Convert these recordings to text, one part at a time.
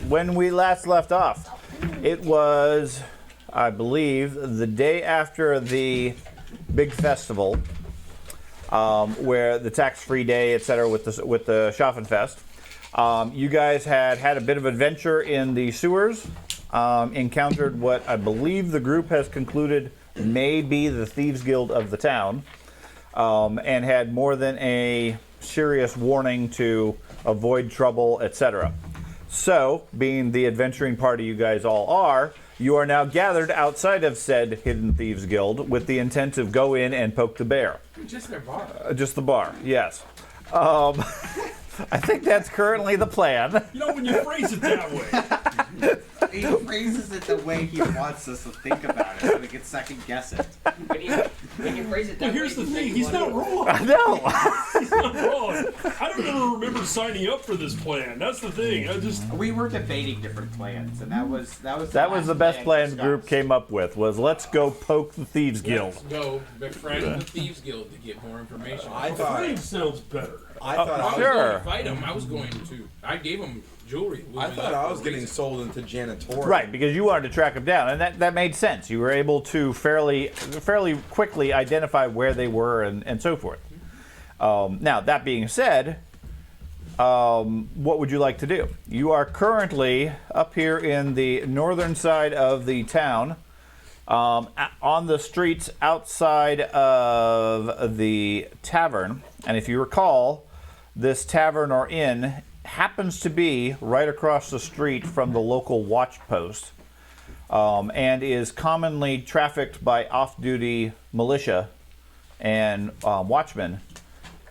when we last left off, it was, I believe, the day after the big festival, where the tax-free day, etc., with the Schaffenfest. You guys had a bit of adventure in the sewers, encountered what I believe the group has concluded may be the Thieves Guild of the town, and had more than a serious warning to avoid trouble, etc. So, being the adventuring party you guys all are, you are now gathered outside of said Hidden Thieves Guild with the intent to go in and poke the bear. Just their bar. Just the bar, yes. I think that's currently the plan. You know, when you phrase it that way. He phrases it the way he wants us to think about it, so we can second guess it. When you phrase it that But here's way, the thing, he's not wrong. I know. He's not wrong. I don't ever remember signing up for this plan. That's the thing. We were debating different plans, and that was the best plan the group came up with, was let's go poke the Thieves Guild. let's go befriend the Thieves Guild to get more information. I thought sounds better. I thought I was Sure. going to fight him. I was going to. I gave him jewelry. I thought I was getting sold into janitorial. Right, because you wanted to track them down, and that made sense. You were able to fairly quickly identify where they were and so forth. Now, that being said, what would you like to do? You are currently up here in the northern side of the town, on the streets outside of the tavern. And if you recall, this tavern or inn happens to be right across the street from the local watch post, and is commonly trafficked by off-duty militia and watchmen,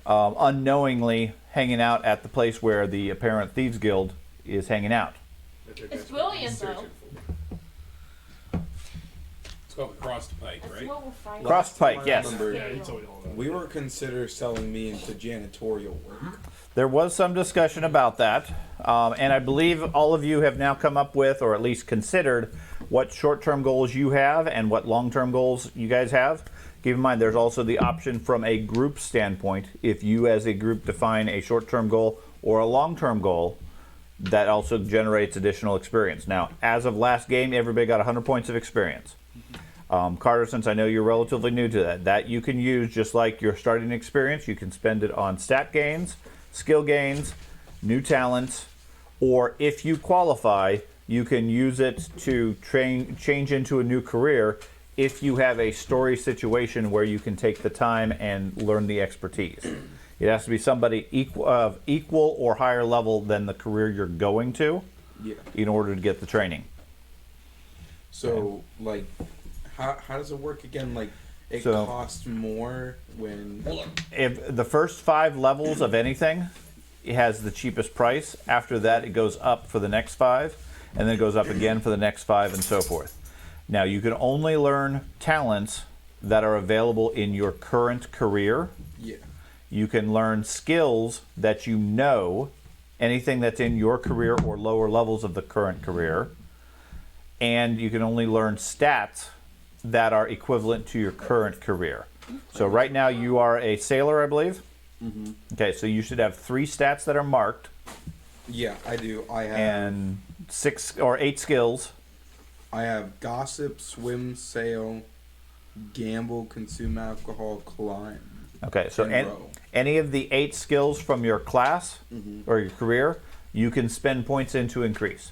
unknowingly hanging out at the place where the apparent Thieves Guild is hanging out. It's brilliant, though. It's called Cross the Pike, That's right? what we're fighting. Cross Pike, yes. Yeah, he told me all that. We were considered selling me into janitorial work. There was some discussion about that, and I believe all of you have now come up with, or at least considered, what short-term goals you have and what long-term goals you guys have. Keep in mind, there's also the option from a group standpoint. If you as a group define a short-term goal or a long-term goal, that also generates additional experience. Now, as of last game, everybody got 100 points of experience. Carter, since I know you're relatively new to that you can use just like your starting experience. You can spend it on stat gains, skill gains, new talents, or if you qualify, you can use it to change into a new career if you have a story situation where you can take the time and learn the expertise. It has to be somebody equal or higher level than the career you're going to in order to get the training. So, like, how does it work again? Like, it costs more when... If the first 5 levels of anything, it has the cheapest price. After that, it goes up for the next 5, and then it goes up again for the next 5, and so forth. Now, you can only learn talents that are available in your current career. Yeah. You can learn skills that you know, anything that's in your career or lower levels of the current career. And you can only learn stats that are equivalent to your current career. So right now you are a sailor, I believe? Mm-hmm. Okay, so you should have 3 stats that are marked. Yeah, I do. I have... And 6 or 8 skills. I have gossip, swim, sail, gamble, consume alcohol, climb. Okay, so and row. any of the 8 skills from your class or your career, you can spend points in to increase.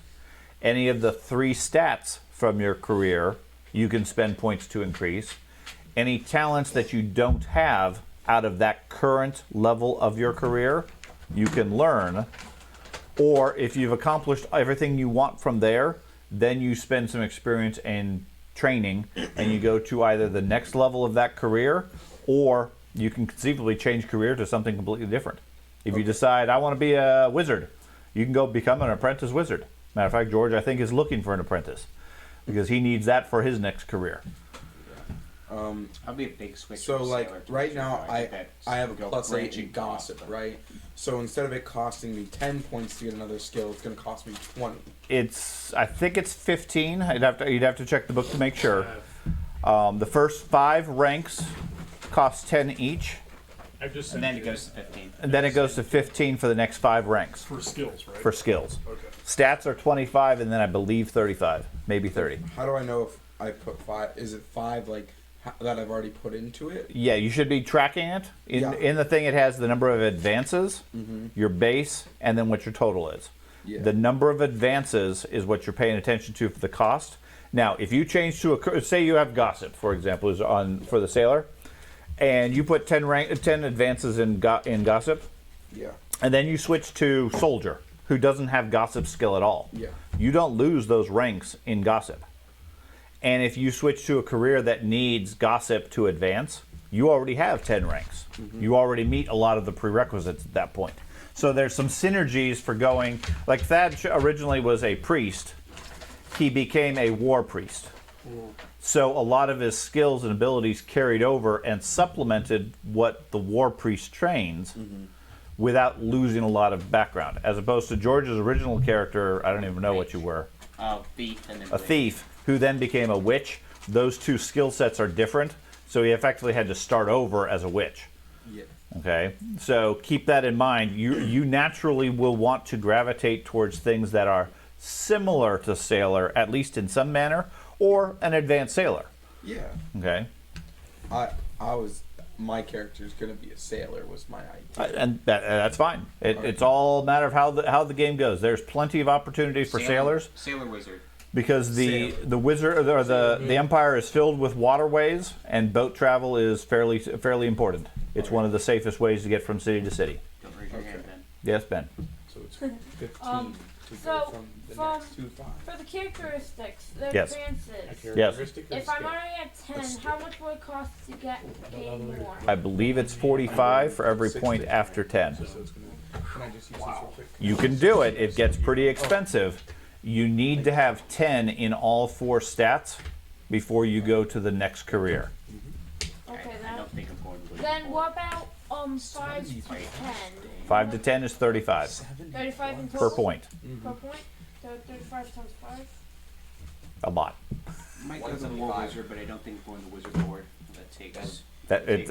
Any of the 3 stats from your career, you can spend points to increase. Any talents that you don't have out of that current level of your career, you can learn. Or if you've accomplished everything you want from there, then you spend some experience and training, and you go to either the next level of that career, or you can conceivably change career to something completely different. If you decide, I want to be a wizard, you can go become an apprentice wizard. Matter of fact, George, I think, is looking for an apprentice because he needs that for his next career. I'll be a big switch. So, like, right now, I have a +8 in gossip, right? So instead of it costing me 10 points to get another skill, it's going to cost me 20. I think it's 15. You'd have to check the book to make sure. The first 5 ranks cost 10 each. I just And sent then you it goes to 15. And then it goes to 15 for the next 5 ranks For skills, right? for skills. Okay. Stats are 25, and then I believe 35, maybe 30. How do I know if I put 5? Is it 5 like that I've already put into it? Yeah, you should be tracking it. Yeah. In the thing, it has the number of advances, your base, and then what your total is. Yeah. The number of advances is what you're paying attention to for the cost. Now, if you change to say you have gossip, for example, is on for the sailor, and you put 10 advances in gossip, Yeah. and then you switch to soldier, who doesn't have gossip skill at all. Yeah. You don't lose those ranks in gossip. And if you switch to a career that needs gossip to advance, you already have 10 ranks. You already meet a lot of the prerequisites at that point. So there's some synergies for going, like Thad originally was a priest, he became a war priest. So a lot of his skills and abilities carried over and supplemented what the war priest trains without losing a lot of background. As opposed to George's original character, I don't even know what you were, Thief and then a thief, who then became a witch. Those two skill sets are different, so he effectively had to start over as a witch. Yeah. Okay, so keep that in mind. You naturally will want to gravitate towards things that are similar to sailor, at least in some manner, or an advanced sailor. Yeah. Okay, My character's gonna be a sailor was my idea. and that's fine. It's all a matter of how the game goes. There's plenty of opportunity for sailors Sailor wizard. because the wizard or the empire is filled with waterways, and boat travel is fairly important. It's one of the safest ways to get from city to city. Don't raise your hand, Ben. Yes, Ben. So it's 15 to so go from the from- next 2 5. For the characteristics, the Yes. advances. Yes. If I'm already at 10, how much will it cost to gain more? I believe it's 45 for every point after 10. So it's gonna, can I just use this real quick? You can do it. It gets pretty expensive. You need to have 10 in all 4 stats before you go to the next career. Okay, I then. don't think I'm going to Then what about 5 to 10? 5 to 10 is 35 35 in per total? point. Per point? So 35 times 5? A lot. might go to the war wizard, but I don't think I'm going to wizard board. That takes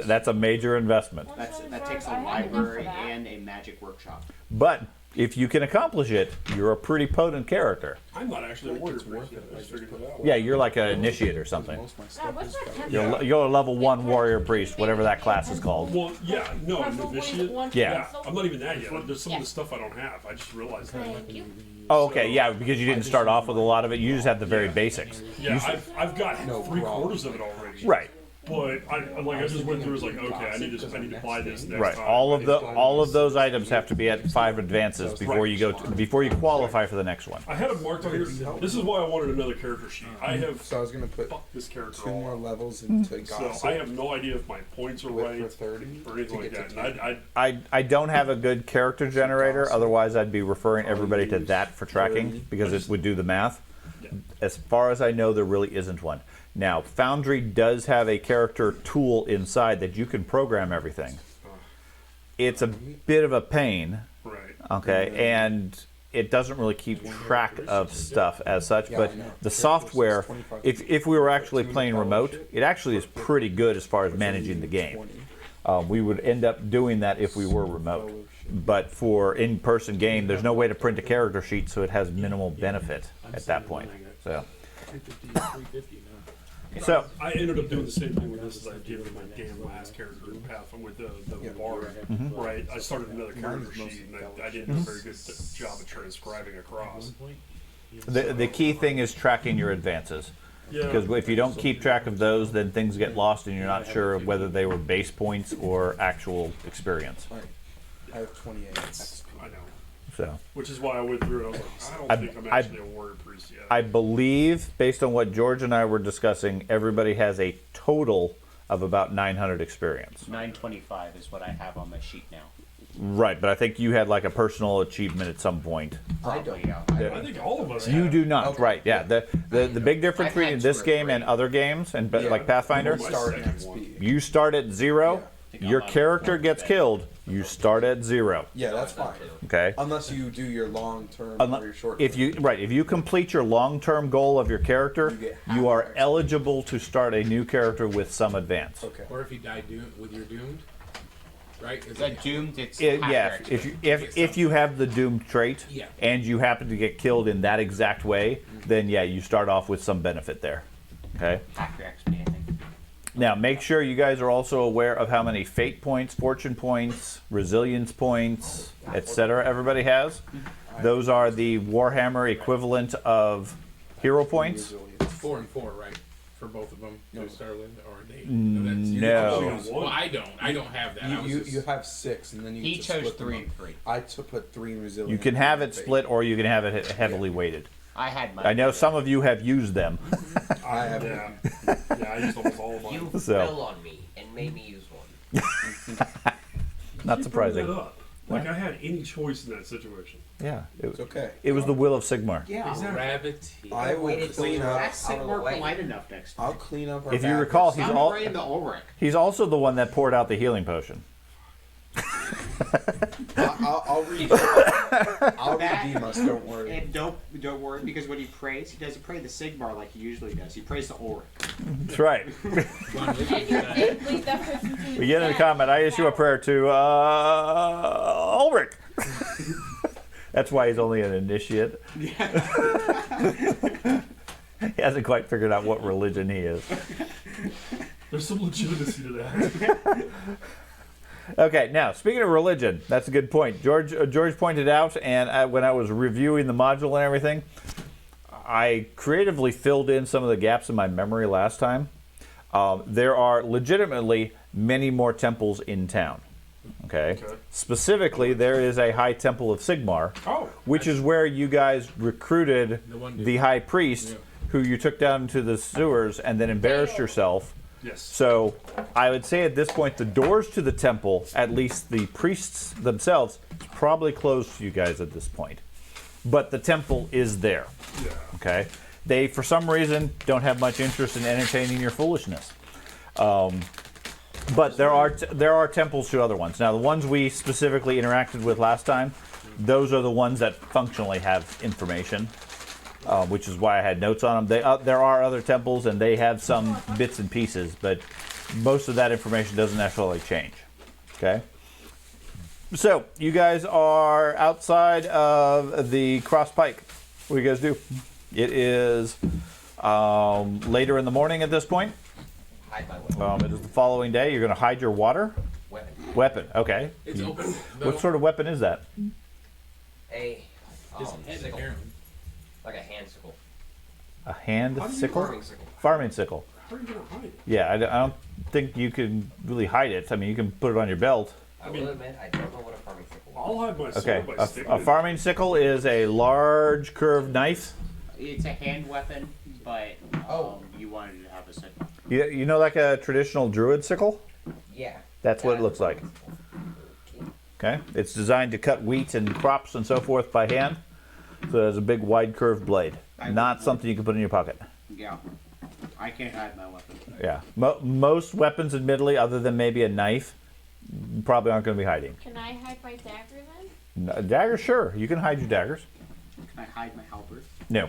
That's a major investment. that takes a I have enough for library that. and a magic workshop. But if you can accomplish it, you're a pretty potent character. I'm not actually a warrior priest yet. I just figured it out. Yeah, you're like an initiate or something. Most of my Now, stuff what's is my got- 10? You're a level 1 warrior priest, whatever that class is called. Well, yeah, no, an Probably initiate. one Yeah. pencil? I'm not even that yet. There's some of Yeah. the stuff I don't have. I just realized that. Thank you. Oh, okay, yeah, because you didn't start off with a lot of it. You just have the very basics. Yeah, I've got No 3/4 of it already. Right. But I just went through. Was like, okay, I need to buy this next Right. time. All of those items have to be at 5 advances before you before you qualify for the next one. I had it marked on here. This is why I wanted another character sheet. I have So I was gonna put fucked this character 2 more all up. levels into So gossip. I have no idea if my points are with right for 30 or anything to like get to that. 10. And I don't have a good character generator, otherwise I'd be referring everybody to that for tracking because it would do the math. As far as I know, there really isn't one. Now, Foundry does have a character tool inside that you can program everything. It's a bit of a pain, right. okay, and it doesn't really keep track of stuff as such, Yeah, but I know. the software, if we were actually playing remote, it actually is pretty good as far as managing the game. We would end up doing that if we were remote. But for in-person game, there's no way to print a character sheet, so it has minimal benefit at that point. So, I ended up doing the same thing with this as I did with my damn last character in Path with the bar. Right. I started another character sheet and I didn't do a very good job of transcribing across. the key thing is tracking your advances. Yeah. Because if you don't keep track of those, then things get lost and you're not sure of whether they were base points or actual experience. Right. I have 28 XP. I know. So, Which is why I went through it. I was like, I don't think I'm actually a warrior priest yet. I believe, based on what George and I were discussing, everybody has a total of about 900 experience. 925 is what I have on my sheet now. Right, but I think you had like a personal achievement at some point. Probably, yeah. I think all of us You have. do not, Okay. right? Yeah. The big difference I've had between this 2 or game 3. and other games, and Yeah. like Pathfinder, My Start second XP. you start at 0. Your character gets killed. You start at 0. Yeah, that's fine. Okay. Unless you do your long term or your short If you if you complete your long-term goal of your character, You get you are half eligible to start a new character with some advance. Okay. Or if you die with your doomed. right? Is That doomed, it's Yeah, half your if you have the doomed trait, Yeah. and you happen to get killed in that exact way, then yeah, you start off with some benefit there. Okay. half your XP, I think. Now, make sure you guys are also aware of how many fate points, fortune points, resilience points, etc. everybody has. Those are the Warhammer equivalent of hero points. 4 and 4, right? For both of them to start with, or they? No. Well, I don't have that. I was just, You have 6, and then you He get to chose split them 3 up. and 3. I put 3 in resilience. You can have and it fate. split, or you can have it heavily weighted. I had mine. I know some of you have used them. I have Yeah. Yeah, I used almost all of mine. You So. fell on me and made me use one. Not Keep surprising. bringing that up. Like I had any choice in that situation. Yeah, It's okay. it was the will of Sigmar. Yeah. gravity. I will waited till clean you up. asked That's Sigmar way. polite enough next time. I'll clean up our If you back- recall, I'm bringing the Ulrich. he's also the one that poured out the healing potion. I'll redeem us, don't worry. And don't worry, because when he prays, he doesn't pray the Sigmar like he usually does. He prays the Ulrich. That's right. And you did leave that person to We get in a comment. I issue a prayer to Ulrich. That's why he's only an initiate. He hasn't quite figured out what religion he is. There's some legitimacy to that. Okay, now speaking of religion, that's a good point. George pointed out, and when I was reviewing the module and everything, I creatively filled in some of the gaps in my memory last time. There are legitimately many more temples in town. Okay. Specifically, there is a high temple of Sigmar, which is where you guys recruited the high priest, who you took down into the sewers and then embarrassed yourself. Yes. So I would say at this point, the doors to the temple, at least the priests themselves, is probably closed to you guys at this point. But the temple is there. Yeah. Okay. They, for some reason, don't have much interest in entertaining your foolishness. But there are temples to other ones. Now, the ones we specifically interacted with last time, those are the ones that functionally have information, which is why I had notes on them. There are other temples, and they have some bits and pieces, but most of that information doesn't necessarily change. Okay? So, you guys are outside of the Cross Pike. What do you guys do? It is later in the morning at this point. Hide my weapon. It is the following day. You're going to hide your water weapon. Okay. It's open. What sort of weapon is that? A His head, sickle. apparently. Like a hand sickle. A hand sickle? Farming sickle. Farming sickle. How are you gonna hide it? Yeah, I don't think you can really hide it. I mean, you can put it on your belt. I will admit, I don't know what a farming sickle is. I'll hide my sword Okay. by sticking A it. farming sickle is a large curved knife. It's a hand weapon, but you wanted to have a sickle. You know, like a traditional druid sickle? Yeah. That's what it looks like. Okay. It's designed to cut wheat and crops and so forth by hand. So it has a big wide curved blade. Not something you can put in your pocket. Yeah. I can't hide my weapon. Yeah. Most weapons, admittedly, other than maybe a knife, probably aren't going to be hiding. Can I hide my dagger then? Daggers, sure. You can hide your daggers. Can I hide my halberd? No.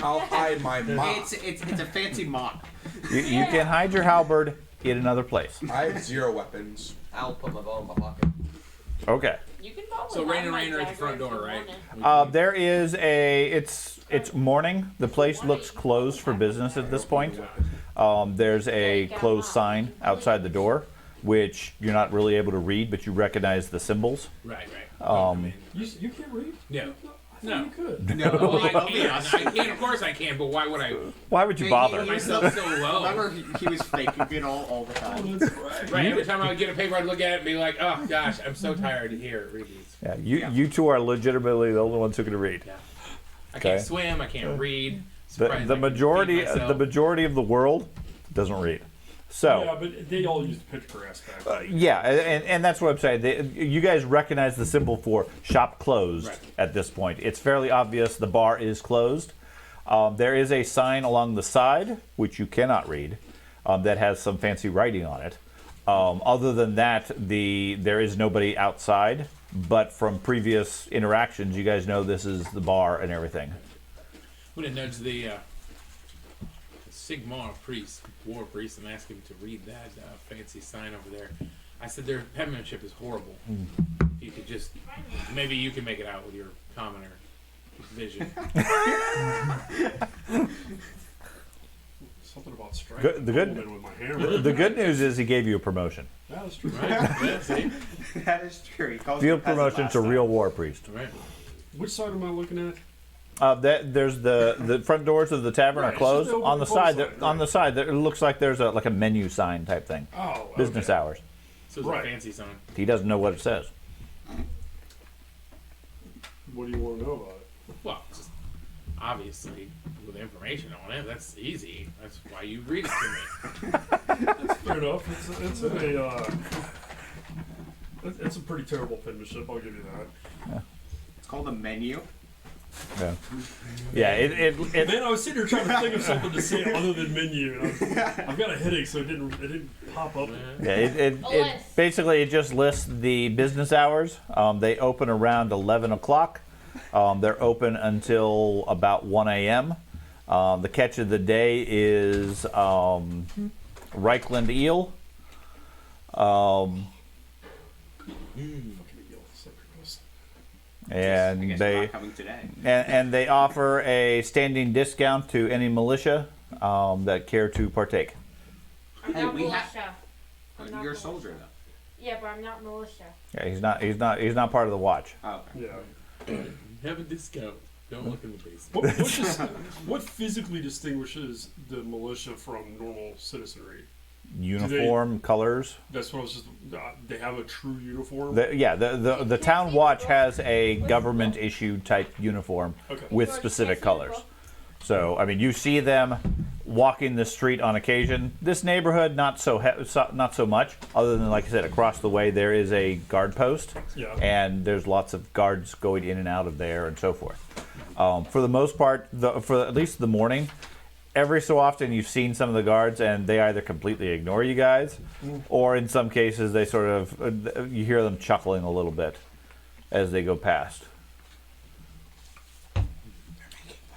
I'll hide my mop. It's a fancy mop. You can hide your halberd in another place. I have 0 weapons. I'll put my bow in my pocket. Okay. You can probably So hide rain my at the dagger front if you door, right? wanna. There is it's morning. The place looks closed for business at this point. There's a closed sign outside the door, which you're not really able to read, but you recognize the symbols. Right. I You can't read? No. I No. thought you could. Well, I can. Of course I can. But why would I Why would you Hey, bother? he- myself so low? Remember, he was faking it all the time. That's right. Right. Every time I would get a paper, I'd look at it and be like, "Oh gosh, I'm so tired to hear read these." Yeah, you two are legitimately the only ones who can read. I can't Okay. swim. I can't read. The Surprised I can majority feed myself. the majority of the world doesn't read. So. Yeah, but they all use the picture aspect. Yeah, and that's what I'm saying. You guys recognize the symbol for shop closed Right. at this point. It's fairly obvious the bar is closed. There is a sign along the side, which you cannot read, that has some fancy writing on it. Other than that, there is nobody outside, but from previous interactions, you guys know this is the bar and everything. I'm gonna nudge the Sigmar priest, war priest, and ask him to read that fancy sign over there. I said their penmanship is horrible. You could just, maybe you can make it out with your commoner vision. Something about striking The good- with my hammer. The good news is he gave you a promotion. That's true. Right? Yeah, see? That is true. He calls Field me peasant promotion last to time. real war priest. Right. Which side am I looking at? There's the front doors of the tavern Right, are it's closed. just the On the open side, side, on the side, there, it looks like there's like a menu sign type thing. Oh, Business okay. hours. So it's Right. a fancy sign. He doesn't know what it says. What do you want to know about it? Well, just obviously with information on it, that's easy. That's why you read it to me. Fair enough. It's a pretty terrible penmanship. I'll give you that. It's called a menu. Yeah. Yeah. Man, I was sitting here trying to think of something to say other than menu. And I've got a headache, so it didn't pop up. Yeah, it list. basically it just lists the business hours. They open around 11 o'clock. They're open until about 1 a.m. The catch of the day is Reichland eel. I And guess they not coming today. and they offer a standing discount to any militia that care to partake. I'm Hey, not we militia. I'm not You're a militia. soldier, though. Yeah, but I'm not militia. Yeah, he's not part of the watch. Oh, okay. Yeah. Have a discount. Don't look in the basement. What physically distinguishes the militia from normal citizenry? Uniform, colors. That's what I was just. They have a true uniform. The town watch has a government issued type uniform Okay. with George, specific can I see colors. the book? So I mean, you see them walking the street on occasion. This neighborhood, not so much. Other than, like I said, across the way there is a guard post, Yeah. and there's lots of guards going in and out of there and so forth. For the most part, for at least the morning, every so often you've seen some of the guards, and they either completely ignore you guys, or in some cases they sort of you hear them chuckling a little bit as they go past.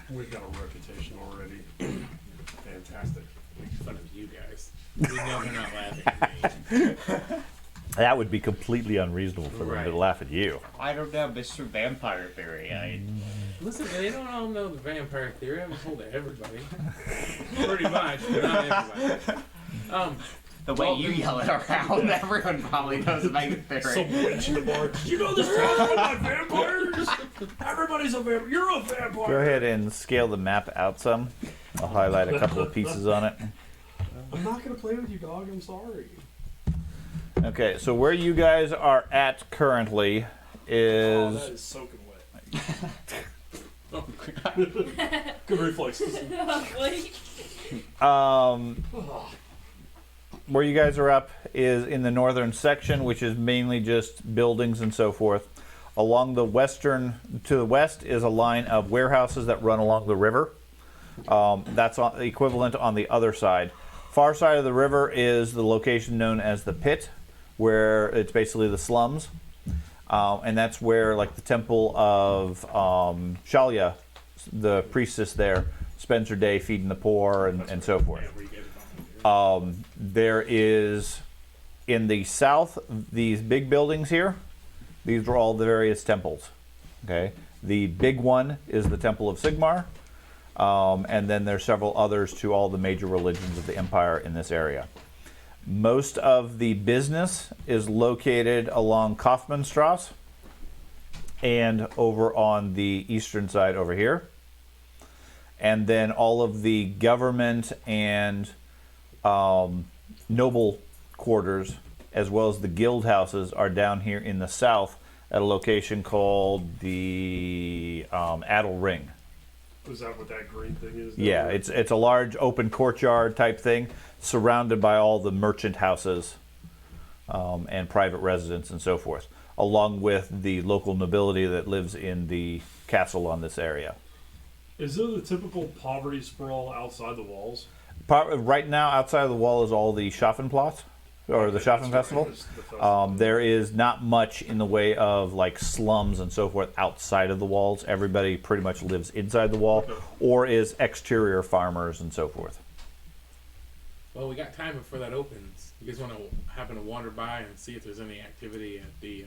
We've got a reputation already. Fantastic. Make fun of you guys. We know they're not laughing at me. That would be completely unreasonable for them to Right. laugh at you. I don't know, Mr. Vampire Theory. Listen, they don't all know the vampire theory. I've told everybody. Pretty much, but not everybody. The way you yell it around, everyone probably knows about your theory. Some witch in the bar. Did you know this town's run by vampires? Everybody's a vampire. You're a vampire. Go ahead and scale the map out some. I'll highlight a couple of pieces on it. I'm not gonna play with you, dog. I'm sorry. Okay, so where you guys are at currently Oh, that is is soaking wet. Good reflexes. where you guys are up is in the northern section, which is mainly just buildings and so forth. Along the western to the west is a line of warehouses that run along the river. That's equivalent on the other side. Far side of the river is the location known as the pit, where it's basically the slums, and that's where like the temple of Shalya, the priestess there, spends her day feeding the poor and so forth. There is in the south these big buildings here. These are all the various temples. Okay, the big one is the Temple of Sigmar, and then there's several others to all the major religions of the empire in this area. Most of the business is located along Kaufmannstrasse and over on the eastern side over here. And then all of the government and noble quarters, as well as the guild houses, are down here in the south at a location called the Adel Ring. Is that what that green thing is? Yeah, it's a large open courtyard type thing, surrounded by all the merchant houses and private residents and so forth, along with the local nobility that lives in the castle on this area. Is there the typical poverty sprawl outside the walls? Right now, outside of the wall is all the Schaffenplatz, or the Schaffen Festival. There is not much in the way of like slums and so forth outside of the walls. Everybody pretty much lives inside the wall, or is exterior farmers and so forth. Well, we got time before that opens. You guys want to happen to wander by and see if there's any activity at the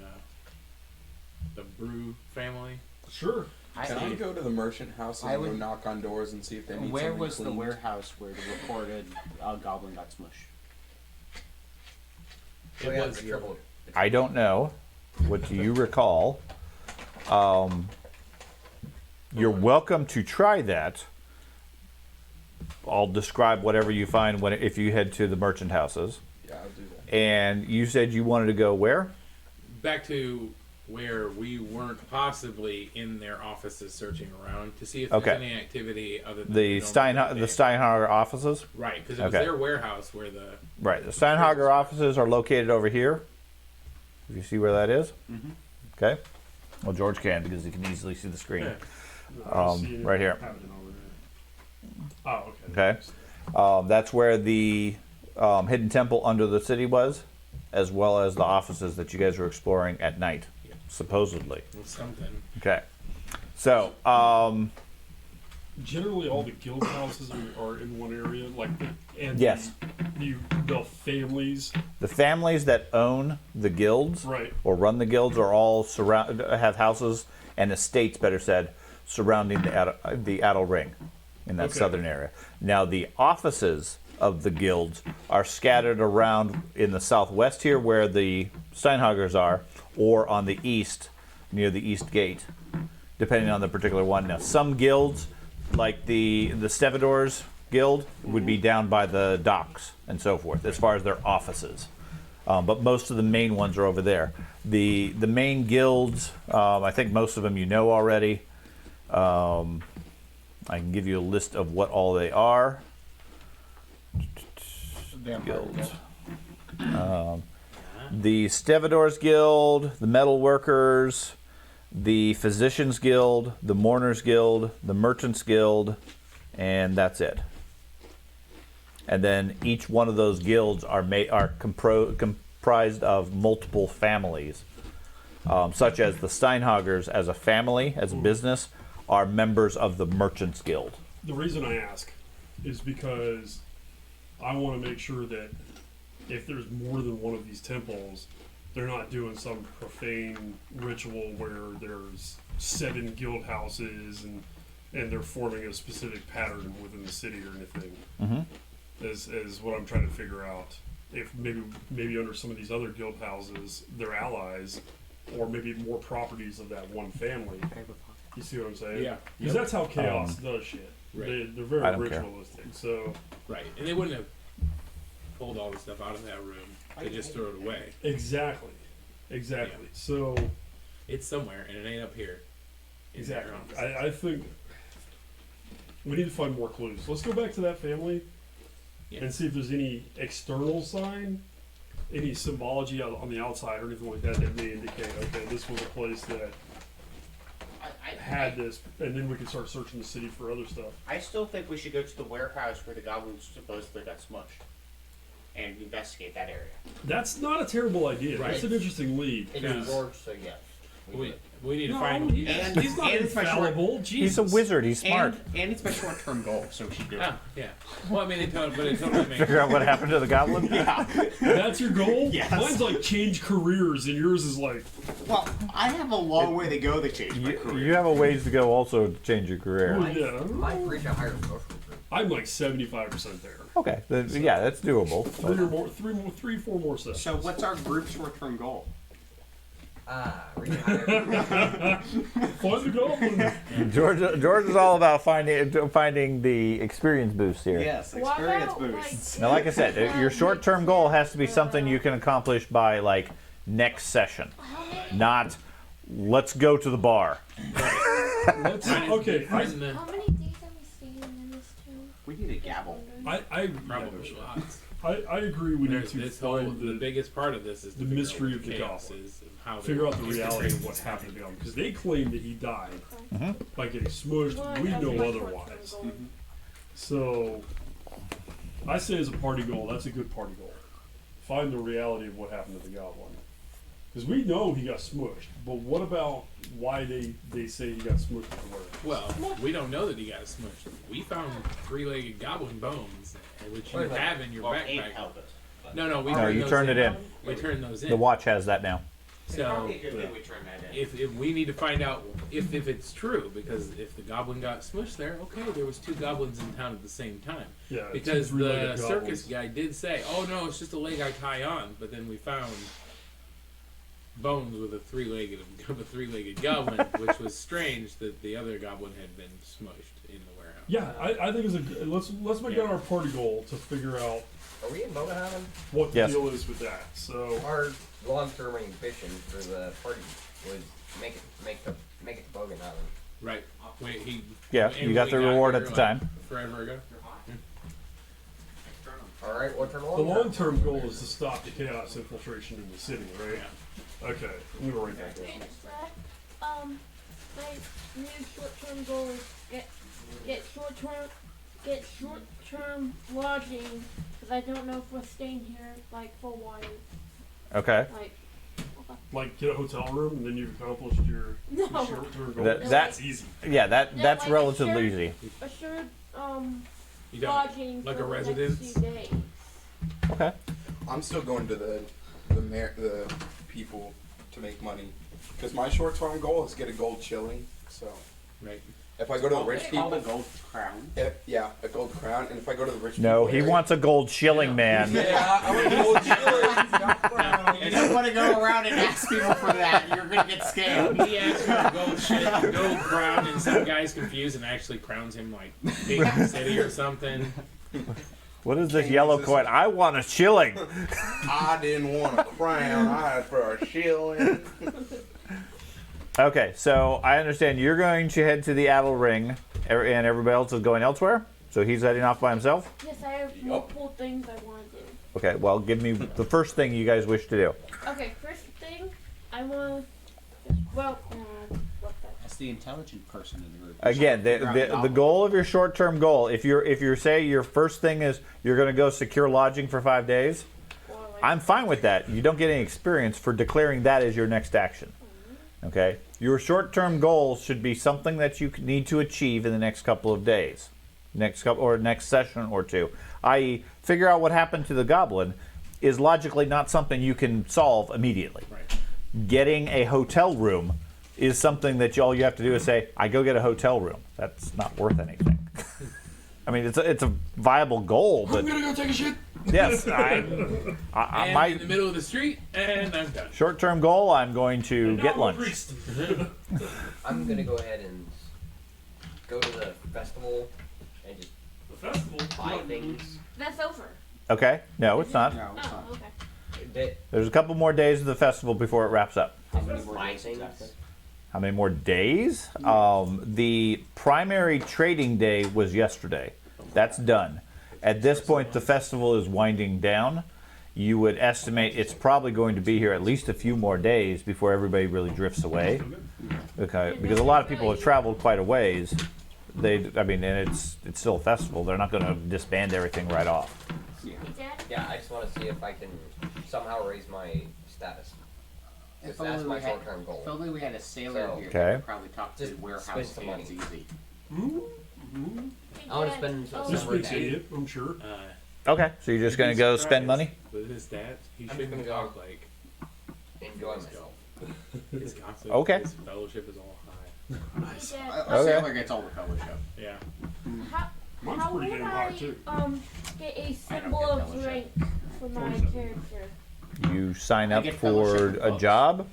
Brew family? Sure. Can I go to the merchant house and I go would- knock on doors and see if they need Where something was the cleaned? warehouse where the reported goblin got smushed? Oh, yeah, the triple. I don't know. What do you recall? You're welcome to try that. I'll describe whatever you find if you head to the merchant houses. Yeah, I'll do that. And you said you wanted to go where? Back to where we weren't possibly in their offices searching around to see if Okay. there's any activity other than The Steinhager offices? Right, because it was Okay. their warehouse where the Right. The Steinhager offices are located over here. If you see where that is? Mm-hmm. Okay. Well, George can because he can easily see the screen. No, I don't see anything right here. happening over there. Oh, okay. Okay. That's where the hidden temple under the city was, as well as the offices that you guys were exploring at night, supposedly. something. Okay. So, Generally, all the guild houses are in one area, and Yes. the families, the families that own the guilds right? or run the guilds are all have houses and estates, better said, surrounding the Adel Ring in that Okay. southern area. Now, the offices of the guilds are scattered around in the southwest here, where the Steinhagers are, or on the east, near the east gate, depending on the particular one. Now, some guilds, like the Stevedores Guild, would be down by the docks and so forth, as far as their offices. But most of the main ones are over there. The main guilds, I think most of them you know already. I can give you a list of what all they are. Guilds. The Stevedores Guild, the Metal Workers, the Physicians Guild, the Mourners Guild, the Merchants Guild, and that's it. And then each one of those guilds are comprised of multiple families, such as the Steinhagers as a family, as a business, are members of the Merchants Guild. The reason I ask is because I want to make sure that if there's more than one of these temples, they're not doing some profane ritual where there's 7 guild houses and they're forming a specific pattern within the city or anything. Mm-hmm. Is what I'm trying to figure out. If maybe under some of these other guild houses, they're allies, or maybe more properties of that one family. You see what I'm saying? Yeah. Because that's how chaos does shit. Right. They're very I don't care. ritualistic. So Right, and they wouldn't have pulled all the stuff out of that room. They just threw it away. exactly. Yeah. So It's somewhere, and it ain't up here. in their exactly. offices. I think we need to find more clues. Let's go back to that family and see if there's any external sign, any symbology on the outside or anything like that that may indicate, okay, this was a place that had this, and then we can start searching the city for other stuff. I still think we should go to the warehouse where the goblins supposedly got smushed and investigate that area. That's not a terrible idea. Right. That's an interesting lead. It's Yeah. George, so yes. We need to No, find. he's not and it's my infallible. He's a wizard. He's smart. And it's my short-term goal, so we should do it. Ah, yeah. Well, I mean, it totally makes Figure out what happened to the goblin. That's your goal? Yes. Mine's like change careers, and yours is like, Well, I have a long way to go to change my career. You have a ways to go also to change your career. oh, yeah. Might reach a higher social group. I'm like 75% there. Okay, yeah, that's doable. Three, four more steps. So what's our group short-term goal? Reach a higher Find the goblin. George is all about finding the experience boost here. Yes, What experience about, boosts. Now, like I said, your short-term goal has to be something you can accomplish by like next session, not let's go to the bar. Okay, How many days are we staying in this tomb? We need a gavel. I probably lots. I agree. We need There's to this whole. find The biggest part of this is the to figure out mystery what of the chaos goblin. is and how they figure out the integrate reality of this what's happened to him happen. because they claim that he died by getting smushed. One We of know my otherwise. short-term goals. So, I say as a party goal, that's a good party goal. Find the reality of what happened to the goblin. Because we know he got smushed, but what about why they say he got smushed at the warehouse? Well, we don't know that he got smushed. We found 3-legged goblin bones, which you Wait, wait. have in your Well, Abe backpack. held it. But No, we No, turned you those turned it in. We turned those in. The watch has that now. it's So probably a good thing we turned that in. if we need to find out if it's true, because if the goblin got smushed there, okay, there was 2 goblins in town at the same time. Yeah, Because two the three-legged circus goblins. guy did say, "Oh no, it's just a leg I tie on," but then we found bones with a 3-legged goblin, which was strange that the other goblin had been smushed in the warehouse. Yeah, I think it's a good, let's make that our party goal to figure out Are we in Bogahaven? what the Yes. deal is with that. So Our long-term ambition for the party was make it to Bogahaven. Right. Wait, Yeah, and you got we the reward here, at the like, time. Forever ago. All right, what's our the long-term? long-term goal is to stop the chaos infiltration in the city, right? Yeah. Okay, I'm gonna write that down. My new short-term goal is get short-term lodging because I don't know if we're staying here like for a while. Okay. Like, Like get a hotel room and then you've accomplished your no, short-term goal. That- That's easy. Yeah, that's like a relatively shared- easy. assured You don't lodging like for a the next residence? few days. Okay. I'm still going to the people to make money because my short-term goal is to get a gold shilling. So right. if I go to the rich It's called people, a gold crown. yeah, a gold crown, and if I go to the rich No, people, he wants a gold shilling, man. Yeah, I want a gold shilling, not crown. You don't want to go around and ask people for that. You're gonna get scammed. He asked for a gold crown, and some guy's confused and actually crowns him like big city or something. What is this yellow coin? I want a shilling. I didn't want a crown. I asked for a shilling. Okay, so I understand you're going to head to the Adel Ring, and everybody else is going elsewhere. So he's heading off by himself. Yes, I have multiple things I want to do. Okay, well, give me the first thing you guys wish to do. Okay, first thing I want. Well, what the? That's the intelligent person in the group. Again, the goal of your short-term goal, if you're say your first thing is you're going to go secure lodging for 5 days, Or like, I'm fine with that. You don't get any experience for declaring that as your next action. Okay? Your short-term goals should be something that you need to achieve in the next couple of days. Next session or two. I.e., figure out what happened to the goblin is logically not something you can solve immediately. Right. Getting a hotel room is something that all you have to do is say, I go get a hotel room. That's not worth anything. I mean, it's a viable goal, but I'm gonna go take a shit. yes, And my in the middle of the street, and I'm done. short-term goal, I'm going to get I'm a lunch. priest. I'm gonna go ahead and go to the festival and just The festival. buy things. that's over. Okay, no, it's not. No, it's Oh, not. okay. That There's a couple more days of the festival before it wraps up. How many more buy days things. exactly? How many more days? The primary trading day was yesterday. That's done. At this point, the festival is winding down. You would estimate it's probably going to be here at least a few more days before everybody really drifts away. Okay, because a lot of people have traveled quite a ways. And it's still a festival. They're not going to disband everything right off. Hey, Dad? yeah, I just want to see if I can somehow raise my status. If That's only my we had- short-term goal. If only we had a sailor So- here, Okay. that could probably talk to Just the warehouse spend some hands money. easy. Hey, I want to Dad. spend some This summer speaks day. idiot, I'm sure. Okay, so you're just going to go spend money? With his stats, he I'm just shouldn't gonna go. talk like Enjoy his myself. His conflict, Okay. his fellowship is all high. Hey, Dad. A Okay. sailor gets all the fellowship. Yeah. Mine's How pretty would damn I high, too. get a I symbol don't of get fellowship. rank for my 47. character? You sign I up get for fellowship a books. job,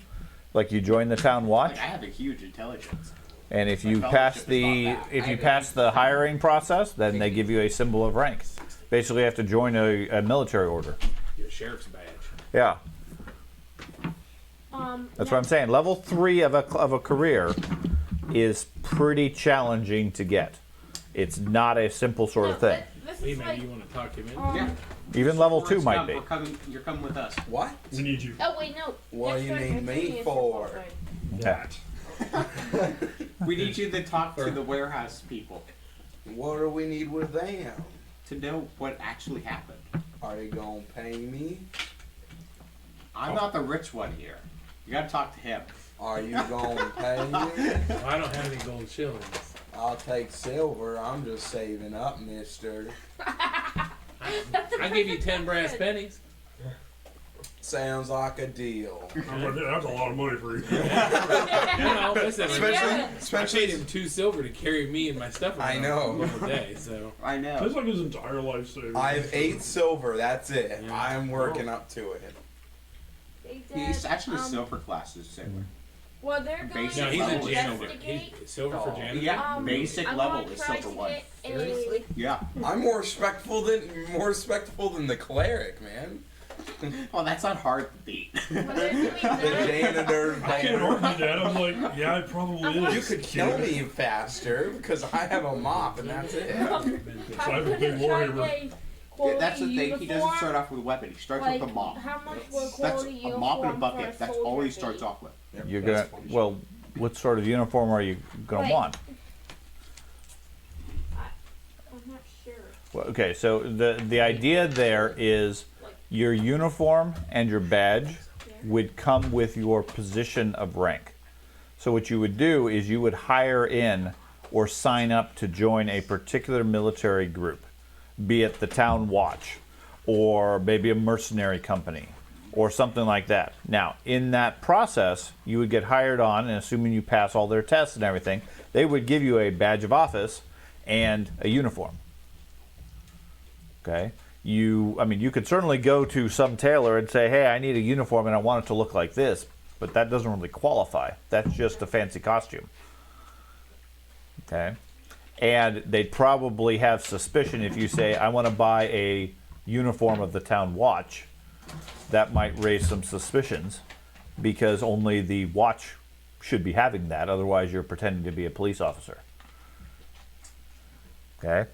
like you join the town watch. Like, I have a huge intelligence. And if My you fellowship pass is the not bad. if you pass the hiring process, then they give you a symbol of rank. Basically, you have to join a military order. Your sheriff's badge. Yeah, that's what I'm saying. Level 3 of a career is pretty challenging to get. It's not a simple sort of thing. This Lee, is maybe like, you want to talk him in? Yeah. Even level 2 We're might come- be. We're coming, you're coming with us. What? We need you. oh wait, no. What do you Next need turn, me give a symbol for? of rank. That. We need you to talk to the warehouse people What do we need with them? to know what actually happened. Are they gonna pay me? I'm not the rich one here. You gotta talk to him. Are you gonna pay me? Well, I don't have any gold shillings. I'll take silver. I'm just saving up, mister. I give you 10 brass pennies. Sounds like a deal. I'm like, that's a lot of money for you. You know, listen, I Especially, paid him 2 silver to carry me and my stuff around I know. all day. So I know. That's like his entire life savings. I have 8 silver. That's it. Yeah. I'm working up to it. Big Dad, He's actually silver class is sailor. Well, they're going Basic no, he's a level to is janitor. investigate. He's silver for janitor. Yeah, basic I'm level gonna is try silver to 1. get a- Seriously? Yeah. I'm more respectful than the cleric, man. Well, that's not hard to beat. Well, they're doing The that. janitor. I can't argue that. I'm like, yeah, it probably is. You could kill me faster because I have a mop and that's it. I have a big Warhammer. Yeah, that's the thing. He doesn't start off with a weapon. He starts like, with a mop. How much will That's quality a mop and a uniform bucket. for a That's all soldier he starts be? off with. Yep, You're gonna, that's funny. well, what sort of uniform are you gonna Right. want? I'm not sure. Well, okay, so the idea there is your uniform and your badge would come with your position of rank. So what you would do is you would hire in or sign up to join a particular military group, be it the town watch or maybe a mercenary company or something like that. Now, in that process, you would get hired on, and assuming you pass all their tests and everything, they would give you a badge of office and a uniform. Okay? You could certainly go to some tailor and say, hey, I need a uniform and I want it to look like this, but that doesn't really qualify. That's just a fancy costume. Okay? And they'd probably have suspicion if you say, I want to buy a uniform of the town watch. That might raise some suspicions because only the watch should be having that. Otherwise, you're pretending to be a police officer. Okay?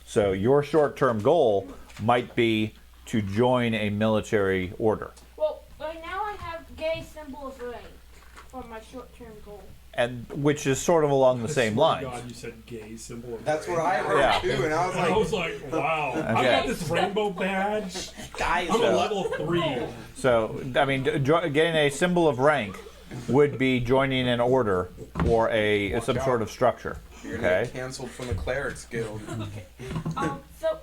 So your short-term goal might be to join a military order. Well, right now I have gay symbol of rank for my short-term goal. And which is sort of along the same I swear to lines. God, you said gay symbol. Of That's what rank. I heard Yeah. too, and I was And I like, was like, wow. I've Okay. got this rainbow badge. guys, I'm a level 3. So, I mean, getting a symbol of rank would be joining an order or some sort of structure. you're gonna Okay? get canceled from the clerics guild. So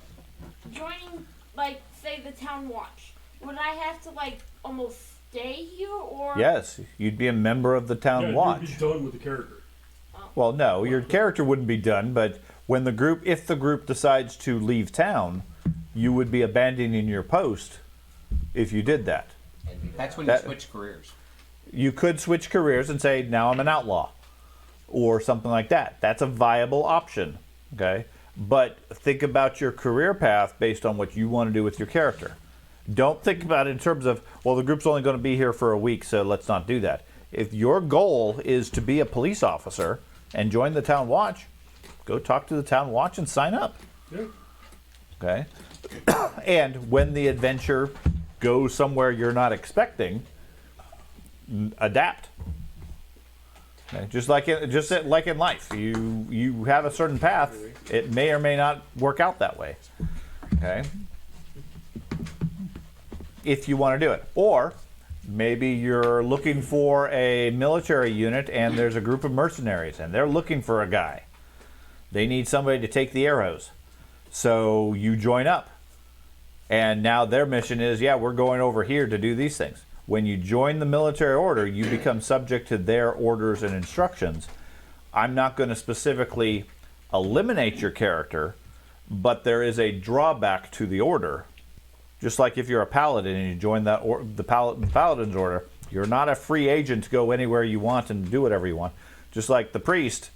joining, like, say the town watch, would I have to like almost stay here or? Yes, you'd be a member of the town Yeah, watch. you'd be done with the character. Well, no, your character wouldn't be done, but if the group decides to leave town, you would be abandoning your post if you did that. And we don't That's when That- you switch careers. You could switch careers and say, now I'm an outlaw, or something like that. That's a viable option, okay? But think about your career path based on what you want to do with your character. Don't think about it in terms of, well, the group's only going to be here for a week, so let's not do that. If your goal is to be a police officer and join the town watch, go talk to the town watch and sign up. Yeah. Okay? And when the adventure goes somewhere you're not expecting, adapt. Okay? Just like in life, you have a certain path. It may or may not work out that way. Okay? If you want to do it, or maybe you're looking for a military unit and there's a group of mercenaries and they're looking for a guy. They need somebody to take the arrows. So you join up. And now their mission is, yeah, we're going over here to do these things. When you join the military order, you become subject to their orders and instructions. I'm not going to specifically eliminate your character, but there is a drawback to the order. Just like if you're a paladin and you join the paladin's order, you're not a free agent to go anywhere you want and do whatever you want. Just like the priest,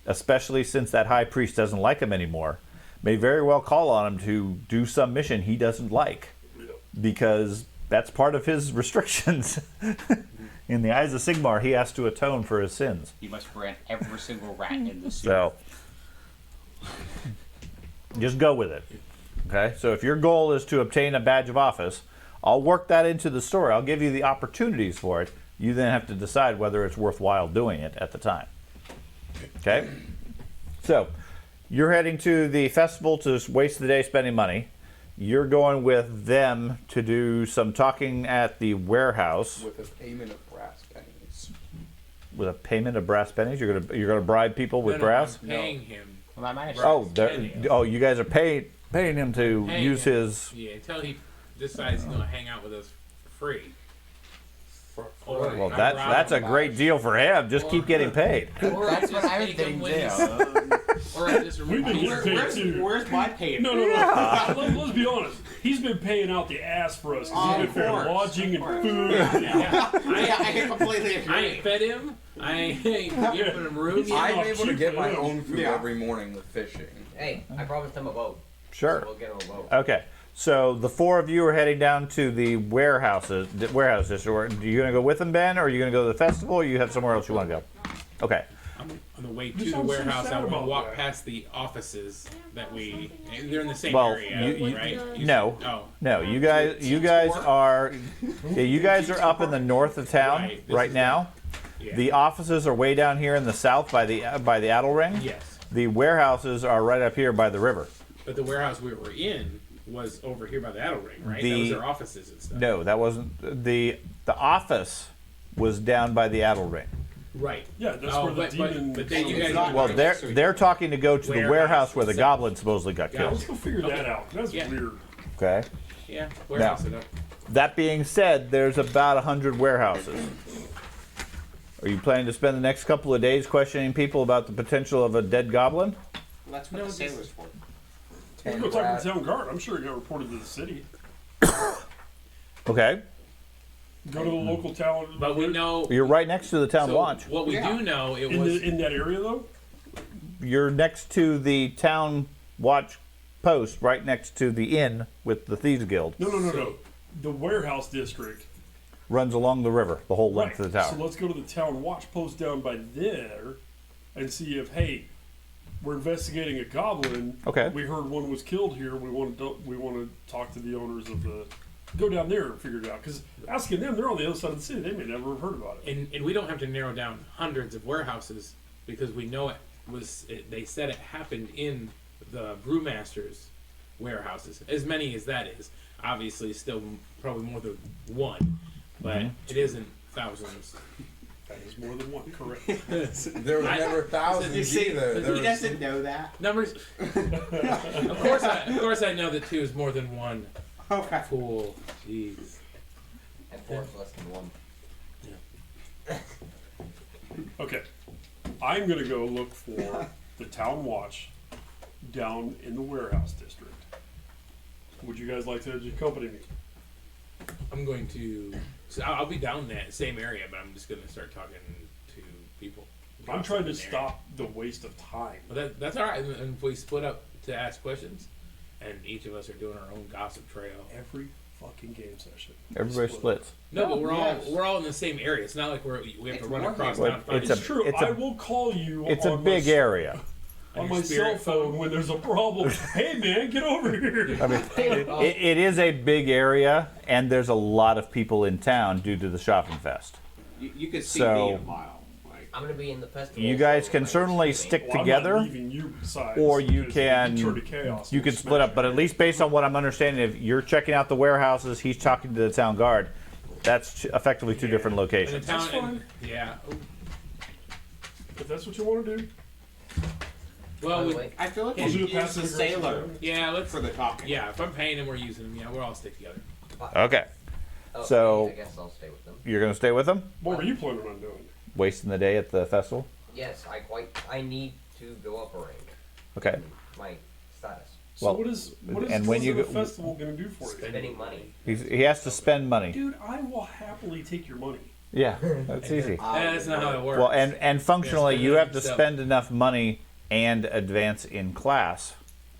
especially since that high priest doesn't like him anymore, may very well call on him to do some mission he doesn't like, because that's part of his restrictions. In the eyes of Sigmar, he has to atone for his sins. You must brand every single rat in the suit. So, just go with it. Okay? So if your goal is to obtain a badge of office, I'll work that into the story. I'll give you the opportunities for it. You then have to decide whether it's worthwhile doing it at the time. Okay? So, you're heading to the festival to waste the day spending money. You're going with them to do some talking at the warehouse. With a payment of brass pennies. with a payment of brass pennies. You're gonna bribe people with brass. I'm paying him. Well, I managed. You guys are paying him to Paying use him. his. Yeah, until he decides he's gonna hang out with us for free. Well, that's a great deal for him. Just keep getting paid. That's what I was thinking too. Or I just We've been remove getting paid too. Where's my payment? No. Let's be honest. He's been paying out the ass for us. 'Cause he's been paying lodging and food. I completely agree. I ain't fed him. I ain't giving him room. I'm able to get my cheap, own food yeah. every morning with fishing. Hey, I promised him a boat. Sure. So we'll get him a boat. Okay. So the four of you are heading down to the warehouse district. Are you going to go with them, Ben, or are you going to go to the festival, or you have somewhere else you want to go? Okay. On the way You to the sound so warehouse, sad I want to about walk that. past the offices that they're in the same Well, area, right? No. Oh. No, you guys are up in the north of town Right, this right is now. Yeah. The offices are way down here in the south by the Addle Ring. Yes. The warehouses are right up here by the river. But the warehouse we were in was over here by the Addle Ring, right? The- that was their offices and stuff. No, that wasn't the office was down by the Addle Ring. Right. Yeah, that's Oh, where the but demon. then you guys not- Well, Right. they're talking to go to the Warehouse warehouse where the itself. goblin supposedly got Yeah, killed. Let's go figure that out. That's Yeah. weird. Okay. Yeah, warehouse it up. That being said, there's about 100 warehouses. Are you planning to spend the next couple of days questioning people about the potential of a dead goblin? That's what No, the just- sailor's for. Let's go talk to the town guard. I'm sure it got reported to the city. Okay. Go to the local town. But we know. You're right next to the town so watch. What we Yeah. do know, it in, was. in that area though. You're next to the town watch post, right next to the inn with the Thieves Guild. No. The warehouse district. Runs along the river, the whole length of the So tower. let's go to the town watch post down by there, and see if we're investigating a goblin. Okay. We heard one was killed here. We want to talk to the owners of the. Go down there and figure it out. Because asking them, they're on the other side of the city. They may never have heard about it. And we don't have to narrow down hundreds of warehouses because we know they said it happened in the brewmaster's warehouses. As many as that is, obviously, still probably more than one, but it isn't thousands. That is more than one, correct? There were never thousands either. There He was- doesn't know that. Numbers. Of course, I know that two is more than one. Okay. Fool. Jeez. And four is less than one. Okay. I'm going to go look for the town watch down in the warehouse district. Would you guys like to accompany me? I'm going to. So I'll be down that same area, but I'm just going to start talking to people. I'm trying to in there. stop the waste of time. Well, that's all right. And if we split up to ask questions, and each of us are doing our own gossip trail. Every fucking game session. Everybody splits. No, but yes. we're all in the same area. It's not like we have to It's run Warhammer. across Well, town. to find it's each It's true. It's a- I will call you. It's a on big my, area. on your my cell spirit phone when there's a problem. Hey man, get over here. I mean, it is a big area, and there's a lot of people in town due to the shopping fest. You could see So- me a mile. Like, I'm gonna be in the festival. You guys so can like, certainly sleeping. stick Well, I'm together. not leaving you besides, Or you because can turn to chaos you and can split up, but at least based on what I'm understanding, if you're checking out the warehouses, he's talking to the town guard. That's effectively two different And the locations. town, That's fine. yeah. If that's what you want to do, Well, By the we, way, I feel like I'll you do a should use passive the sailor aggressive. yeah, let's. for the talking. Yeah, if I'm paying him, we're using him. Yeah, we'll all stick together. Okay, oh, So- I guess I'll stay with them. you're gonna stay with them, what were you planning on doing? wasting the day at the festival. Yes, I need to go up a rank. Okay. in my status. So Well, what is and when you the go- festival going to do for you? Spending money. He has to spend money. Dude, I will happily take your money. Yeah, that's easy. That's not how it works. Well, and functionally, Yeah, you have to stuff. spend enough money and advance in class,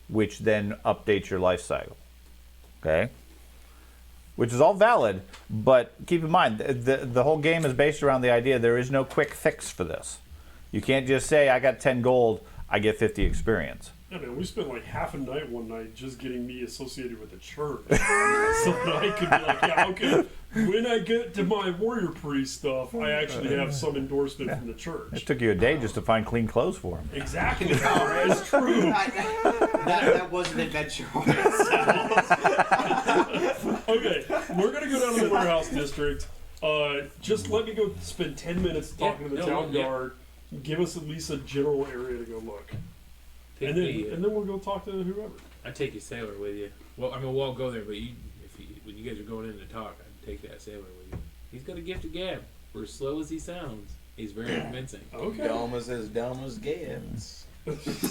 which then updates your life cycle. Okay? Which is all valid, but keep in mind, the whole game is based around the idea there is no quick fix for this. You can't just say, I got 10 gold, I get 50 experience. Yeah, man, we spent like half a night one night just getting me associated with the church. So that I could be like, yeah, okay, when I get to my warrior priest stuff, I actually have some endorsement from the It church. took you a day just to find clean clothes for him. Exactly. It's true. that was an adventure on itself. Okay, we're going to go down to the warehouse district, Just let me go spend 10 minutes talking to the town guard. Give us at least a general area to go look. And then we'll go talk to whoever. I'd take your sailor with you. Well, I mean, we'll all go there, but when you guys are going in to talk, I'd take that sailor with you. He's got a gift of gab. For as slow as he sounds, he's very convincing. Okay. Dumb as Gans.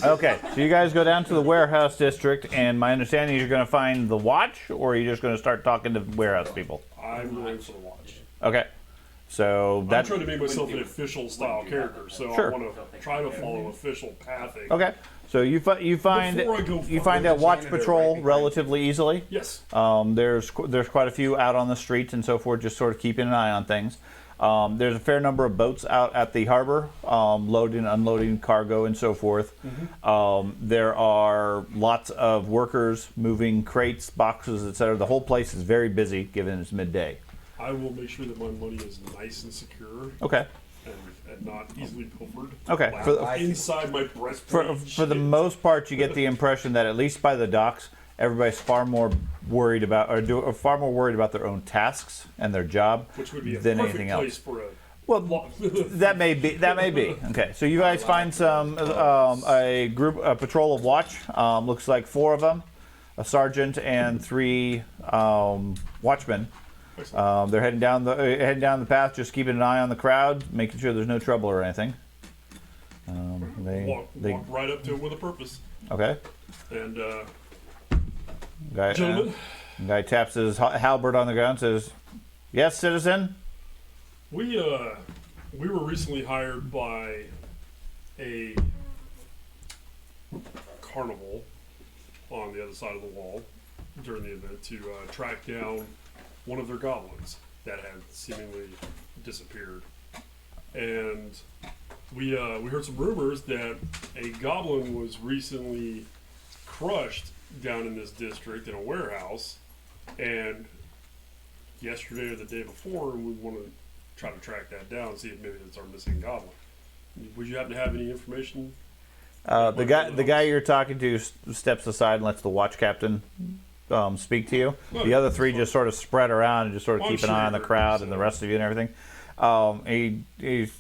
Okay, so you guys go down to the warehouse district, and my understanding is you're going to find the watch, or are you just going to start talking to warehouse people? I'm going for the watch. Okay, so I'm that's trying to make myself an official style character, so Sure. I want to try to follow official pathing. okay. So you find Before I go you find find the that watch janitor patrol right behind relatively easily. Yes. There's quite a few out on the streets and so forth, just sort of keeping an eye on things. There's a fair number of boats out at the harbor, loading, unloading cargo, and so forth. There are lots of workers moving crates, boxes, etc. The whole place is very busy, given it's midday. I will make sure that my money is nice and secure Okay. and not easily pilfered. Okay. Inside my breastplate. For the most part, you get the impression that at least by the docks, everybody's far more worried about their own tasks and their job Which would be a than perfect anything place else. for a Well, that may be. Okay, so you guys find a patrol of watch. Looks like 4 of them, a sergeant and 3 watchmen. They're heading down the path, just keeping an eye on the crowd, making sure there's no trouble or anything. walk right up to him with a purpose. Okay. And Gentlemen, guy taps his halberd on the ground, says, "Yes, citizen." we were recently hired by a carnival on the other side of the wall during the event to track down one of their goblins that had seemingly disappeared. And we heard some rumors that a goblin was recently crushed down in this district in a warehouse, and yesterday or the day before we want to try to track that down and see if maybe it's our missing goblin. Would you happen to have any information? The guy you're talking to steps aside and lets the watch captain speak to you. The other 3 just sort of spread around and just sort of keep an eye on the crowd and the rest of you and everything. He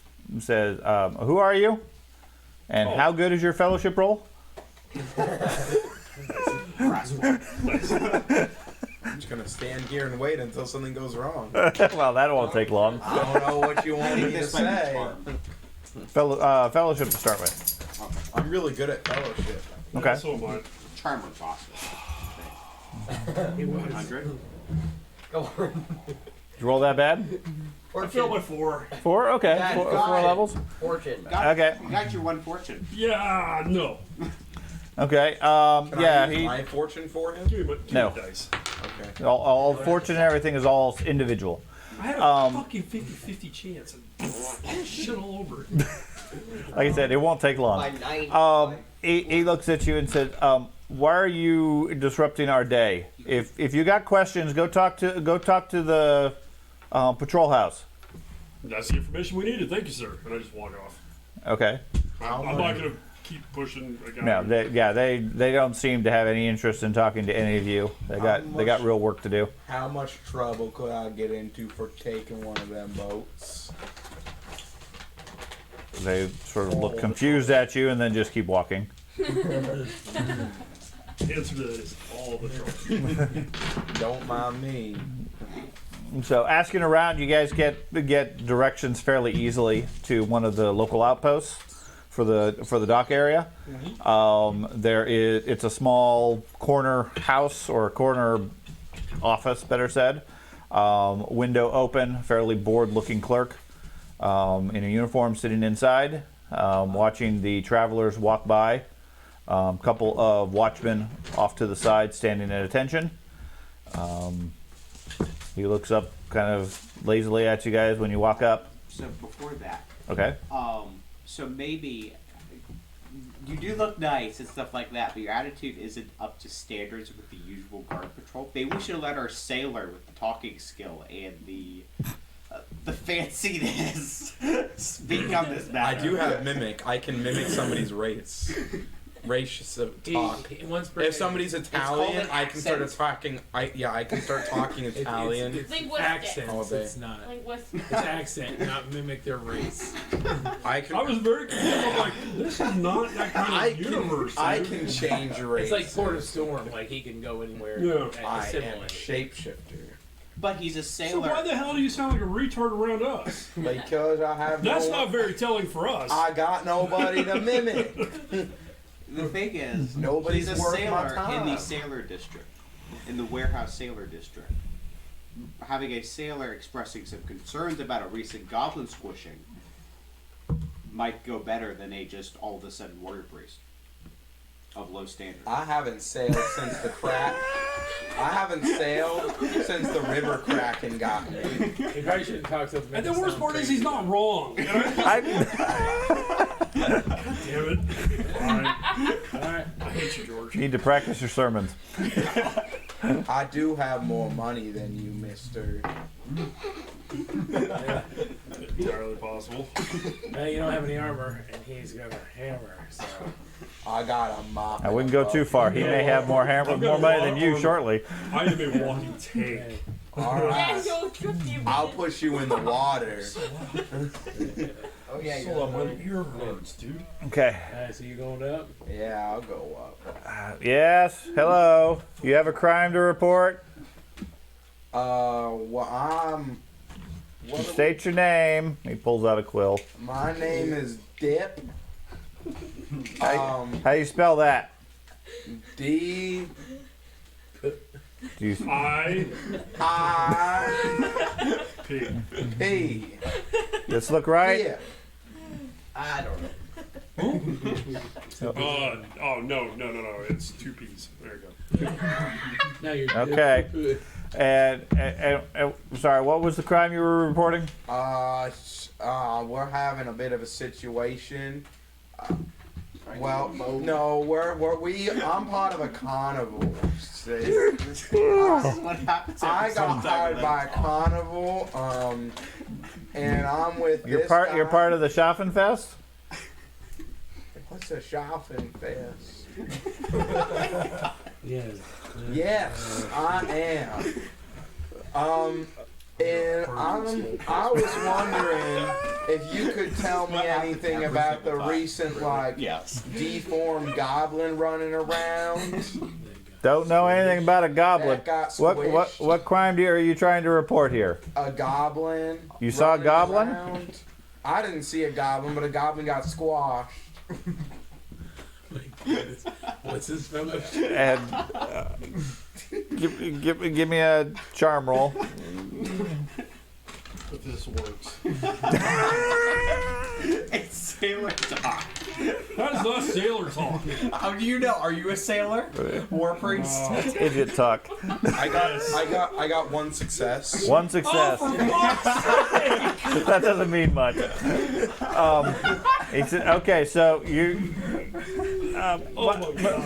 says, "Who are you? And how good is your fellowship roll?" I'm just gonna stand here and wait until something goes wrong. Well, that won't take long. I don't know what you want me to say. Fellowship to start with. I'm really good at fellowship. Okay. So am I. Charmer's awesome. 100. Go on. Did you roll that bad? I failed by 4. 4? Okay. Bad 4 guy. levels? Fortune. Okay. You got your 1 fortune. Yeah, no. Okay. Can I use He my fortune for him? Give me No. dice. Okay. all fortune and everything is all individual. I had a fucking 50-50 chance and shit all over it. Like I said, it won't take long. By 9. He looks at you and said, "Why are you disrupting our day? If you got questions, go talk to the patrol house." That's the information we needed. Thank you, sir. And I just walk off. Okay. I'm not gonna keep pushing a guy. No, they don't seem to have any interest in talking to any of you. They got real work to do. How much trouble could I get into for taking one of them boats? They sort of look confused at you and then just keep walking. The answer to that is all the trouble. Don't mind me. So asking around, you guys get directions fairly easily to one of the local outposts for the dock area. It's a small corner house or corner office, better said. Window open, fairly bored-looking clerk in a uniform sitting inside, watching the travelers walk by. Couple of watchmen off to the side, standing at attention. He looks up kind of lazily at you guys when you walk up. So before that, Okay. so maybe you do look nice and stuff like that, but your attitude isn't up to standards with the usual guard patrol. Maybe we should let our sailor with the talking skill and the fanciness speak on this matter. I do have mimic. I can mimic somebody's race. racist He- talk. once per If somebody's Italian, an I can start accent. talking. I can start talking Italian. It's Linguistics. accents. All day. It's not. Linguistics. It's accent, not mimic their race. I can. I was very confused. I'm like, this is not that kind of universe. I dude. can change race. It's like Port of Storm. Like he can go anywhere. Yeah. and I am assimilate. a shapeshifter. But he's a So sailor. why the hell do you sound like a retard around us? Because I have That's no. not very telling for us. I got nobody to mimic. The thing is, Nobody's he's a worth my sailor time. in the sailor district, in the warehouse sailor district. Having a sailor expressing some concerns about a recent goblin squishing might go better than a just all of a sudden warrior priest of low standard. I haven't sailed since the crack. I haven't sailed since the river cracking got me. He probably shouldn't talk to him. And the worst part is he's not wrong. I, Damn it. Alright. Alright. I hate you, George. need to practice your sermons. I do have more money than you, mister. Entirely possible. You don't have any armor, and he's got a hammer. So I got a mop. I wouldn't go too far. He may have more I've got more a money lot than of you armor. shortly. I am a walking tank. hey, Alright. Daniel, tricky. I'll push you in the water. Oh yeah, So my ear hurts, dude. Okay. so you going up? Yeah, I'll go up. Yes. Hello. You have a crime to report? Well, What State your name. He pulls out a quill. my name is Dip. How you spell that? D Do you, I I P. P. this look right? Yeah. I don't know. Oh no. It's 2 P's. There you go. Now you're Okay. And sorry, what was the crime you were reporting? We're having a bit of a situation. Well, no, I'm part of a carnival. See? This is what happens. I got hired by a carnival, and I'm with You're this part. guy. You're part of the Schaffenfest. What's a shopping fest? Yes. Yes, I am. And I was wondering if you could tell me anything about the recent, like, Yes. deformed goblin running around. Don't know anything about a goblin. That got What squished. crime are you trying to report here? A goblin. You saw a running goblin? around. I didn't see a goblin, but a goblin got squashed. What's his fellowship? And give me a charm roll. If this works. It's sailor talk. That is not sailor talk. How do you know? Are you a sailor? War priest? It's idiot talk. I got one success. One success. That doesn't mean much. Okay, so you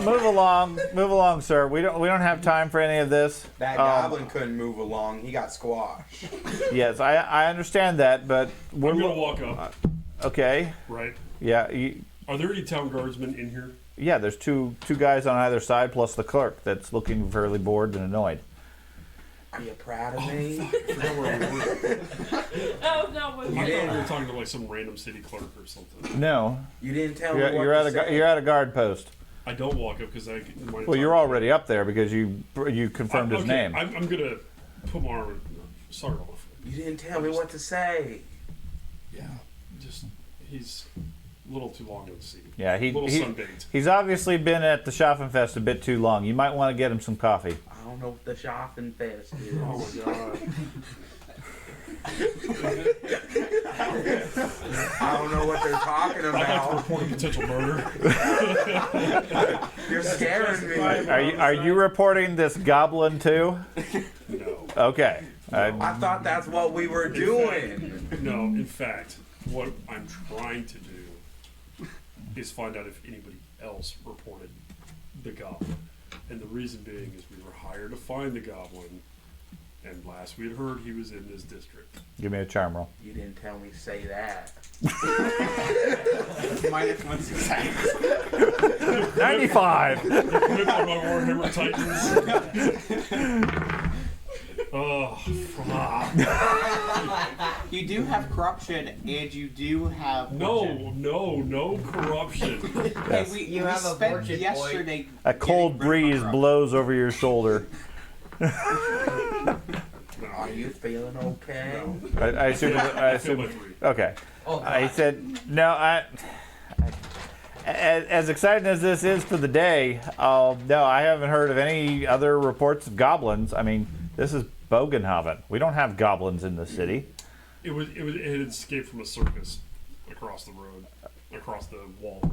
move along, sir. We don't have time for any of this. That goblin couldn't move along. He got squashed. Yes, I understand that, but we're I'm gonna walk up, okay. right? Yeah, Are there any town guardsmen in here? yeah. There's two guys on either side, plus the clerk that's looking fairly bored and annoyed. Are you proud of me? I forgot where we were. Oh no, I thought we were talking to like some random city clerk or something. No, You didn't tell me you're, what you're to at a say. you're at a guard post. I don't walk up because Well, you're already up there because you confirmed his okay, name. I'm gonna put my arm. Start off. You didn't tell me what to say. Yeah, just he's a little too long in the seat. Yeah, A little sunbaked. he's obviously been at the Schaffenfest a bit too long. You might want to get him some coffee. I don't know what the shopping fest is. Oh my god. I don't know what they're talking I'd like to about. report a potential murder. You're scaring me. Are you reporting this goblin too? No. Okay. I thought that's what we were doing. No, in fact, what I'm trying to do is find out if anybody else reported the goblin. And the reason being is we were hired to find the goblin, And last we had heard, he was in this district. Give me a charm roll. You didn't tell me to say that. Minus 1 success. 95. Whip on my Warhammer Titans. Oh, fuck. You do have corruption, and you do have No corruption. Hey, we have a spent fortune yesterday. A cold getting rid of breeze corruption. blows over your shoulder. Are you feeling okay? I assume. I feel my 3. Okay. Oh, I God. said no. As exciting as this is for the day, no, I haven't heard of any other reports of goblins. I mean, this is Bogenhaven. We don't have goblins in the city. It had escaped from a circus across the road, across the wall.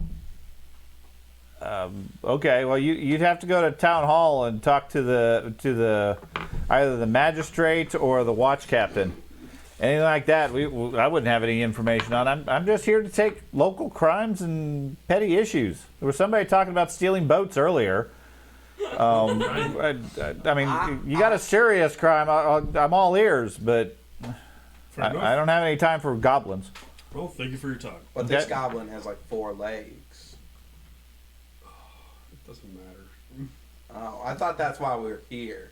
Okay, well, you'd have to go to town hall and talk to the either the magistrate or the watch captain. Anything like that, I wouldn't have any information on. I'm just here to take local crimes and petty issues. There was somebody talking about stealing boats earlier. I mean, you got a serious crime. I'm all ears, but Fair enough. I don't have any time for goblins. Well, thank you for your time. But this Okay. goblin has like 4 legs. It doesn't matter. Oh, I thought that's why we were here.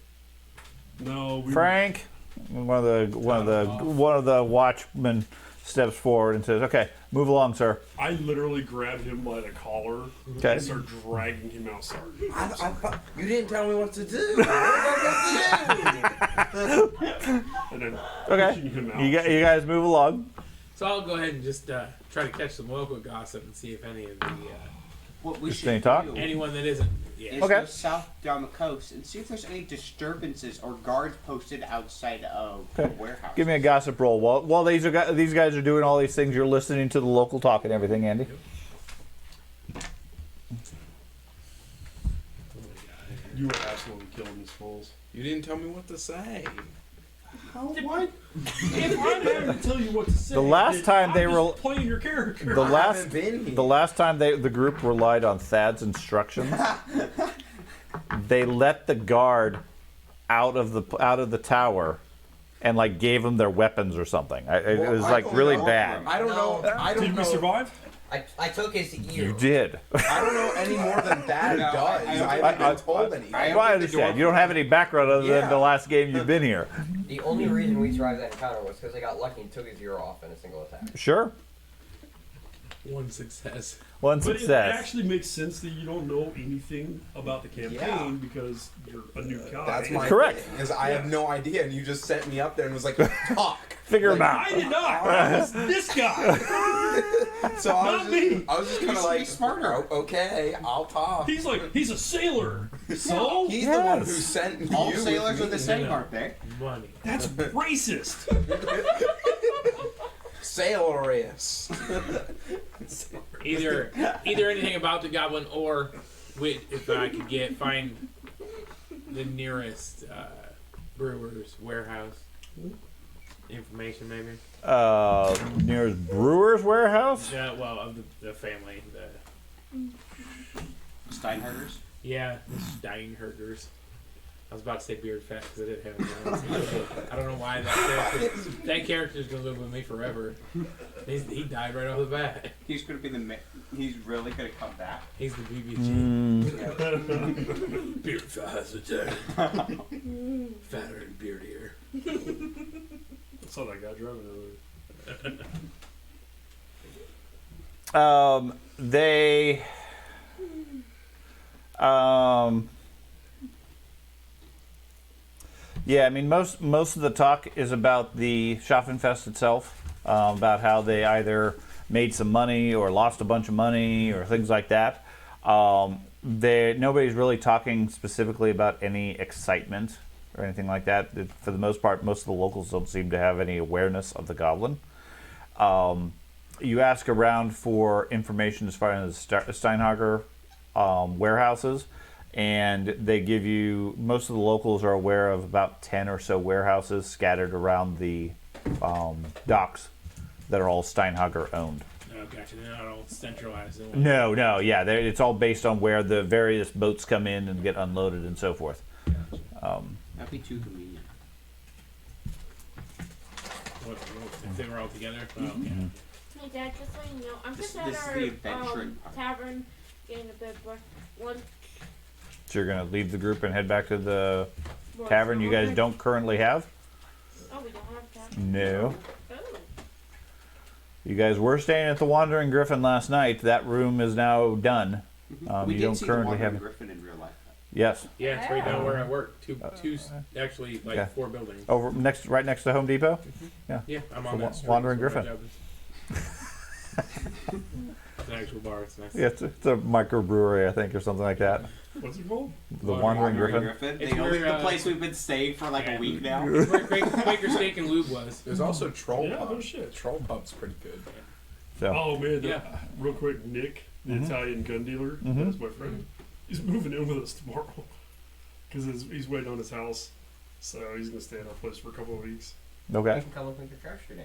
No, we Frank, one of the watchmen steps forward and says, "Okay, move along, sir." I literally grabbed him by the collar Okay. and started dragging him outside. I thought you didn't tell me what to do. I don't know what to do. And then Okay, pushing him out. you guys move along. So I'll go ahead and just try to catch some local gossip and see if any of the What we Just should any talk? do anyone that isn't. is Yeah. Okay. go south down the coast and see if there's any disturbances or guards posted outside of the warehouse. Give me a gossip roll. While these guys are doing all these things, you're listening to the local talk and everything, Andy. You were absolutely killing these fools. You didn't tell me what to say. What? If I'm having to tell you what to say, The last then time they I'm were- just playing your character. The I last haven't been here. the last time the group relied on Thad's instructions, they let the guard out of the tower and like gave them their weapons or something. It Well, was I like don't really know. bad. I don't know. I don't Did know. we survive? I took his ear. You did. I don't know any more than that No, does. I haven't been told anything. Well, I understand. You don't have any background other than Yeah. the last game you've been here. The only reason we survived that encounter was because I got lucky and took his ear off in a single attack. Sure. One success. One But it success. actually makes sense that you don't know anything about the campaign Yeah. because you're a new guy. That's my Correct. thing, is I have no idea, and you just sent me up there and was like, talk. Figure Like, them out. I did not. That was this guy. So I Not was me. just, I was just kind of like, smarter. Okay, I'll talk. He's like, he's a sailor. So He's the one who Yes. sent you. All with sailors me. are the same, aren't they? Money. that's racist. Sailorous. Either anything about the goblin or if I could find the nearest brewer's warehouse information maybe. Nearest brewer's warehouse. Well, of the family. Steinherders. The Steinherders. I was about to say beard fat because I didn't have it. I don't know why that character's gonna live with me forever. He died right off the bat. He's gonna be he's really gonna come back. He's the BBG. Beard fat has returned. Fatter and beardier. That's how that guy driving They yeah, I mean most of the talk is about the Schaffenfest itself, about how they either made some money or lost a bunch of money or things like that. Nobody's really talking specifically about any excitement or anything like that. For the most part, most of the locals don't seem to have any awareness of the goblin. You ask around for information as far as Steinhager warehouses, and they give you, most of the locals are aware of about 10 or so warehouses scattered around the docks that are all Steinhager owned. Oh, gotcha. They're not all centralized. No, yeah, it's all based on where the various boats come in and get unloaded and so forth. That'd be too convenient. if they were all together. Well, Hey Dad, just so you know, I'm This- just at this is our the adventuring part. tavern getting a bit of lunch. So you're gonna leave the group and head back to the Well, tavern you guys okay. don't currently have? Oh, we don't have a tavern. No. Oh. You guys were staying at the Wandering Griffin last night. That room is now done. We You did don't see currently the have. Wandering Griffin in real life. Yes, yeah, it's right down where I work. Two, actually, like yeah. 4 buildings. over right next to Home Depot. Yeah, I'm on The that street. Wandering That's where Griffin. my job is. It's an actual bar. It's nice. Yeah, it's a microbrewery, I think, or something like that. What's it called? The Wandering Griffin. It's The only where, the place we've been staying for like a week now. It's where Quaker Steak and Lube was. There's also Troll Yeah, Pub. no shit. Troll Pub's pretty good. So Oh man, Yeah. real quick, Nick, the Mhm. Italian gun dealer, Mhm. that's my friend. He's moving in with us tomorrow because he's waiting on his house, so he's gonna stay at our place for a couple of weeks. You okay. can come and pick your trash today.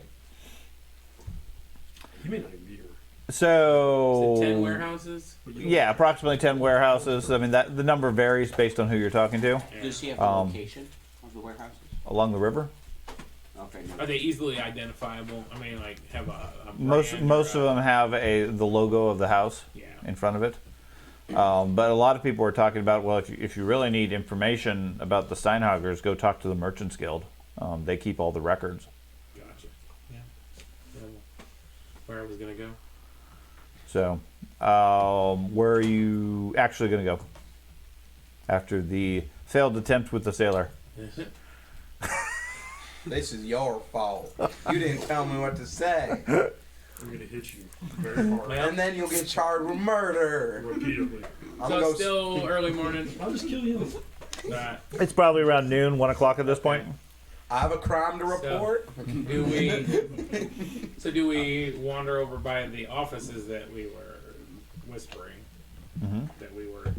He may not even be here. So Is it 10 warehouses? But you know- yeah, approximately 10 warehouses. I mean, that the number varies based on who you're talking to. Does he have the location of the warehouses? Along the river. Okay. Are they easily identifiable? I mean, like have a Most brand or of them have the logo of the house Yeah. in front of it. But a lot of people are talking about, well, if you really need information about the Steinhagers, go talk to the Merchants Guild. They keep all the records. Gotcha. Yeah. Where I was gonna go. So, where are you actually going to go after the failed attempt with the sailor? This is your fault. You didn't tell me what to say. I'm gonna hit you very hard Well, And then you'll get charged with murder. repeatedly. I'm so gonna it's still early morning. I'll just kill you. It's probably around noon, 1 o'clock at this point. I have a crime to report. Do we? So do we wander over by the offices that we were whispering Mhm. that we were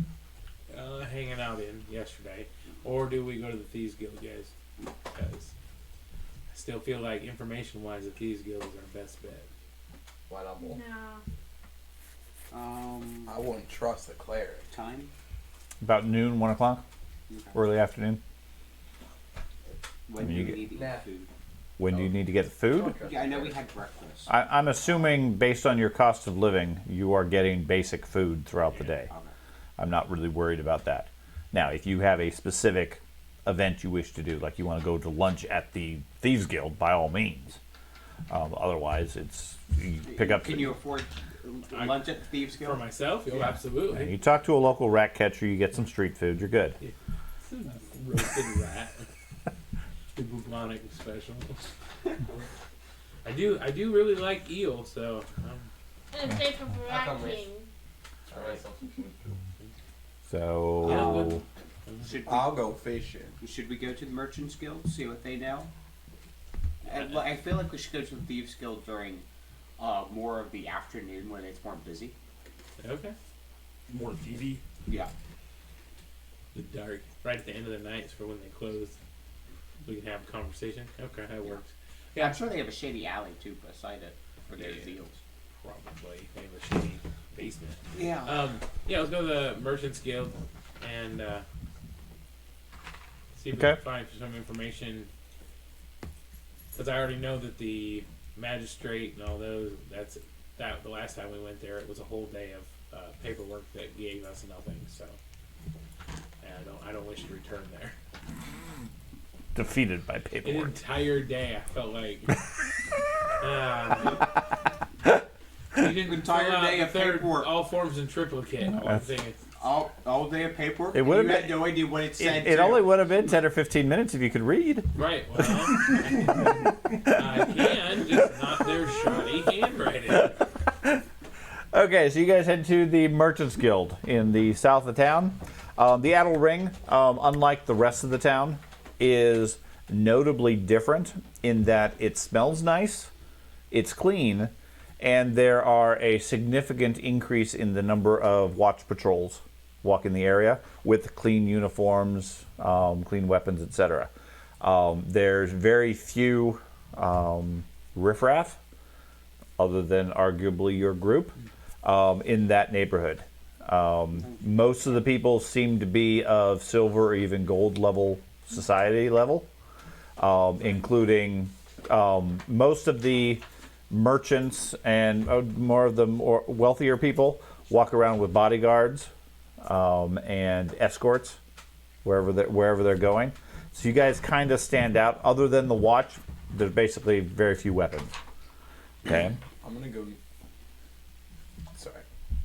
hanging out in yesterday, or do we go to the Thieves Guild, guys? Because I still feel like information-wise, the Thieves Guild is our best bet. Why not both? No. I wouldn't trust the cleric. Time. About noon, 1 o'clock, Okay. early afternoon. When do You you get- need to Nah. eat food? When do you need to get the food? Yeah, I know we had breakfast. I'm assuming, based on your cost of living, you are getting basic food throughout the day. Okay. I'm not really worried about that. Now, if you have a specific event you wish to do, like you want to go to lunch at the Thieves Guild, by all means. Otherwise, it's you pick up. Can you afford lunch at the Thieves For Guild? myself, and absolutely. you talk to a local rat catcher, you get some street food, you're good. Roasted rat. The bubonic special. I do really like eel, so And thank you for I'll come with. acting. Try myself some food. So, I'll go fishing. Should we go to the Merchants Guild, see what they know? I feel like we should go to the Thieves Guild during more of the afternoon when it's more busy. okay. More DD. Yeah. The dark, right at the end of the night, is for when they close. We can have a conversation. Okay, that works. Yeah, I'm sure they have a shady alley too beside it for their Yeah. deals. Probably they have a shady basement. Yeah. Yeah, let's go to the Merchants Guild and see if we Okay. can find some information. Because I already know that the magistrate and all those. That the last time we went there, it was a whole day of paperwork that gave us nothing. So, and I don't wish to return there. defeated by An paperwork. entire day, I felt like. You didn't Entire fill out day the of third, paperwork. all forms in triplicate. All I'm That's- saying. All day of paperwork. It and would've you had been- no idea what it said. It too. only would have been 10 or 15 minutes if you could read. Right. Well, I can, just not their shoddy handwriting. Okay, so you guys head to the Merchants Guild in the south of town. The Addle Ring, unlike the rest of the town, is notably different in that it smells nice, it's clean, and there are a significant increase in the number of watch patrols walking the area with clean uniforms, clean weapons, etc. There's very few riffraff, other than arguably your group, in that neighborhood. Most of the people seem to be of silver or even gold level society level, including most of the merchants and more of the more wealthier people walk around with bodyguards and escorts wherever they're going. So you guys kind of stand out. Other than the watch, there's basically very few weapons. Okay. I'm gonna go. Sorry.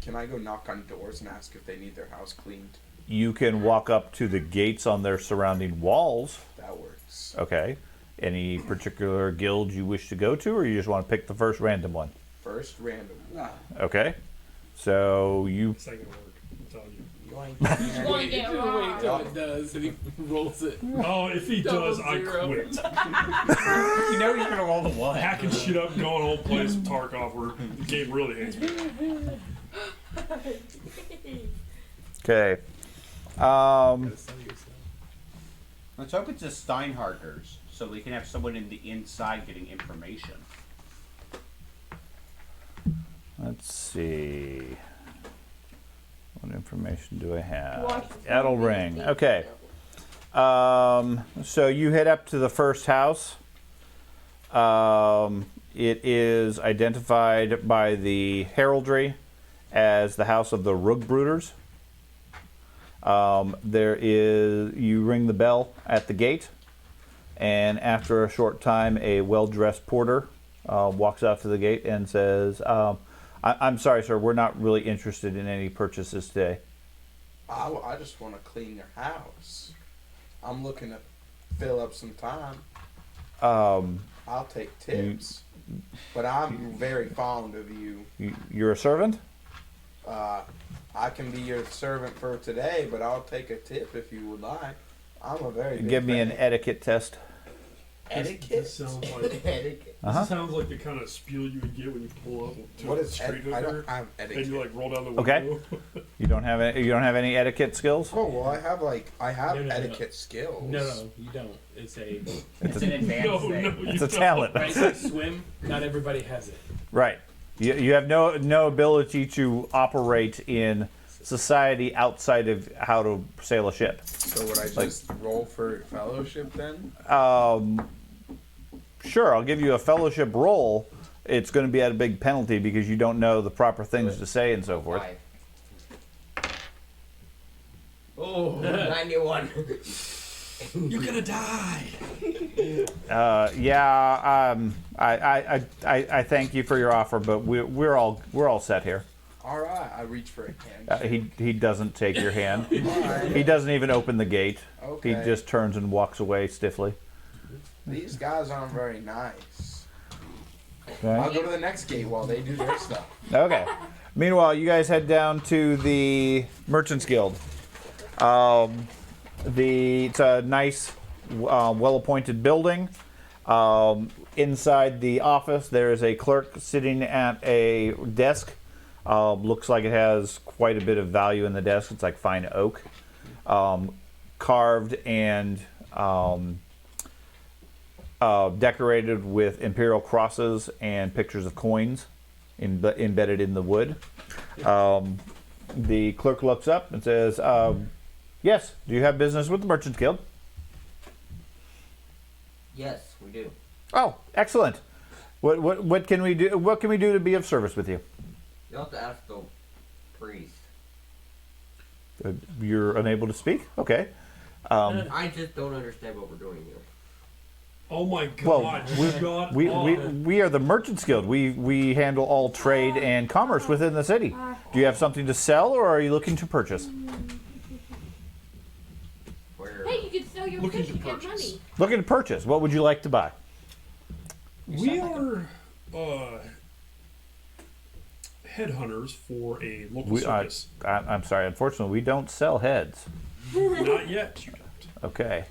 Can I go knock on doors and ask if they need their house cleaned? You can walk up to the gates on their surrounding walls. That works. Okay. Any particular guild you wish to go to, or you just want to pick the first random one? First random. Okay. So you. It's not gonna work. I'm telling you. You ain't You're going to get Wait wrong. till it does, and he rolls it. Oh, if he Double does, I zero. quit. You know you're gonna roll the one. Hacking shit up, going home, playing some Tarkov, where the game really hates me. Okay. Let's hope it's the Steinharkers, so we can have someone in the inside getting information. Let's see. What information do I have? Watch. Edelring. Okay. So you head up to the first house. It is identified by the heraldry as the house of the Rugbrooders. You ring the bell at the gate, and after a short time, a well-dressed porter walks out to the gate and says, I'm sorry, sir, we're not really interested in any purchases today. I just want to clean your house. I'm looking to fill up some time. I'll take tips. But I'm very fond of you. You're a servant? I can be your servant for today, but I'll take a tip if you would like. I'm a very big Give me an fan. etiquette test. Etiquette? This sounds like Uh-huh. this sounds like the kind of spiel you would get when you pull up to What a is street I hooker don't have and etiquette. you like roll down the window. Okay. You don't have any etiquette skills? Oh well, I have No. etiquette skills. No, you don't. It's a It's an advanced No, thing. no, It's you a don't. talent. right like swim. Not everybody has it. Right. You have no ability to operate in society outside of how to sail a ship. So would I just roll for fellowship then? Sure, I'll give you a fellowship roll. It's going to be at a big penalty because you don't know the proper things to say and so forth. 5. Oh, 91. You're gonna die. I thank you for your offer, but we're all set here. All right, I reach for a hand. He doesn't take your hand. All right. He doesn't even open the gate. Okay. He just turns and walks away stiffly. These guys aren't very nice. Okay. I'll go to the next gate while they do their stuff. Okay. Meanwhile, you guys head down to the Merchants Guild. It's a nice, well-appointed building. Inside the office, there is a clerk sitting at a desk. Looks like it has quite a bit of value in the desk. It's like fine oak, carved and decorated with imperial crosses and pictures of coins embedded in the wood. The clerk looks up and says, yes, do you have business with the Merchants Guild? Yes, we do. Oh, excellent. What can we do? What can we do to be of service with you? You'll have to ask the priest. You're unable to speak? Okay. I just don't understand what we're doing here. Oh my Well, god, you got we are the Merchants Guild. We handle all trade and commerce within the city. Do you have something to sell, or are you looking to purchase? Where Hey, you can sell your Looking fish to and get purchase. money. Looking to purchase. What would you like to buy? we are headhunters for a local circus. I'm sorry. Unfortunately, we don't sell heads. Not yet. You don't. Okay.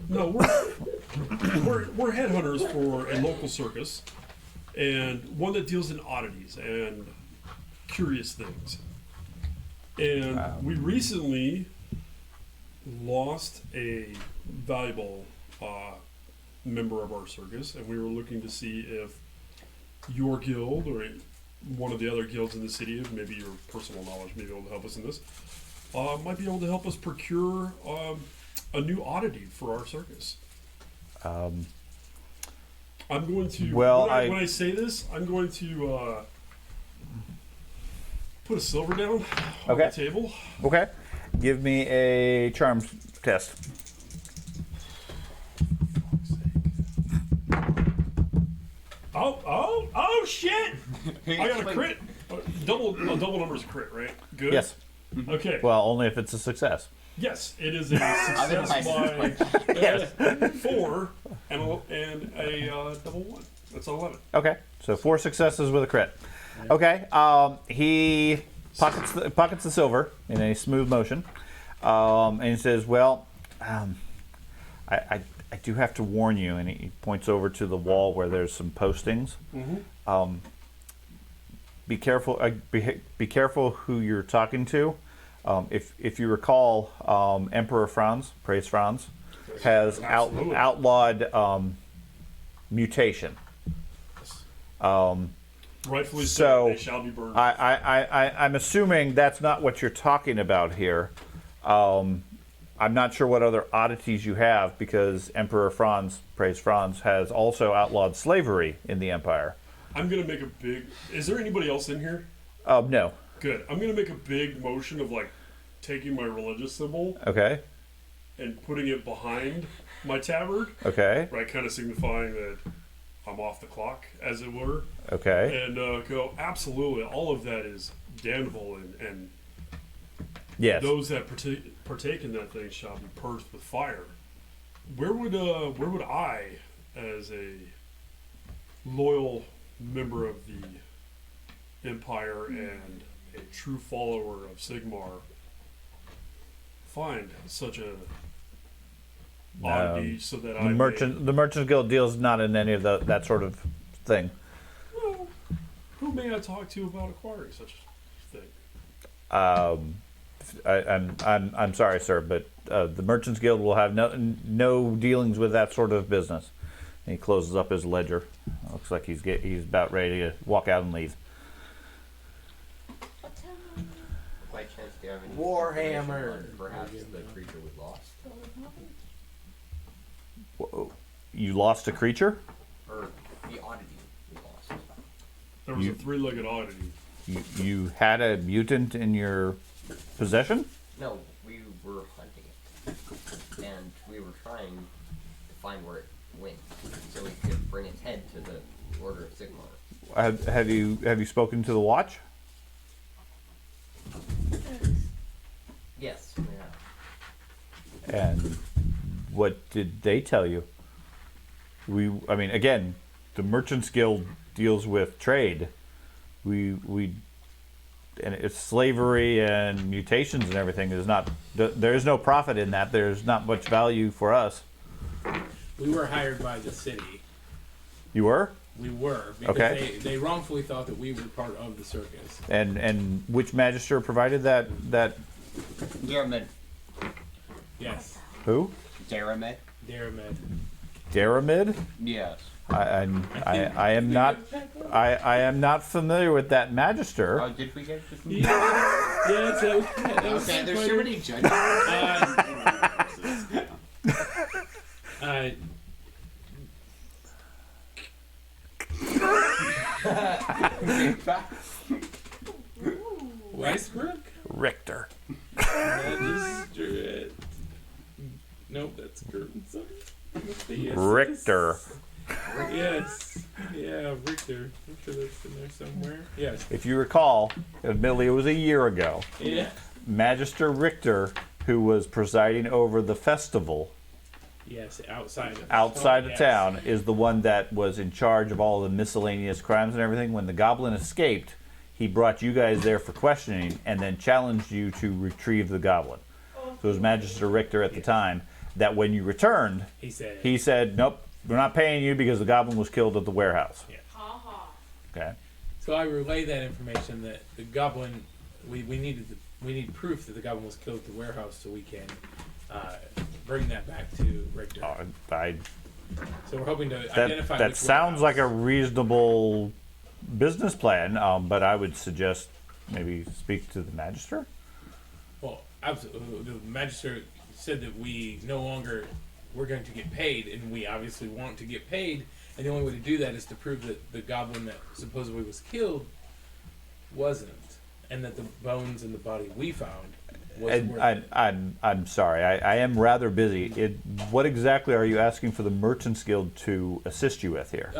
No, we're headhunters for a local circus, and one that deals in oddities and curious things. And we recently lost a valuable member of our circus, and we were looking to see if your guild or one of the other guilds in the city, maybe your personal knowledge may be able to help us in this, might be able to help us procure a new oddity for our circus. I'm going to. Well, when I say this, I'm going to put a silver down on Okay. the table. Okay. Give me a charm test. Oh shit! I got a crit. Double numbers crit, right? Good. Yes. Okay. Well, only if it's a success. Yes, it is a success by Yes. 4 and a double 1. That's 11. Okay. So 4 successes with a crit. Okay. He pockets the silver in a smooth motion, and he says, "Well, I do have to warn you." And he points over to the wall where there's some postings. Mm-hmm. Be careful. Be careful who you're talking to. If you recall, Emperor Franz, praise Franz, has Absolutely. outlawed mutation. Rightfully So, they shall be burned. I'm assuming that's not what you're talking about here. I'm not sure what other oddities you have, because Emperor Franz, praise Franz, has also outlawed slavery in the Empire. I'm going to make a big... Is there anybody else in here? No. Good. I'm going to make a big motion of, like, taking my religious symbol Okay. and putting it behind my tabard, Okay. right? Kind of signifying that I'm off the clock, as it were. Okay. And go, absolutely, all of that is damnable, and Yes. those that partake in that thing shall be purged with fire. Where would I, as a loyal member of the Empire and a true follower of Sigmar, find such a oddity so that I The Merchants Guild deals not in any of that sort of thing. Well, who may I talk to about acquiring such a thing? I'm sorry, sir, but the Merchants Guild will have no dealings with that sort of business. And he closes up his ledger. Looks like he's about ready to walk out and leave. By chance, do you have any Warhammer. information on perhaps the creature we lost? Whoa. You lost a creature? Or the oddity we lost? There was a three-legged oddity. You had a mutant in your possession? No, we were hunting it. And we were trying to find where it went so we could bring its head to the Order of Sigmar. Have you spoken to the Watch? Yes, yeah. And what did they tell you? I mean, again, the Merchants Guild deals with trade. And it's slavery and mutations and everything is not. There is no profit in that. There's not much value for us. We were hired by the city. You were? We were. Because Okay. they wrongfully thought that we were part of the circus. And which magister provided that? Daramed. Yes. Who? Daramed? Daramed. Daramid? Yes. I am not. I am not familiar with that magister. Oh, did we get it? Yes, that was Okay, there's quite too a- many judges. Weisbrook? Richter. Magistrate. Nope, that's Gertensen. Yes, Richter. Yes. Yeah, Richter. I'm sure that's in there somewhere. Yes. If you recall, admittedly it was a year ago. Yeah. Magister Richter, who was presiding over the festival Yes, outside of outside of yes. town, is the one that was in charge of all the miscellaneous crimes and everything. When the goblin escaped, he brought you guys there for questioning and then challenged you to retrieve the goblin. So it was Magister Richter at the time that when you returned, He said, nope, we're not paying you because the goblin was killed at the warehouse. Yeah. Ha ha. Okay. So I relayed that information that the goblin, we need proof that the goblin was killed at the warehouse so we can bring that back to Richter. So we're hoping to identify That which sounds warehouse. like a reasonable business plan, but I would suggest maybe speak to the magister. Well, absolutely. The magistrate said that we're going to get paid, and we obviously want to get paid. And the only way to do that is to prove that the goblin that supposedly was killed wasn't, and that the bones and the body we found was And worth it. I'm sorry. I am rather busy. What exactly are you asking for the Merchants Guild to assist you with here?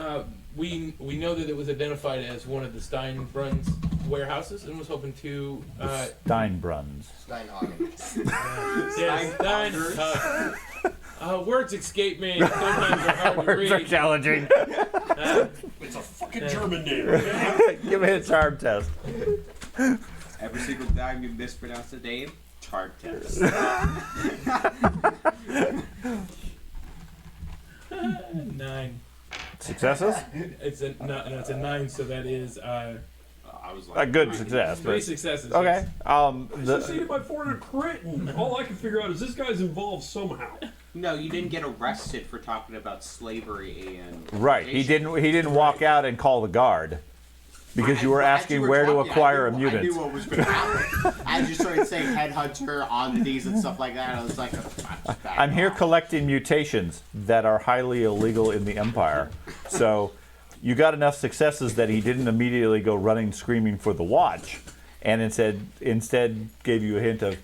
We know that it was identified as one of the Steinbrunns warehouses, and was hoping to. Steinbrunns. Steinhagen. Words escape me. Sometimes they're hard to Words are read. challenging. It's a fucking German name. Okay? Give me a charm test. Every single time you mispronounce the name, chart test. 9. Successes? It's a no, it's a 9, so that is I was A like, good success. 3 But, successes. okay. Succeeded by 400 crit, and all I can figure out is this guy's involved somehow. No, you didn't get arrested for talking about slavery and. right. He didn't walk out and call the guard because you were As asking were where to talking, acquire a I mutant. knew what was going to happen. As you started saying headhunter, oddities, and stuff like that, I was like, I'm here collecting mutations that are highly illegal in the Empire. So you got enough successes that he didn't immediately go running screaming for the watch, and instead gave you a hint of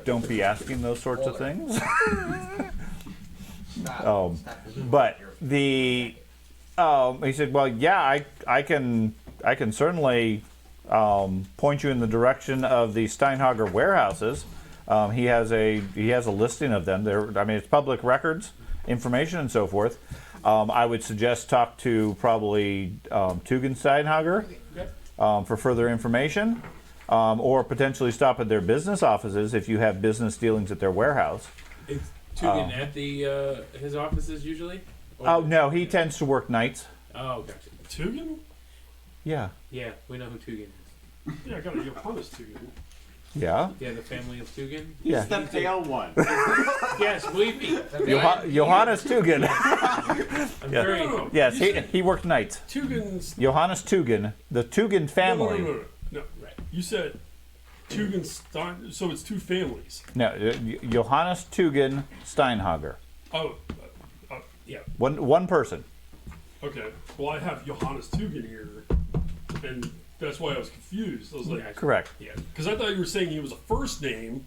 don't be asking those sorts of things. But he said, well, yeah, I can certainly point you in the direction of the Steinhager warehouses. He has a listing of them. It's public records, information, and so forth. I would suggest talk to probably Tugen Steinhager for further information, or potentially stop at their business offices if you have business dealings at their warehouse. Is Tugen at the his offices usually? Or Oh no, he tends to work nights. Oh, gotcha. Tugen? Yeah. Yeah, we know who Tugen is. Yeah, I got a Johannes Tugen. Yeah. Yeah, the family of Tugen. Yeah. It's the pale one. Yes, believe me. Johannes Tugen. I'm Yeah. very. No. Yes, he worked nights. Tugen's. Johannes Tugen, the Tugen family. No. Right. You said Tugen Stein. So it's two families. No, Johannes Tugen Steinhager. Oh, yeah. One person. Okay. Well, I have Johannes Tugen here, and that's why I was confused. I was like, Correct. yeah, because I thought you were saying he was a first name.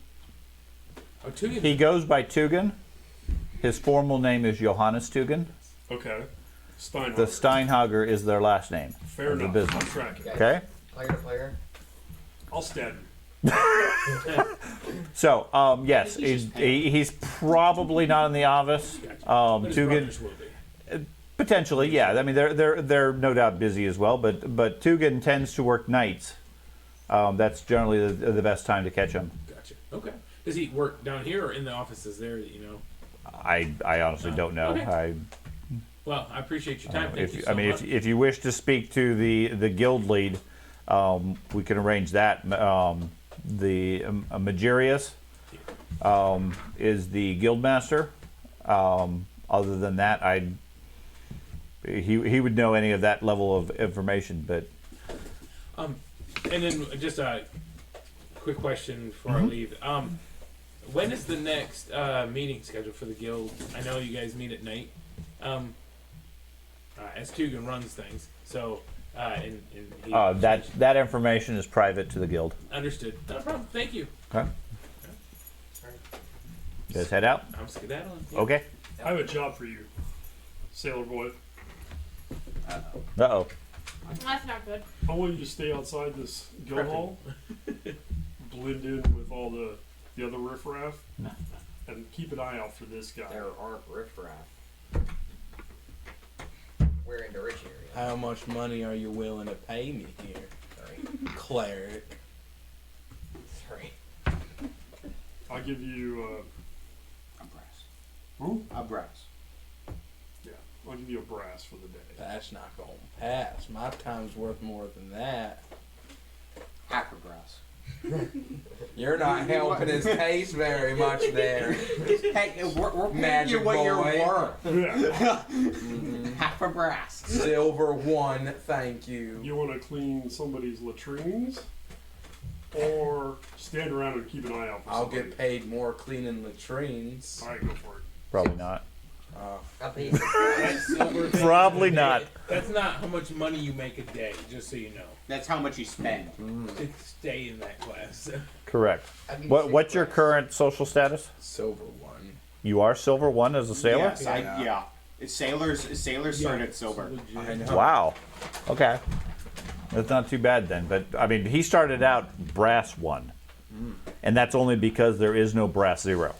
Oh, Tugen. He goes by Tugen. His formal name is Johannes Tugen. Okay. Steinhager. The Steinhager is their last name. Fair of enough. The I'm business. tracking. Okay. Player to player. I'll stab you. So yes, he's probably not in the office. But his Tugen. brothers will be. Potentially, yeah. I mean, they're no doubt busy as well, but Tugen tends to work nights. That's generally the best time to catch him. Gotcha. Okay. Does he work down here or in the offices there? You know. I honestly don't know. Okay. Well, I appreciate your time. Thank you so much. If you wish to speak to the guild lead, we can arrange that. The Magirius is the guild master. Other than that, he would know any of that level of information, but And then just a quick question before I leave. When is the next meeting scheduled for the guild? I know you guys meet at night. As Tugen runs things, so and he that information is private to the guild. understood. No problem. Thank you. Okay. You guys head out. I'm skedaddling. Yeah. Okay. I have a job for you, sailor boy. Uh-oh. That's not good. I want you to stay outside this guild hall, blend in with all the other riffraff, and keep an eye out for this guy. There aren't riffraff. We're in the rich area. How much money are you willing to pay me here, 3. cleric? 3. I'll give you. A brass. Who? A brass. Yeah, I'll give you a brass for the day. That's not gonna pass. My time's worth more than that. Half a brass. You're not helping his case very much there. Hey, we're paying Magic you what boy. you're worth. Yeah. Half a brass. Silver 1, thank you. You want to clean somebody's latrines, or stand around and keep an eye out for I'll somebody? get paid more cleaning latrines. All right, go for it. Probably not. I'll pay you. That silver thing Probably is a day. not. That's not how much money you make a day, just so you know. That's how much you spend. To stay in that class. Correct. I'll give you What's 6 your bucks. current social status? Silver one. You are silver 1 as a sailor? Yes, yeah. Sailors start at silver. I know. Wow. Okay. That's not too bad then. But I mean, he started out brass 1, and that's only because there is no brass 0.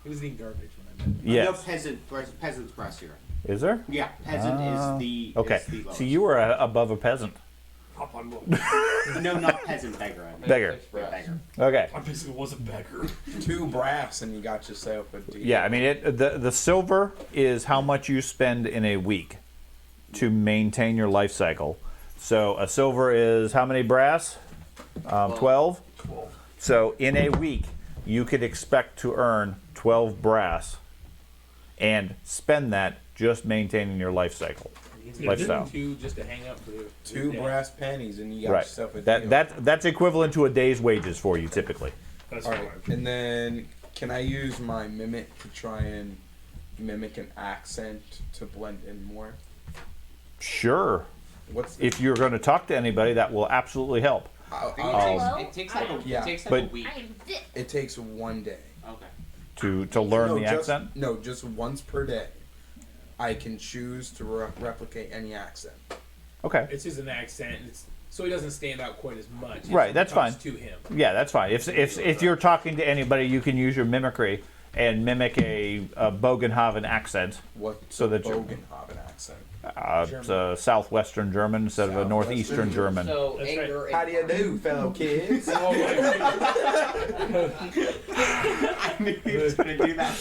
He was eating garbage when I met him. No Yes. peasant's brass here. Is there? Yeah, peasant is the Okay. Is the lowest. So you were above a peasant. Hop on board. No, not peasant, beggar. I mean. Beggar. Six brass. Beggar. Okay. I basically was a beggar. 2 brass and you got yourself a deal. Yeah, I mean, the silver is how much you spend in a week to maintain your life cycle. So a silver is how many brass? 12. So in a week, you could expect to earn 12 brass and spend that just maintaining your life cycle. Lifestyle. 2 just to hang up for the 2 day. brass pennies and you got Right. yourself a deal. That's equivalent to a day's wages for you typically. That's All fine. right, and then can I use my mimic to try and mimic an accent to blend in more? Sure. What's the, If you're going to talk to anybody, that will absolutely help. Hello? It takes like Yeah. it takes like But- a week. I am this. it takes 1 day. Okay. To learn no, the just, accent. No, just once per day. I can choose to replicate any accent. Okay. It's just an accent. It's, so he doesn't stand out quite as much. if Right, someone that's talks fine. To him. Yeah, that's fine. If you're talking to anybody, you can use your mimicry and mimic a Bogenhaven accent. What's So the that you're- Bogenhaven accent? It's a southwestern German instead of a northeastern German. So That's anger. How do you do, fellow kids? Oh I knew he was gonna do that.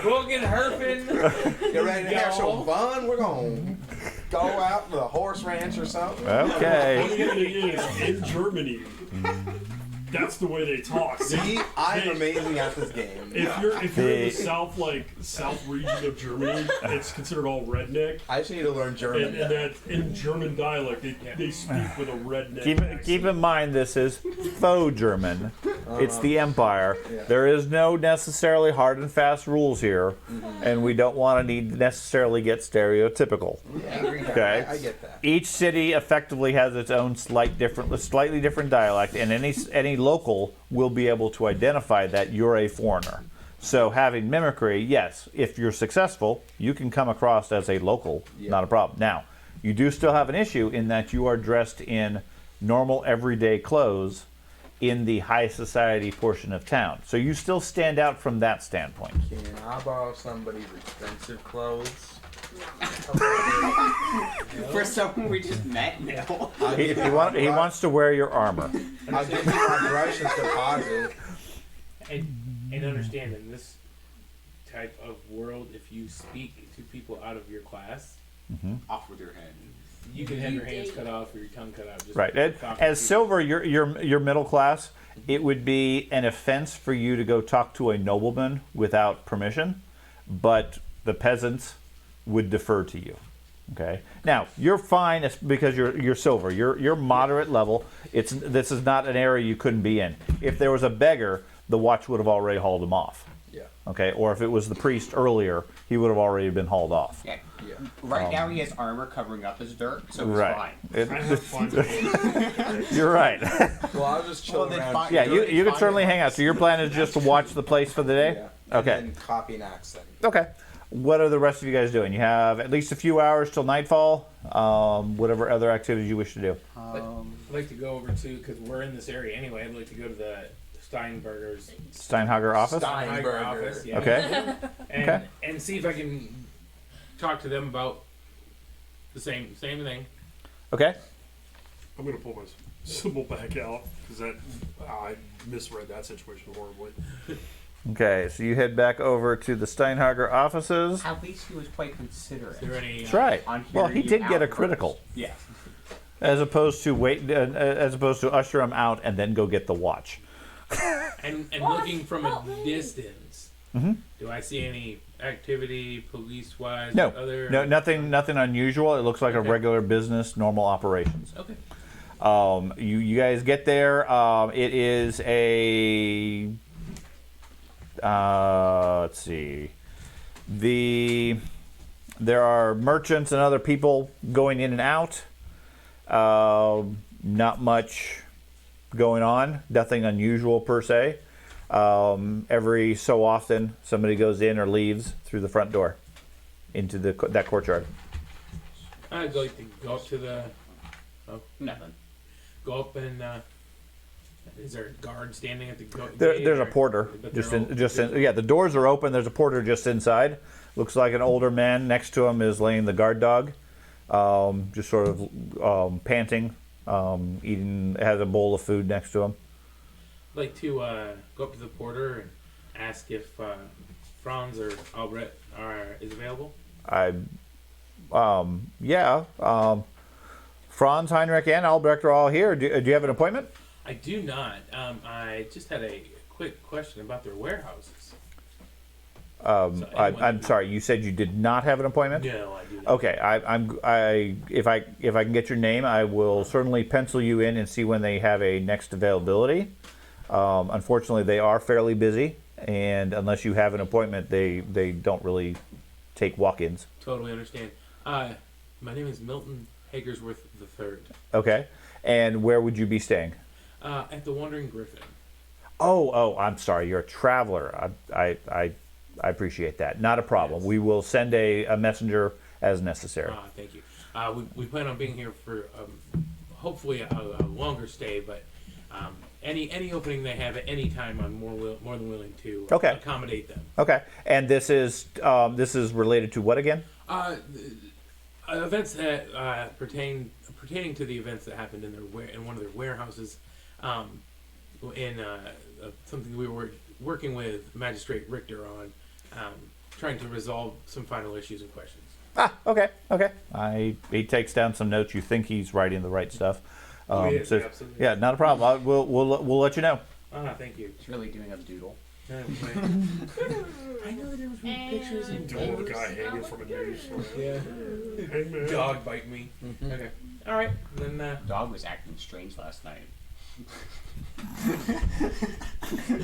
Bogenherfen. You ready to have some Y'all. fun? We're going to go out to the horse ranch or something? Okay. Funny thing is, in Germany, that's the way they talk. See, I'm amazing at this game. If you're in the They- south region of Germany, it's considered all redneck. I just need to learn German. And that in German dialect, they speak with a redneck Keep accent. in mind this is faux German. It's the Empire. Yeah. There is no necessarily hard and fast rules here, and we don't want to need necessarily get stereotypical. Angry guy. Okay. I get that. Each city effectively has its own slightly different dialect, and any local will be able to identify that you're a foreigner. So having mimicry, yes, if you're successful, you can come across as a local, Yeah. not a problem. Now, you do still have an issue in that you are dressed in normal everyday clothes in the high society portion of town. So you still stand out from that standpoint. Can I borrow somebody's expensive clothes? For someone we just met, no. I'll He, give he, you want, my he brush- wants to wear your armor. I'll give you my brush as deposit. And understand, in this type of world, if you speak to people out of your class, Off with your head. you can have your hands cut off or your tongue cut out. Just Right. talking As to people. silver, you're middle class. It would be an offense for you to go talk to a nobleman without permission, but the peasants would defer to you. Okay. Now you're fine because you're silver. You're moderate level. This is not an area you couldn't be in. If there was a beggar, the watch would have already hauled him off. Yeah. Okay. Or if it was the priest earlier, he would have already been hauled off. Yeah. Yeah. Right now he has armor covering up his dirt, so he's Right. fine. I have fun. You're right. Well, I'll just chill Well, then around. fine. Yeah. You can certainly hang out. So your plan is just to watch the place for the day. Yeah. Okay. And then copy an accent. Okay. What are the rest of you guys doing? You have at least a few hours till nightfall. Whatever other activities you wish to do. I'd like to go over to, because we're in this area anyway, I'd like to go to the Steinberger's Steinhager office. Steinberger. office. Yeah. Okay. And, Okay. and see if I can talk to them about the same thing. Okay. I'm going to pull my symbol back out because I misread that situation horribly. Okay. So you head back over to the Steinhager offices. At least he was quite considerate. Is there any? That's right. On Well, hearing he you did get a outburst. critical, Yes. as opposed to usher him out and then go get the watch. And Well, looking from a help me. distance, do I see any activity police wise? No. Other No. Nothing unusual. It looks like a Okay. regular business, normal operations. Okay. You guys get there. It is a let's see. There are merchants and other people going in and out. Not much going on. Nothing unusual per se. Every so often, somebody goes in or leaves through the front door into that courtyard. I'd like to go up to the. Nothing. Go up and. Is there a guard standing at the gate? There's a porter. But The doors are open. There's a porter just inside. Looks like an older man. Next to him is laying the guard dog, just sort of panting, eating. Has a bowl of food next to him. I'd like to go up to the porter and ask if Franz or Albrecht is available. Franz, Heinrich, and Albrecht are all here. Do you have an appointment? I do not. I just had a quick question about their warehouses. I'm sorry. You said you did not have an appointment? No, I do not. Okay. If I can get your name, I will certainly pencil you in and see when they have a next availability. Unfortunately, they are fairly busy, and unless you have an appointment, they don't really take walk-ins. Totally understand. My name is Milton Hagersworth III. Okay. And where would you be staying? At the Wandering Griffin. Oh, I'm sorry. You're a traveler. I appreciate that. Not a problem. Yes. We will send a messenger as necessary. Thank you. We plan on being here for hopefully a longer stay, but any opening they have at any time, I'm more than willing to accommodate them. Okay. And this is related to what again? Events that pertaining to the events that happened in one of their warehouses, in something we were working with Magistrate Richter on, trying to resolve some final issues and questions. Okay. He takes down some notes. You think he's writing the right stuff. Absolutely. Yeah, not a problem. We'll let you know. Thank you. He's really doing a doodle. I know the difference between pictures and Doing the guy hanging from a noose. Yeah. Hey, man. Dog bite me. Okay. All right. Then. Dog was acting strange last night.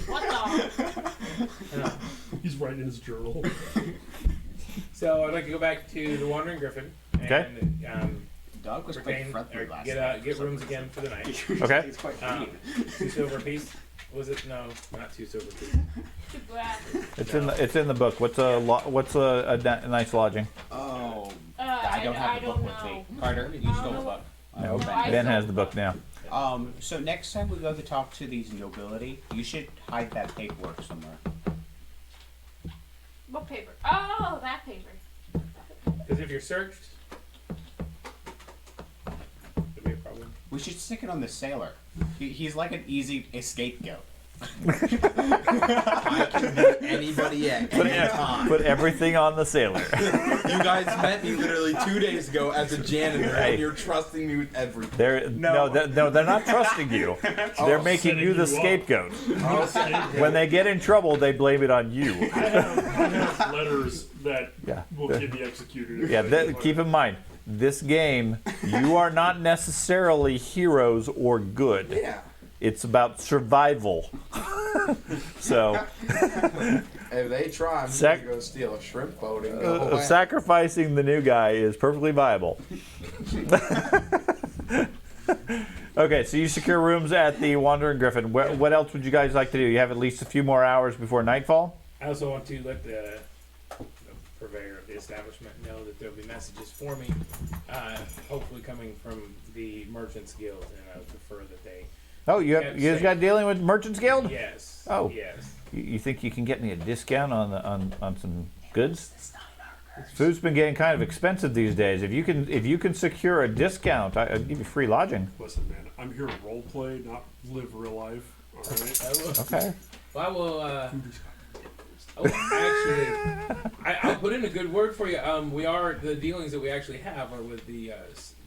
What the? He's writing in his journal. So I'd like to go back to the Wandering Griffin. And, Dog was quite friendly last night. Get rooms again for the night. Okay. He's quite 2 silver apiece. Was it? No, not 2 silver apiece. Too bad. It's in the book. What's a nice lodging? Oh, I don't have the book with me. Carter, you stole the book. No, I Ben don't has the book now. So next time we go to talk to these nobility, you should hide that paperwork somewhere. What paper? Oh, that paper. Because if you're searched, there'd be a problem. We should stick it on the sailor. He's like an easy scapegoat. I can beat anybody at any time. Put everything on the sailor. You guys met me literally 2 days ago as a janitor, Hey. and you're trusting me with everything. They're not trusting you. They're making you the scapegoat. When they get in trouble, they blame it on you. I have letters that Yeah. will get me executed. Yeah, keep in mind, this game, you are not necessarily heroes or good. Yeah. It's about survival. So, If they try, I'm Sac- gonna go steal a shrimp boat and go away. sacrificing the new guy is perfectly viable. Okay, so you secure rooms at the Wandering Griffin. What else would you guys like to do? You have at least a few more hours before nightfall? I also want to let the purveyor of the establishment know that there'll be messages for me, hopefully coming from the Merchants Guild, and I would prefer that they. Oh, you guys got dealing with Merchants Guild? Yes. Oh. Yes. You think you can get me a discount on some goods? Food's been getting kind of expensive these days. If you can secure a discount, I'll give you free lodging. Listen, man, I'm here to role play, not live real life. All right. I will. Okay. Well, I will. I'll put in a good word for you. The dealings that we actually have are with the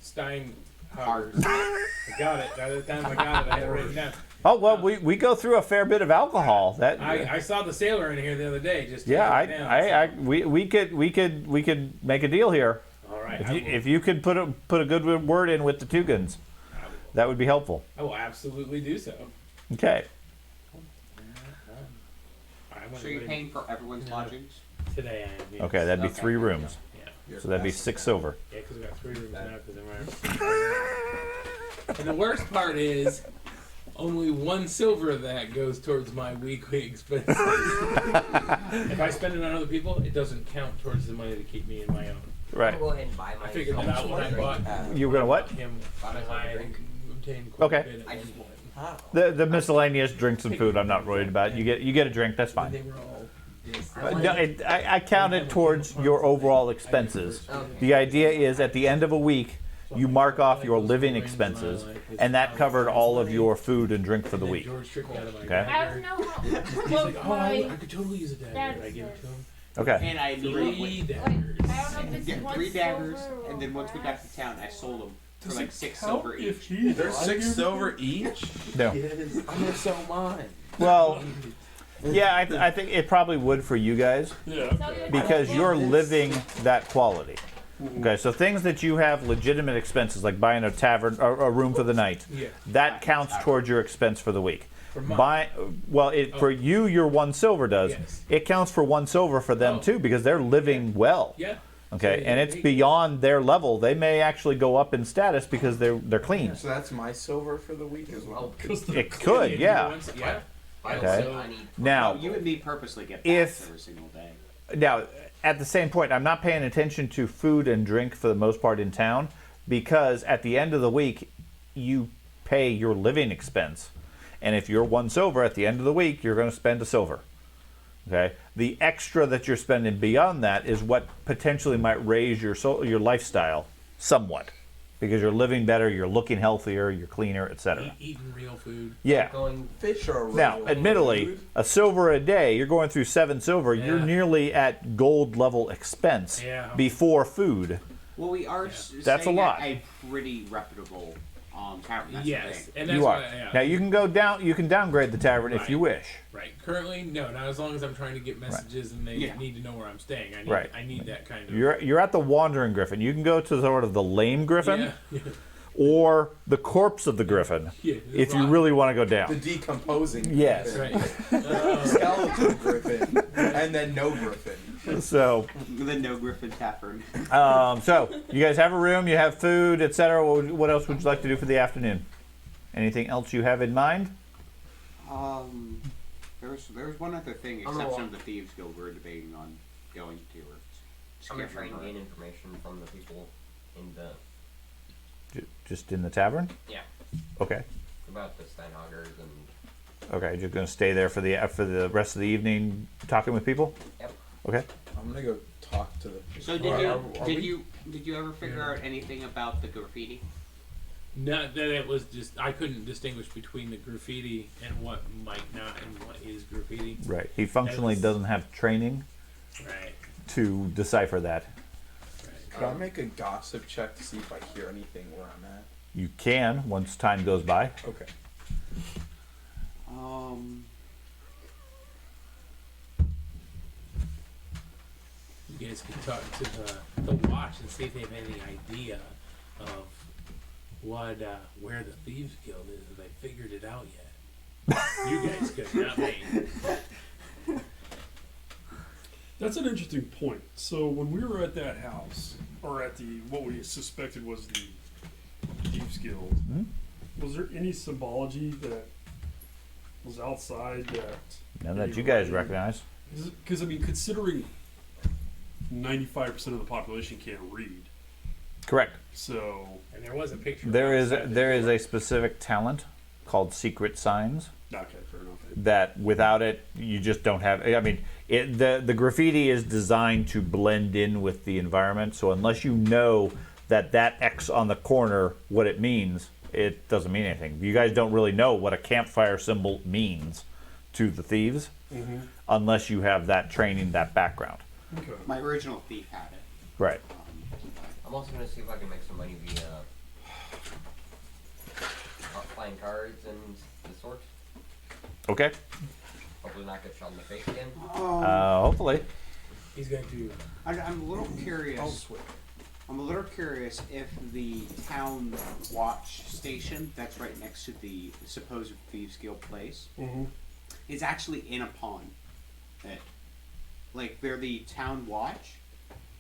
Steinhoggers. I got it. By the time I got it, I had it written down. Oh well, we go through a fair bit of alcohol. That I saw the sailor in here the other day. Just we could make a deal here. All right. If you could put a good word in with the Tugans, that would be helpful. I will absolutely do so. Okay. So you're paying for everyone's lodgings? Today I am. Yes. Okay, that'd be Okay. 3 rooms. Yeah. So that'd be 6 silver. Yeah, because we got 3 rooms now because I'm And the worst part is, only 1 silver of that goes towards my weekly expenses. If I spend it on other people, it doesn't count towards the money to keep me in my own. Right. I'll go ahead and buy my. I figured that out when I bought You were gonna what? him. Buy myself a I drink. obtained quite Okay. a bit at one point. How? The miscellaneous drinks and food, I'm not worried about. You get a drink, that's But fine. they were all. Yes, No, I count it towards your overall expenses. Okay. The idea is at the end of a week, you mark off your living expenses, and that covered all of your food and drink for the week. George tricked me out of my Okay. I don't know how. He's Well, like, oh, I my could totally use a dagger. I give it to him. Okay. And I 3 immediately daggers. I don't know if it's yeah, one 3 daggers, silver and then or once we got to brass. town, I sold them for Does like it 6 count silver if each. he There's buys 6 you- silver each? No. I'm gonna sell mine. Well, yeah, I think it probably would for you guys Yeah. So Okay. you- because you're living that quality. Okay, so things that you have legitimate expenses, like buying a tavern or a room for the night, Yeah. that counts towards your expense for the week. For mine. For you, your 1 silver does. Yes. It counts for 1 silver for them Oh. too because they're living well. Yeah. Okay, So and it's they- beyond their level. They may actually go up in status because they're clean. So that's my silver for the week as well. It could, yeah. Yeah. I Okay. also I need. Now, You and me purposely get If- baths every single day. now, at the same point, I'm not paying attention to food and drink for the most part in town because at the end of the week, you pay your living expense, and if you're 1 silver at the end of the week, you're going to spend a silver. Okay, the extra that you're spending beyond that is what potentially might raise your your lifestyle somewhat, because you're living better, you're looking healthier, you're cleaner, etc. Eating real food. Yeah. Going. Fish are Now, real admittedly, food. a silver a day, you're going through 7 silver, you're Yeah. nearly at gold level expense Yeah. before food. Well, we are That's a staying lot. at a pretty reputable tavern. That's the Yes, thing. and that's You are. why. Yeah. Now you can go down. You can downgrade the tavern if you wish. Right. Currently, no. Not as long as I'm trying to get messages and they Yeah. need to know where I'm staying. I need. Right. I need that kind of. You're at the Wandering Griffin. You can go to sort of the Lame Griffin Yeah. or the Corpse of the Griffin Yeah, if you rock. really want to go The down. decomposing. Yes. Griffin. Right. Skeleton griffin. And then no griffin. So, The No Griffin Tavern. so you guys have a room, you have food, etc. What else would you like to do for the afternoon? Anything else you have in mind? There's one other thing, I'm except gonna some of the Thieves Guild we're debating on going to. Or I'm gonna try skipping and over. gain information from the people in the Just in the tavern? yeah Okay. about the Steinhoggers and Okay. Just going to stay there for the rest of the evening, talking with people. Yep. Okay. I'm gonna go talk to the. So did you ever figure out anything about the graffiti? Not that it was just. I couldn't distinguish between the graffiti and what might not and what is graffiti. Right. He functionally doesn't have training Right. to decipher that. Could I make a gossip check to see if I hear anything where I'm at? You can once time goes by. Okay. You guys could talk to the watch and see if they have any idea of what where the Thieves Guild is. If they figured it out yet. You guys could, not me. That's an interesting point. So when we were at that house, or at the what we suspected was the Thieves Guild, was there any symbology that was outside that? None that you guys recognize. Because I mean, considering 95% of the population can't read, Correct. so And there was a picture. There outside is the a specific talent called secret signs okay, fair enough. that without it you just don't have. I mean, the graffiti is designed to blend in with the environment. So unless you know that X on the corner, what it means, it doesn't mean anything. You guys don't really know what a campfire symbol means to the thieves unless you have that training, that background. Okay. My original thief had it. Right. I'm also gonna see if I can make some money via playing cards and the sort. Okay. Hopefully not get shot in the face again. Hopefully. He's going to. I'm a little curious. I'm a little curious if the town watch station that's right next to the supposed Thieves Guild place is actually in a pond that like they're the town watch,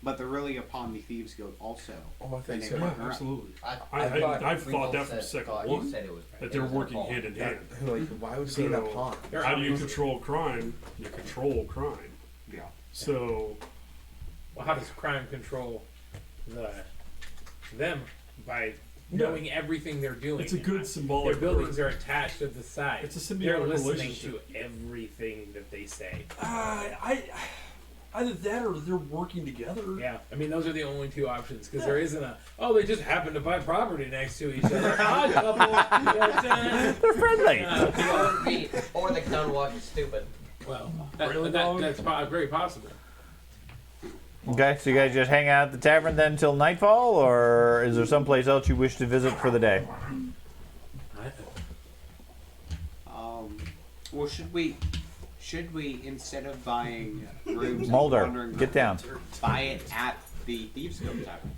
but they're really upon the Thieves Guild also. Oh, I think And so. they Yeah, partner up. absolutely. thought I've we thought both that from said- second thought one, You said it was that it they're was their working fault. hand in hand. Like, why would it be in a So- pond? They're How do you obviously- control crime? You control crime. Yeah. So, Well, how does crime control them by knowing everything they're doing? it's a good Their symbolic buildings word. are attached to the side. It's a They're symbiotic listening relationship. to everything that they say. Either that or they're working together. Yeah, I mean those are the only two options because there isn't a they just happen to buy property next to each other. Odd couple. They're friendly. Or the town watch is stupid. Well, Really, dog? that's very possible. Okay, so you guys just hang out at the tavern then till nightfall, or is there someplace else you wish to visit for the day? Well, should we instead of buying rooms, and Mulder, wandering get down. buy it at the Thieves Guild Tavern?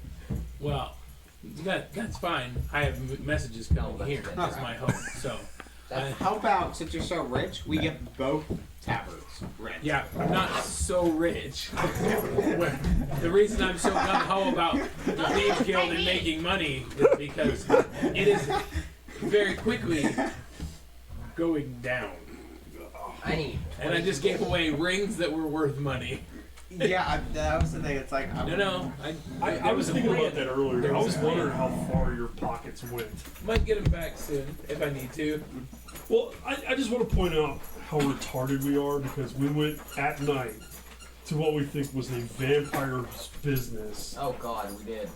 Well, that's fine. I have messages coming here. That's my hope. So, How about, since you're so rich, we get both taverns rent? yeah, I'm not so rich. The reason I'm so gung ho about the Thieves Guild and making money is because it is very quickly going down. I need. And I just gave away rings that were worth money. Yeah, that was the thing. It's like No, I was thinking about that earlier. There I was was a plan. wondering how far your pockets went. Might get them back soon if I need to. Well, I just want to point out how retarded we are because we went at night to what we think was a vampire's business. Oh God, we did.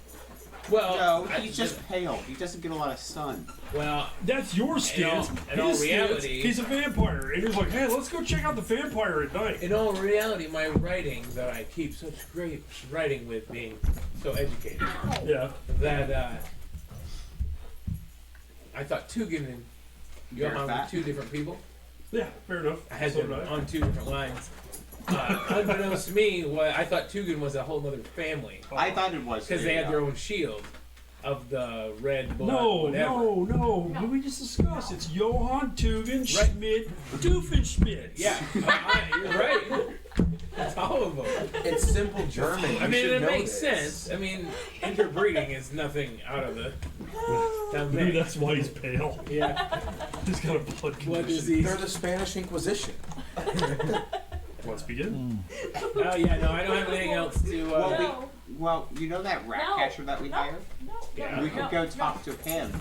Well, no, he's just pale. He doesn't get a lot of sun. well, That's your stance. in all His stance, reality- he's a vampire. And he's like, hey, let's go check out the vampire at night. in all reality, my writing that I keep such great writing with being so educated Yeah. that I thought Tugan and Johan were two different people. Yeah, fair enough. I had So them did I. on two different lines. Unbeknownst to me, I thought Tugan was a whole other family I thought it was because they had their own shield of the red blood. No, whatever. no. We just discussed. It's Johann Tugen Schmidt Doofenschmidt. Yeah, you're right. It's all of them. It's simple German. I You mean, should it know makes this. sense. I mean, interbreeding is nothing out of the Maybe thing. that's why he's pale. Yeah, He's got a blood blood condition. disease. They're the Spanish Inquisition. Let's begin. Oh yeah, no, I don't have anything else to. Well, you know that rat catcher that we hired? Yeah. We could go talk to him.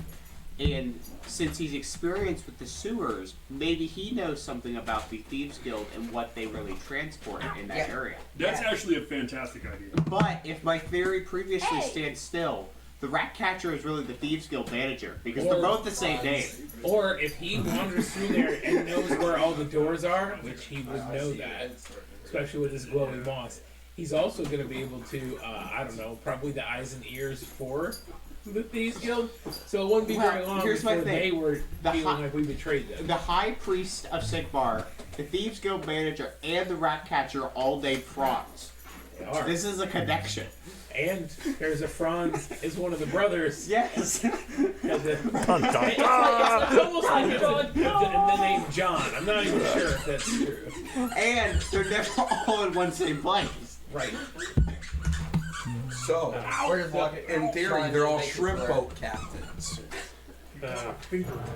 And since he's experienced with the sewers, maybe he knows something about the Thieves Guild and what they really transport in that area. That's actually a fantastic idea. But if my theory previously stands still, the rat catcher is really the Thieves Guild manager because they're both the same name. Or if he wanders through there and knows where all the doors are, which he would know that, especially with his glowing moss, he's also going to be able to, I don't know, probably the eyes and ears for the Thieves Guild. So it wouldn't be very long here's my before thing. they were The feeling hi- like we betrayed them. The High Priest of Sigmar, the Thieves Guild manager, and the rat catcher are all named Franz. They are. This is a connection. And there's a Franz is one of the brothers. Yes. Has a- it's almost like it's the name John. I'm not even sure if that's true. And they're never all in one same place. Right. So, We're just walking. in theory, Trying they're to all make it shrimp work. boat captains.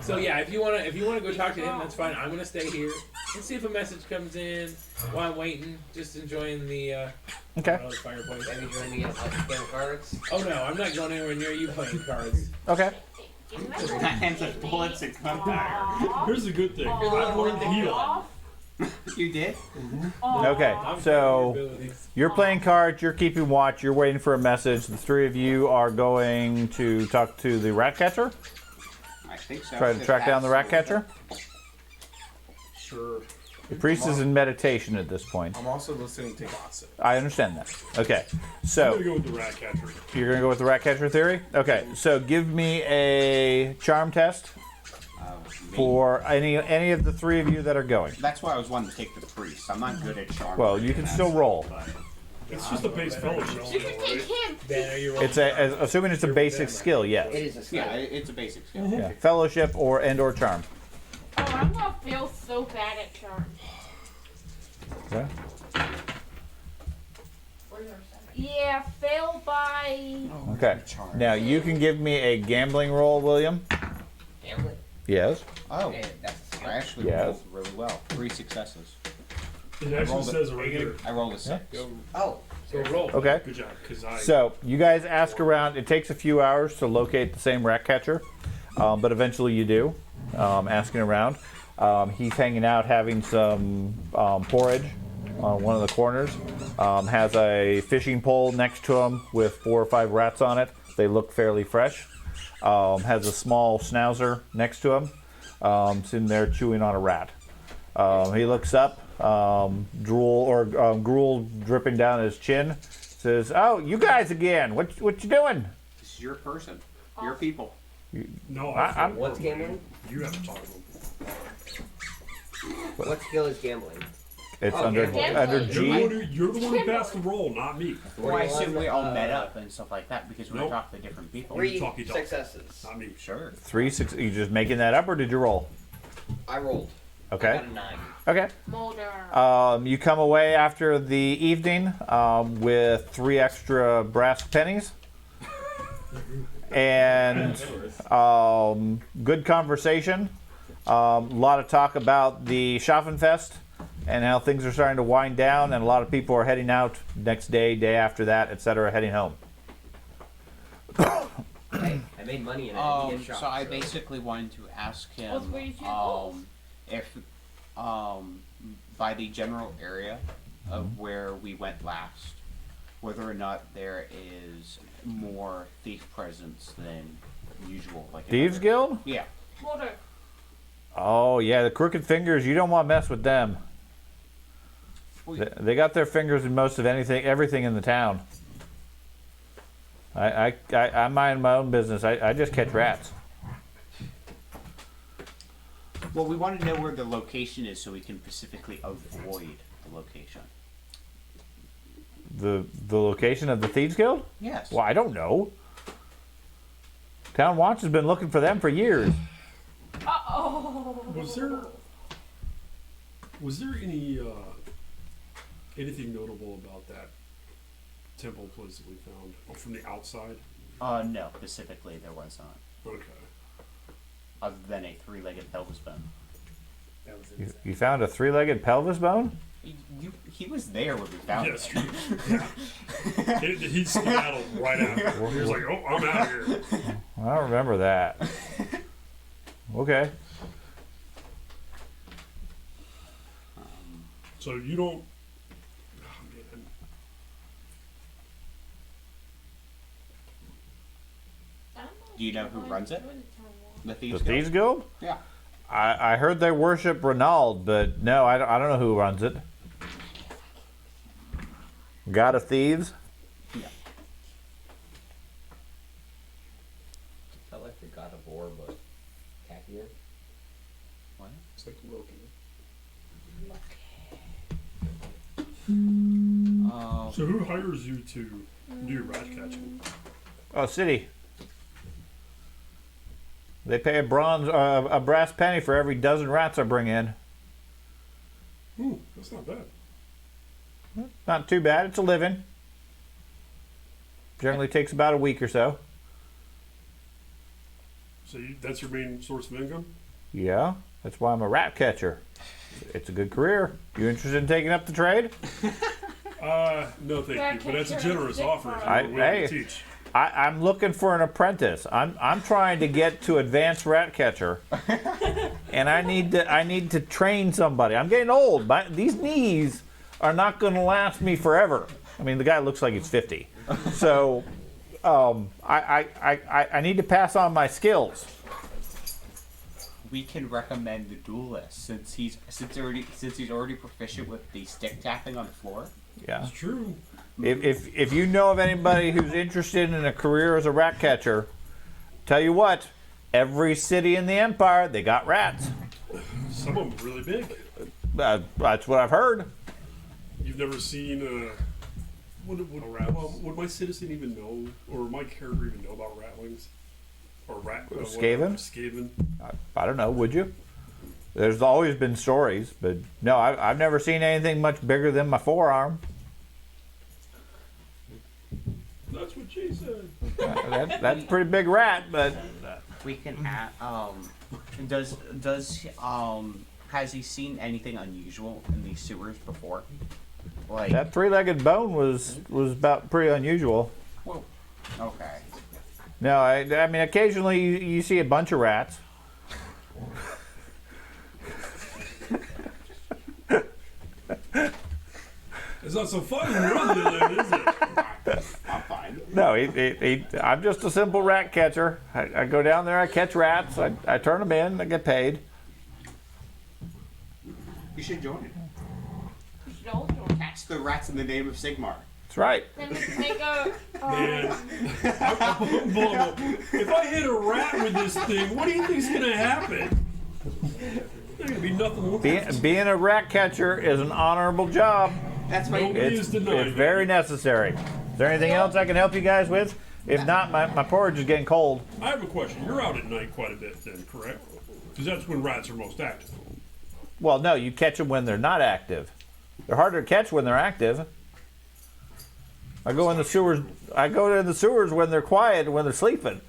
So yeah, if you wanna go talk to him, that's fine. I'm gonna stay here and see if a message comes in while I'm waiting. Just enjoying the Okay. fireplace. Maybe join me at like game cards. Oh no, I'm not going anywhere near you playing cards. Okay. Hands of bullets and gunfire. Here's the good thing. I've learned to heal. You did? Okay. I'm So your abilities. you're playing cards. You're keeping watch. You're waiting for a message. The three of you are going to talk to the rat catcher. I think so. Try to track down the rat catcher. Sure. The priest is in meditation at this point. I'm also listening to gossip. I understand that. Okay. I'm So gonna go with the rat catcher. you're gonna go with the rat catcher theory. Okay. So give me a charm test for any of the three of you that are going. That's why I was wanting to take the priest. I'm not good at charm. Well, you can still roll. It's just a base fellowship. You can take him. Ben, are you It's assuming it's a basic skill. It Yes. is a skill. Yeah, it's a basic skill. Yeah. Fellowship or charm. Oh, I'm gonna feel so bad at charm. Okay. Yeah, fail by. Okay. Now you can give me a gambling roll, William. Gambling. Yes. Oh, And that's a skill. I actually Yes. rolled really well. 3 successes. It actually rolled says it right here. I rolled a 6. Oh, So roll. Okay. Good job, because I. So you guys ask around. It takes a few hours to locate the same rat catcher, but eventually you do. Asking around. He's hanging out having some porridge on one of the corners. Has a fishing pole next to him with 4 or 5 rats on it. They look fairly fresh. Has a small schnauzer next to him. Sitting there chewing on a rat. He looks up, gruel dripping down his chin. Says, "Oh, you guys again? What you doing?" This is your person. Your people. No, I'm- what's gambling? You have to talk to him. What skill is gambling? It's Oh, under gambling. under You're the one who passed the roll, not me. Well, I assume we all met Uh, up and stuff like that because we Nope. talked to different people. Three. 3 talkie talk. successes. Not me. Sure. 3, 6. You just making that up, or did you roll? I rolled. I Okay. got a 9. Okay. Molder. You come away after the evening with 3 extra brass pennies and good conversation. A lot of talk about the Schaffenfest and how things are starting to wind down, and a lot of people are heading out next day, day after that, etc., heading home. Hey, I made money and I didn't get shot. So I basically wanted to ask What's him where you two goals? if by the general area of where we went last, whether or not there is more thief presence than usual. Like Thieves another- Guild? Yeah. Molder. Oh, yeah, the Crooked Fingers, you don't want to mess with them. They got their fingers in most of everything in the town. I mind my own business. I just catch rats. Well, we want to know where the location is so we can specifically avoid the location. The location of the Thieves Guild? Yes. Well, I don't know. Town Watch has been looking for them for years. Uh-oh. Was there any anything notable about that temple place that we found from the outside? No, specifically there was not. Okay. Other than a 3-legged pelvis bone. That was You, insane. you found a 3-legged pelvis bone? He was there when we found Yes. it. He skedaddled right after. He was like, "Oh, I'm out of here." I don't remember that. Okay. So you don't. Oh, man. Do you know who runs it? The The Thieves Thieves Guild? Guild? Yeah. I heard they worship Ronald, but no, I don't know who runs it. God of Thieves? Yeah. Felt like the God of War, but tackier. What? It's like Loki. So who hires you to do rat catching? Oh, City. They pay a brass penny for every dozen rats I bring in. That's not bad. Not too bad. It's a living. Generally takes about a week or so. So that's your main source of income? Yeah, that's why I'm a rat catcher. It's a good career. You interested in taking up the trade? No, thank Rat you. But that's a catcher generous is offer if sick you're I- willing hey. to teach. I'm looking for an apprentice. I'm trying to get to advanced rat catcher, and I need to train somebody. I'm getting old. These knees are not going to last me forever. I mean, the guy looks like he's 50, so I need to pass on my skills. We can recommend the duelist since he's already proficient with the stick tapping on the floor. Yeah. It's true. If you know of anybody who's interested in a career as a rat catcher, tell you what, every city in the empire they got rats. Some of them really big. That's what I've heard. You've never seen would my citizen even know, or my character even know about ratlings? Or Skaven? Skaven. I don't know. Would you? There's always been stories, but no, I've never seen anything much bigger than my forearm. Jason. That's a pretty big rat, but We can add. Has he seen anything unusual in these sewers before? Like that three-legged bone was about pretty unusual. Whoa. Okay. No, I mean occasionally you see a bunch of rats. It's not so funny really, then, is it? I'm fine. No, I'm just a simple rat catcher. I go down there, I catch rats, I turn them in, I get paid. You should join it. You should all join. Catch the rats in the name of Sigmar. That's right. Then we can make a. Man, if I hit a rat with this thing, what do you think's gonna happen? There's gonna be nothing left. Being a rat catcher is an honorable job. That's my. Nobody is denied. It's very necessary. Is there anything else I can help you guys with? If not, my porridge is getting cold. I have a question. You're out at night quite a bit, then, correct? Because that's when rats are most active. Well, no, you catch them when they're not active. They're harder to catch when they're active. I go in the sewers. I go in the sewers when they're quiet and when they're sleeping.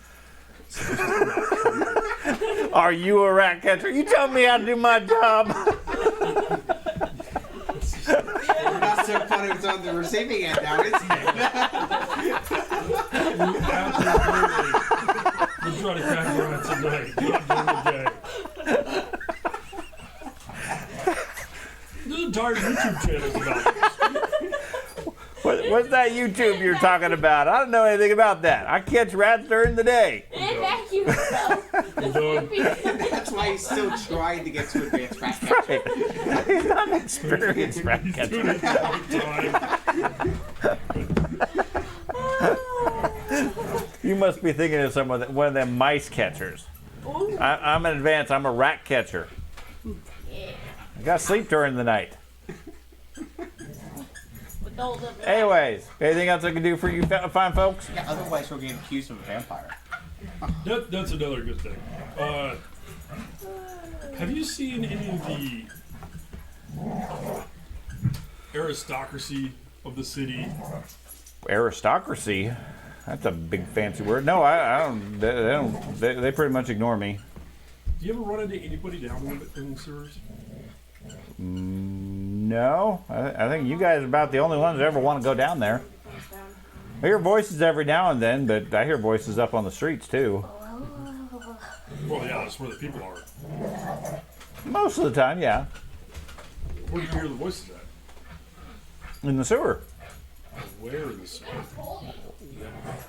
Are you a rat catcher? You tell me how to do my job. We're not so funny it's on the receiving end now, is it? Absolutely. We try to catch rats at night, not during the day. There's an entire YouTube channel about this. What's that YouTube you're talking about? I don't know anything about that. I catch rats during the day. And vacuum yourself. That's why he's still trying to get to advanced rat catcher. Right. He's not an experienced rat He's catcher. doing it all the time. You must be thinking of one of them mice catchers. I'm an advanced. I'm a rat catcher. I got to sleep during the night. Anyways, anything else I can do for you fine folks? Yeah, otherwise we'll get accused of a vampire. That's another good thing. Have you seen any of the aristocracy of the city? Aristocracy? That's a big fancy word. No, I don't. They pretty much ignore me. Do you ever run into anybody down in the sewers? No, I think you guys are about the only ones that ever want to go down there. I hear voices every now and then, but I hear voices up on the streets too. Well, yeah, that's where the people are. Most of the time, yeah. Where do you hear the voices at? In the sewer. Where in the sewer?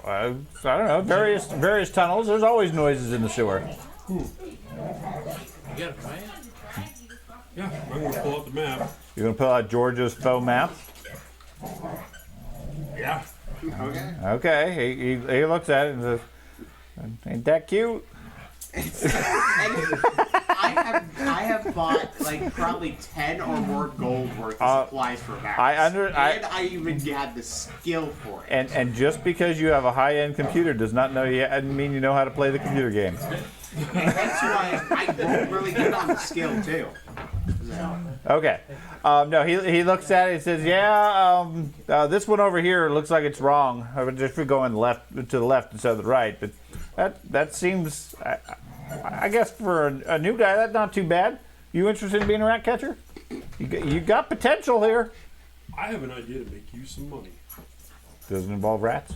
I don't know. Various tunnels. There's always noises in the sewer. You got a plan? Yeah, I'm going to pull out the map. You're gonna pull out Georgia's faux map. Yeah. Okay. Okay. He looks at it and says, "Ain't that cute?" I have bought like probably 10 or more gold worth of supplies for maps. I even had the skill for it. And just because you have a high-end computer does not mean you know how to play the computer game. That's why I roll really good on the skill too. So. Okay. No, he looks at it and says, "Yeah, this one over here looks like it's wrong. If we're going to the left instead of the right, but that seems, I guess for a new guy, that's not too bad. You interested in being a rat catcher? You got potential here. I have an idea to make you some money. Does it involve rats?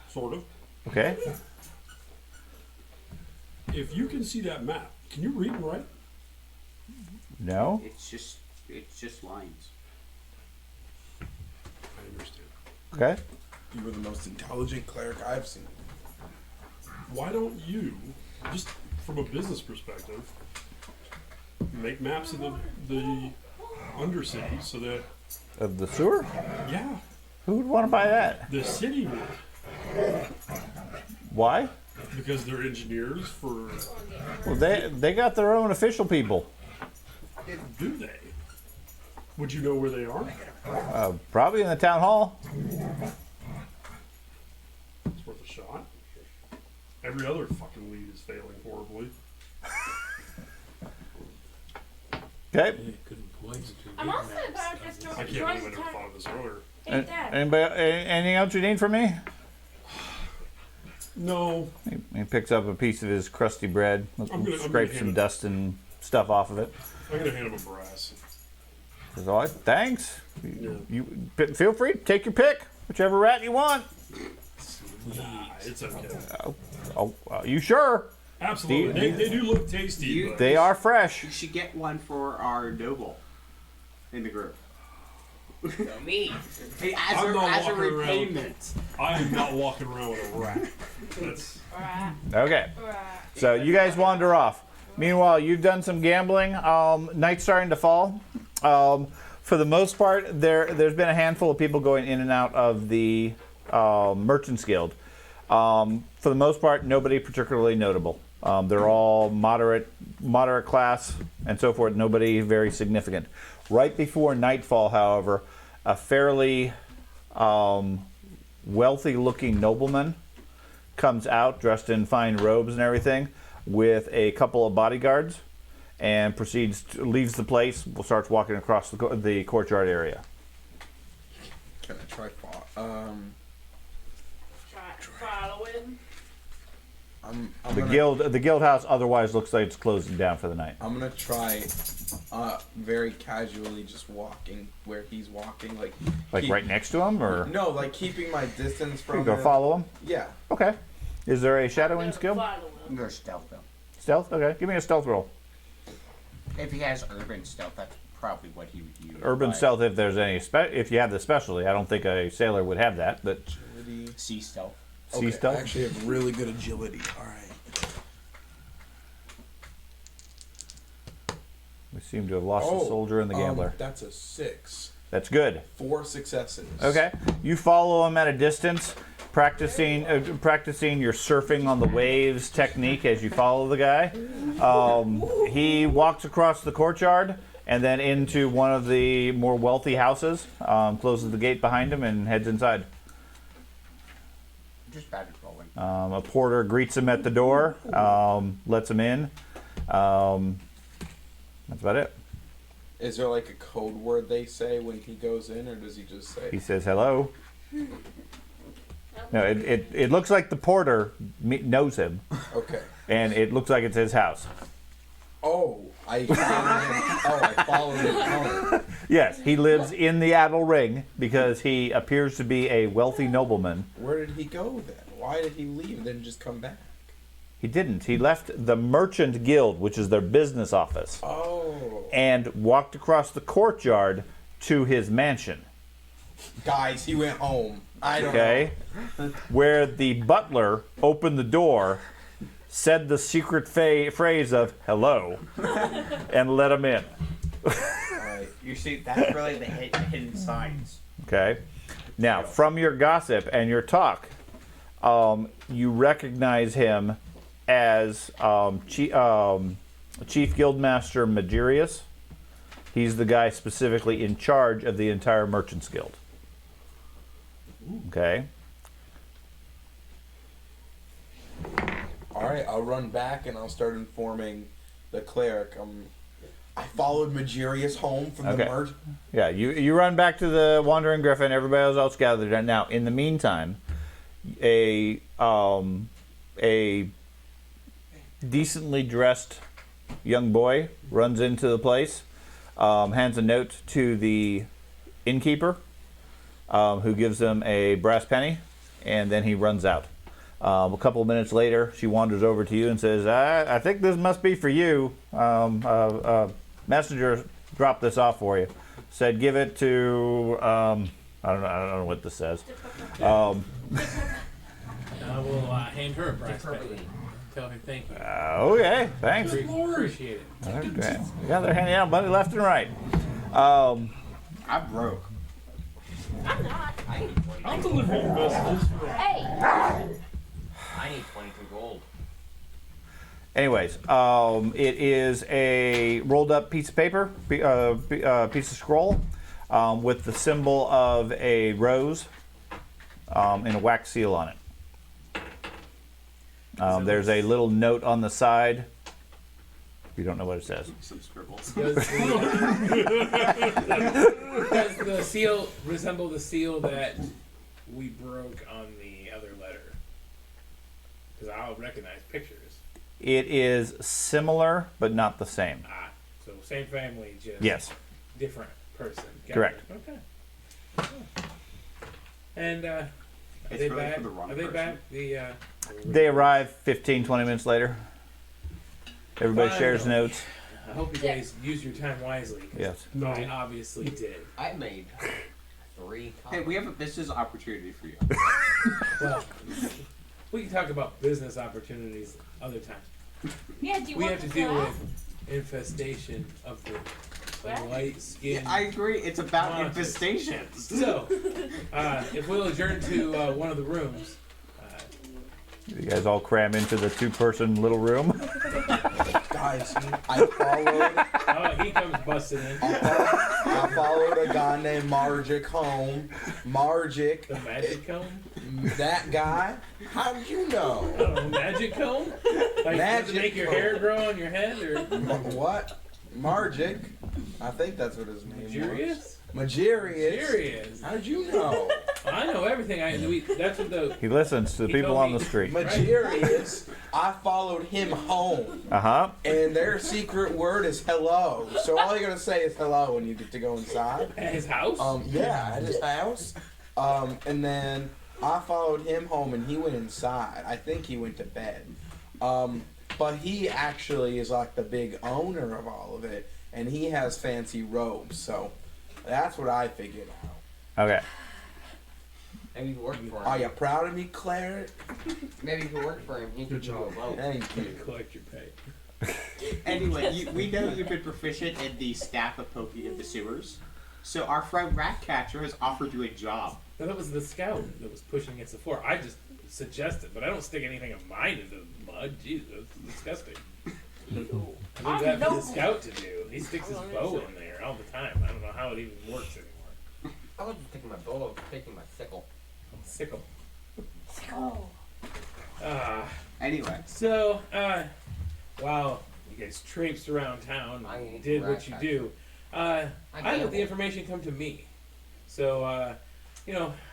Sort of. Okay. If you can see that map, can you read and write? No. It's just lines. I understand. Okay. You were the most intelligent cleric I've seen. Why don't you, just from a business perspective, make maps of the undercity so that, Of the sewer? yeah, Who would want to buy that? the city would. Why? Because they're engineers for. Well, they got their own official people. Do they? Would you know where they are? Probably in the town hall. It's worth a shot. Every other fucking lead is failing horribly. Okay. Good points. I'm also about just I can't join believe I the never town. thought of this earlier. Hey, Dad. Anybody? Anything else you need from me? No. He picks up a piece of hhis crusty bread, scrapes some dust and stuff off of it. I'm gonna hand him a brass. Says, all right, thanks. Yeah. You feel free to take your pick, whichever rat you want. Nah, it's okay. You sure? Absolutely. They do look tasty. But They are fresh. You should get one for our noble in the group. No, me. Hey, I'm as not a walking around. repayment. I am not walking around with a rat. That's Okay. So you guys wander off. Meanwhile, you've done some gambling. Night's starting to fall. For the most part, there's been a handful of people going in and out of the Merchants Guild. For the most part, nobody particularly notable. They're all moderate class and so forth. Nobody very significant. Right before nightfall, however, a fairly wealthy-looking nobleman comes out dressed in fine robes and everything, with a couple of bodyguards, and leaves the place. Starts walking across the courtyard area. Can I try Following. The guild house otherwise looks like it's closing down for the night. I'm gonna try very casually just walking where he's walking, like Right next to him, or no, like keeping my distance from go him. follow him. Yeah. Okay. Is there a shadowing skill? I'm gonna stealth him. Stealth. Okay. Give me a stealth roll. If he has urban stealth, that's probably what he would use. Urban but stealth, if there's any, if you have the specialty. I don't think a sailor would have that, but Sea stealth. sea stealth. I actually have really good agility. All right. We seem to have lost the soldier and the gambler. That's a 6. That's good. 4 successes. Okay. You follow him at a distance, practicing your surfing on the waves technique as you follow the guy. He walks across the courtyard and then into one of the more wealthy houses, closes the gate behind him, and heads inside. Just bad at rolling. A porter greets him at the door, lets him in. That's about it. Is there like a code word they say when he goes in, or does he just say? He says hello. No, it looks like the porter knows him, Okay. and it looks like it's his house. Oh, I followed him home. Yes, he lives in the Adel Ring because he appears to be a wealthy nobleman. Where did he go then? Why did he leave and then just come back? He didn't. He left the Merchant Guild, which is their business office, Oh. and walked across the courtyard to his mansion. Guys, he went home. I don't Okay? Where the butler opened the door, said the secret phrase of hello, and let him in. know. Alright. You see, that's really the hidden signs. Okay? Now, from your gossip and your talk, you recognize him as Chief Guildmaster Magirius. He's the guy specifically in charge of the entire Merchants Guild. Okay? Alright, I'll run back and I'll start informing the cleric. I followed Magirius home from the Okay. merge. Yeah, you run back to the Wandering Griffin. Everybody else gathered. Now, in the meantime, a decently dressed young boy runs into the place, hands a note to the innkeeper, who gives him a brass penny, and then he runs out. A couple of minutes later, she wanders over to you and says, I think this must be for you. Messenger dropped this off for you. Said give it to, I don't know what this says. I will hand her a brass penny. Tell her thank you. Okay, thanks. Appreciate it. Okay. Yeah, they're handing out money left and right. I'm broke. I'm not. I need 22. I'm delivering messages. Hey. I need 22 gold. Anyways, it is a rolled up piece of paper, piece of scroll, with the symbol of a rose and a wax seal on it. There's a little note on the side. You don't know what it says. Some scribbles. Does the seal resemble the seal that we broke on the other letter? Because I'll recognize pictures. It is similar, but not the same. Ah, so same family, just Yes. different person. Got Correct. it. Okay. And are It's they really back? for the wrong Are they person. back? They arrive 15, 20 minutes later. Everybody shares Finally. notes. I hope you guys use your time wisely. 'Cause Yes. No. I obviously did. I made 3 copies. Hey, we have a business opportunity for you. Well, we can talk about business opportunities other times. Yeah, do you We want have to the deal class? with infestation of the What? light skin. Yeah, I agree. It's about monsters. infestations. So, if we'll adjourn to one of the rooms. You guys all cram into the 2-person little room. Guys, I followed. Oh, he comes busting in. I followed a guy named Margic home. Margic, The magic comb? that guy. How did you know? I don't know, magic comb? Like, does Magic it make your comb. hair grow on your head? Or What? Margic? I think that's what his name was. Magirius? Magirius. Magirius. How did you know? I know everything. That's what the. He listens to the He people told on me- the street. Magirius. I followed him home. Uh-huh. And their secret word is hello. So all you're gonna say is hello when you get to go inside. At his house? Yeah, at his house. And then I followed him home and he went inside. I think he went to bed. But he actually is like the big owner of all of it. And he has fancy robes. So that's what I figured out. Okay. Maybe if you work for Are him. you proud of me, Claire? Maybe if you work for him, he Good could do a job. vote. Thank You you. collect your pay. Anyway, we know you've been proficient in the staff of poking in the sewers. So our friend Ratcatcher has offered you a job. No, that was the scout that was pushing against the floor. I just suggested, but I don't stick anything of mine into the mud. Jesus, that's disgusting. I leave that for the scout to do. He sticks his bow in there all the time. I don't know how it even works anymore. I wasn't taking my bow, I was taking my sickle. Sickle. Oh. Anyway, So, while you guys traipsed around town I and ain't did what you rat do, I let gamble. the information come to me. So,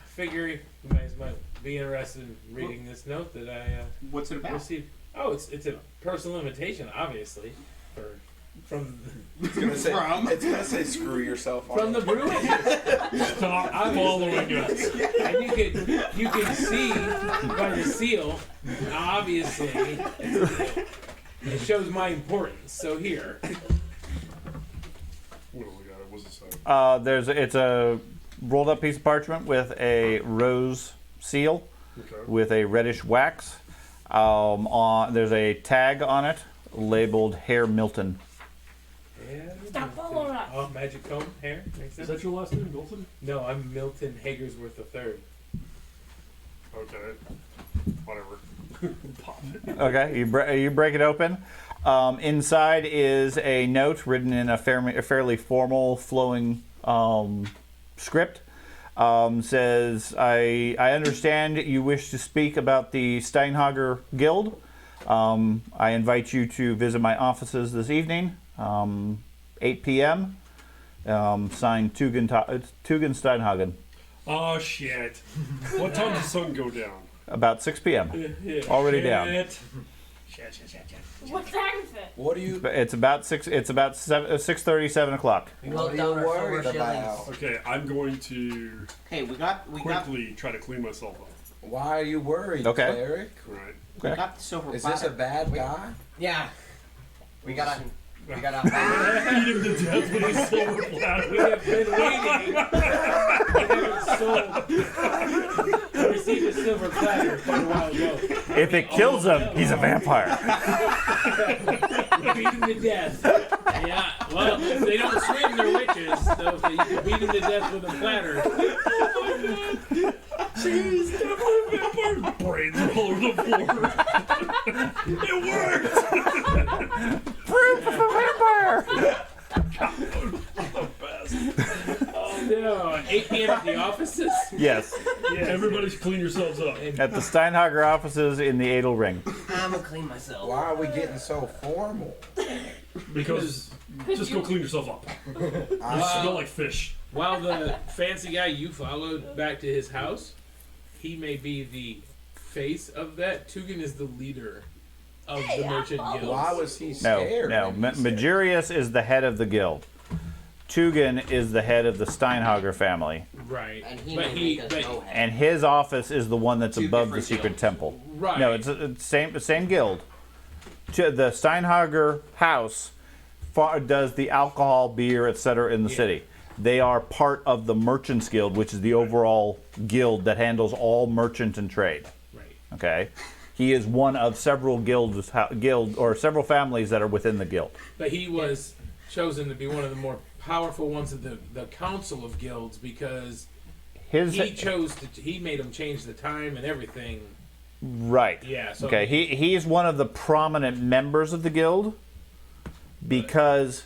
figure you guys might be interested in reading this note that I what's it about? received. Oh, it's a personal invitation, obviously, from It's gonna say, From? it's gonna say screw yourself. from the brewmaster. Stop Obviously. following us. And you can see by the seal, obviously, it shows my importance. So here, What do we got? What's it say? It's a rolled up piece of parchment with a rose seal Okay. with a reddish wax. There's a tag on it labeled Hair Milton. Stop following us. Oh, magic comb hair. Makes Is sense. that your last name, Milton? No, I'm Milton Hagersworth III. Okay. Whatever. Pop it. Okay, you break it open. Inside is a note written in a fairly formal, flowing script. Says, I understand you wish to speak about the Steinhager Guild. I invite you to visit my offices this evening, 8 p.m. Signed Tugen Steinhagen. Oh, shit. What time does the sun go down? About 6 p.m. Already down. Shit. What time is it? What do you? It's about 6:30, 7 o'clock. We What looked are down you our silver worried shillings. about? Okay, I'm going to Hey, we got quickly try to clean myself up. Why are you worried, Okay. Cleric? Right. we got the silver Is this a platter. bad guy? Yeah. We got Beat him to death with a silver We platter. have been waiting. We haven't received a silver platter quite a while ago. If it kills him, he's a vampire. Beat him to death. Yeah, well, if they don't swim, they're witches. So if you can beat him to death with a platter. Jeez, definitely a vampire. Brains all over the floor. It worked. Proof of a vampire. Oh no, 8 p.m. at the offices? Yes, Everybody should clean yourselves up. at the Steinhager offices in the Adel Ring. I'm gonna clean myself. Why are we getting so formal? Because just go clean yourself up. You smell like fish. While the fancy guy you followed back to his house, he may be the face of that. Tugan is the leader of Hey, the merchant I'm guild. Why was he No, scared? no. when he said- Magirius is the head of the guild. Tugan is the head of the Steinhager family, Right. And he but may he, make us but, no head. and his office is the one that's Two above the different secret guilds. temple. right. No, it's the same guild. The Steinhager house does the alcohol, beer, etc. in the Yeah. city. They are part of the Merchants Guild, which is the overall guild that handles all merchant and trade. right. Okay, he is one of several guild or several families that are within the guild. But he was chosen to be one of the more powerful ones of the council of guilds because His he made him change the time and everything. right. Yeah. So Okay, he's one of the prominent members of the guild because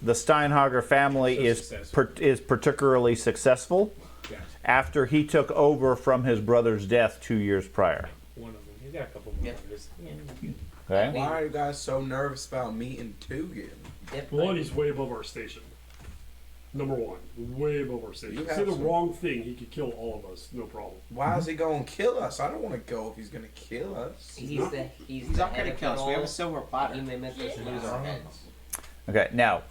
the Steinhager family So is successful. is particularly successful Gotcha. after he took over from his brother's death 2 years prior. One of them. He's got a couple more. Yep. others. Okay, Why are you guys so nervous about meeting Tugan? Yep, One, he's way above our station. Number one, way above our station. You Say have the some- wrong thing, he could kill all of us, no problem. Why is he going to kill us? I don't want to go if he's going to kill us. He's He's the not head gonna of kill it us. We have all. a silver He platter. may make us lose our heads. okay. Now,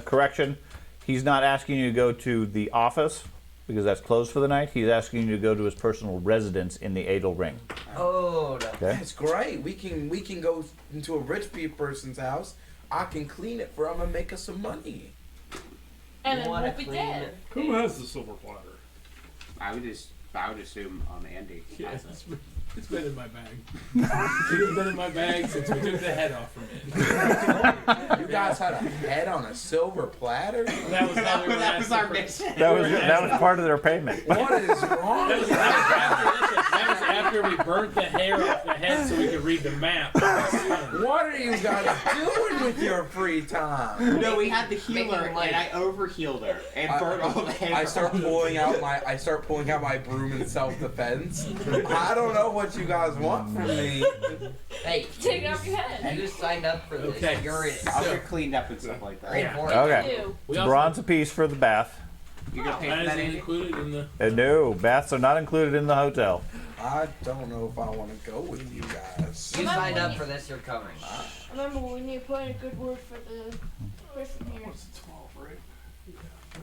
correction, he's not asking you to go to the office because that's closed for the night. He's asking you to go to his personal residence in the Adel Ring. Oh, no. Okay. That's great. We can go into a rich person's house. I can clean it for him and make us some money. And You then wanna we'll be clean dead. it? Who has the silver platter? I would assume Andy. Yeah, has it's, it. it's been in my bag. It's been in my bag since we took the head off from it. You guys had a head on a silver platter? That was how we were That was our asked to- mission. That was part of their payment. What is wrong That was, with you? that was after we burnt the hair off the head so we could read the map. What are you guys doing with your free time? No, we had the healer, Making money. and I overhealed her and burned all the hair. I start pulling out my broom in self-defense. I don't know what you guys want from me. Hey, Take off your head. you just signed up for this. Okay. You're in. I'll get cleaned up and stuff like that. Great for it. Okay, Ew. We it's also, bronze apiece for the bath. You gonna pay for that that, isn't Andy? included in the. No, baths are not included in the hotel. I don't know if I want to go with you guys. You signed up for this, you're coming. Remember, we need to put in a good word for the person here. What's it, 12, right?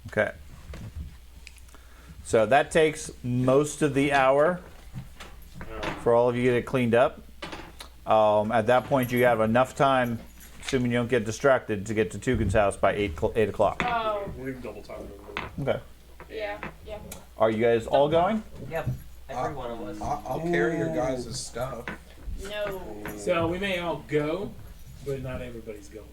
Okay. So that takes most of the hour for all of you to get it cleaned up. At that point, you have enough time, assuming you don't get distracted, to get to Tugan's house by 8 o'clock. Oh, We've double time over. Okay. yeah, yeah. Are you guys all going? Yep. Every one of us. I'll carry your guys' stuff. No. So we may all go, but not everybody's going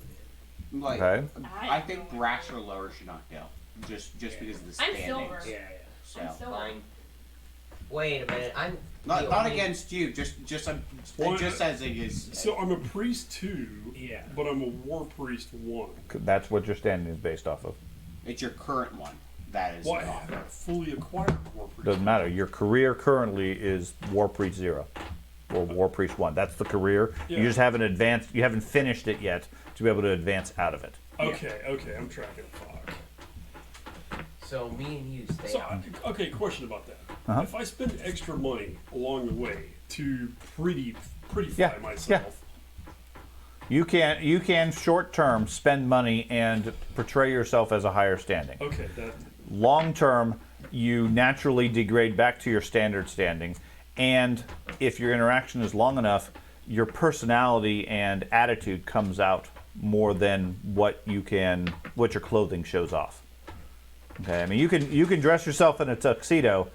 in. Like, Okay. I think brash or lower should not go, just because of the I'm standings. silver. Yeah, So I'm silver. Fine. Wait a minute. I'm not the not only- against you, just Well, just as it is. So I'm a priest 2, yeah. but I'm a war priest 1. That's what your standing is based off of. It's your current one that is Well, I an offer. haven't fully acquired war priest. Doesn't matter. Your career currently is War Priest 0 or War Priest 1. That's the career. Yeah. You just haven't advanced. You haven't finished it yet to be able to advance out of it. Okay, I'm tracking. Fuck. So me and you stay So, out. okay, question about that. Uh-huh. If I spend extra money along the way to pretty fly Yeah, myself, You can short term spend money and portray yourself as a higher standing. okay, that Long term, you naturally degrade back to your standard standing, and if your interaction is long enough, your personality and attitude comes out more than what your clothing shows off. Okay, I mean you can dress yourself in a tuxedo,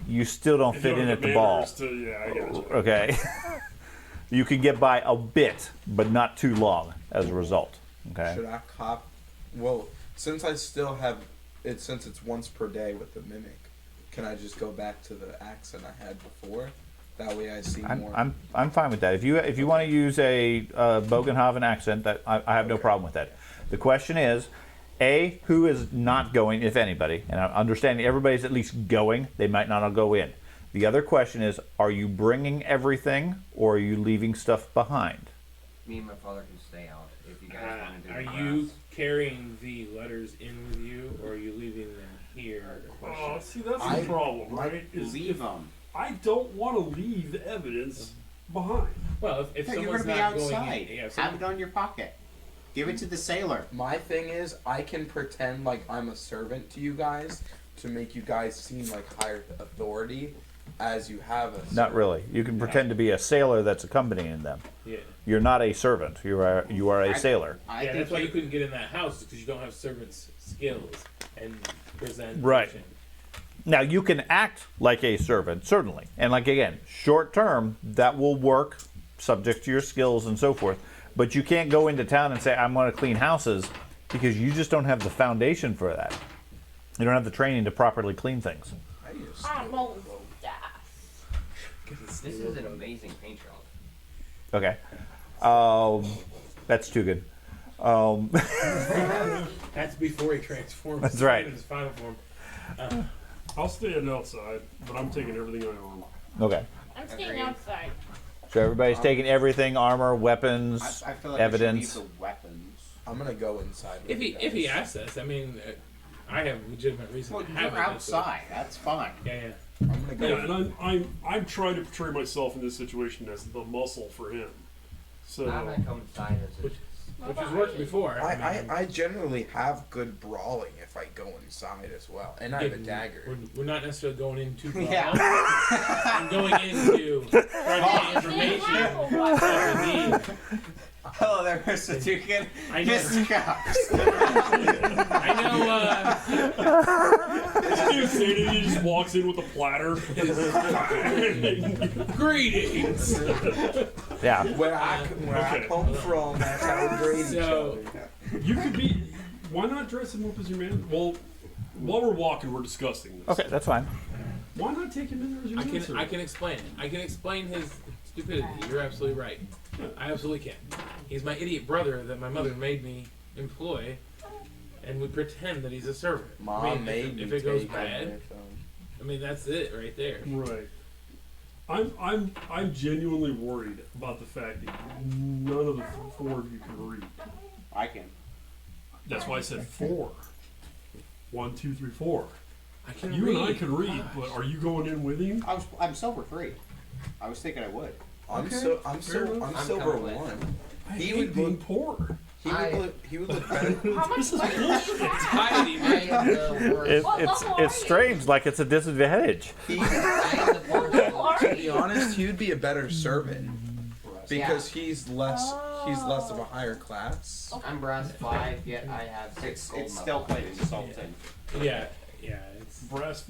you still don't if you fit don't in have at the ball. manners to- yeah, I got you. Okay, you can get by a bit, but not too long as a result. Okay. Should I cop? Well, since I still have it, since it's once per day with the mimic, can I just go back to the accent I had before? That way I see more. I'm fine with that. If you want to use a Bogenhaven accent, that I have no problem with that. The question is, A, who is not going, if anybody, and I'm understanding everybody's at least going, they might not all go in. The other question is, are you bringing everything or are you leaving stuff behind? Me and my father can stay out if you guys want to do Are the you class. carrying the letters in with you, or are you leaving them here? Oh, see, that's I- the problem, right? Is Leave if, them. I don't want to leave the evidence behind. Well, if You're someone's gonna be not going outside. in, yeah, if Have someone, it on your pocket. Give it to the sailor. My thing is, I can pretend like I'm a servant to you guys to make you guys seem like higher authority as you have a Not servant. really. You can pretend to be a sailor that's accompanying them. yeah. You're not a servant. You are a sailor. I Yeah, think that's why you couldn't get in that house because you don't have servants' skills and present. Right. Now you can act like a servant, certainly, and like again, short term that will work, subject to your skills and so forth. But you can't go into town and say I'm going to clean houses because you just don't have the foundation for that. You don't have the training to properly clean things. I just I'm rolling dice. This is an amazing paint job. Okay, that's too good. That's before he transforms. That's right. In his final form. I'll stand outside, but I'm taking everything I own. Okay, I'm staying Agreed. outside. so everybody's taking everything: armor, weapons, I feel like evidence. I should leave the weapons. I'm gonna go inside. If with he you if he guys. asks us, I mean, I have legitimate reason Well, to have you're it. outside. That's fine. Yeah, yeah. I'm gonna go. Yeah, and I'm trying to portray myself in this situation as the muscle for him. So I'm gonna come inside as a. Which has worked before. I generally have good brawling if I go inside as well, and I have a dagger. We're not necessarily going into brawl. Yeah. I'm going into trying to get information that we need. Hello there, Mr. Dukin. I know. Mr. Cox. I know. you see it, he just walks in with a platter. Greetings. Yeah. Where I Okay. come from, that's how we grade each So- other. You could be. Why not dress him up as your man? Well, while we're walking, we're discussing this. Okay, that's fine. Why not take him in there as your man? I can explain it. I can explain his stupidity. You're absolutely right. I absolutely can. He's my idiot brother that my mother made me employ, and we pretend that he's a servant. Mom I mean, made me if it goes take bad, him with, I mean that's it right there. Right. I'm genuinely worried about the fact that none of the four of you can read. I can. That's why I said four. 1, 2, 3, 4. I can You read. and I can read, but are you going in with him? I'm sober 3. I was thinking I would. I'm Okay, so fair I'm I'm sober coming with. 1. I He hate would being look- poor. He would look better. How much money do you have? Piety, I man. am the worst. What It's level are it's you? strange, like it's a disadvantage. He, I am the worst. Are to be you? honest, he would be a better servant because he's less of a higher class. I'm brass 5, yet I have 6 It's gold still medals. quite insulting. Yeah, yeah. It's Brass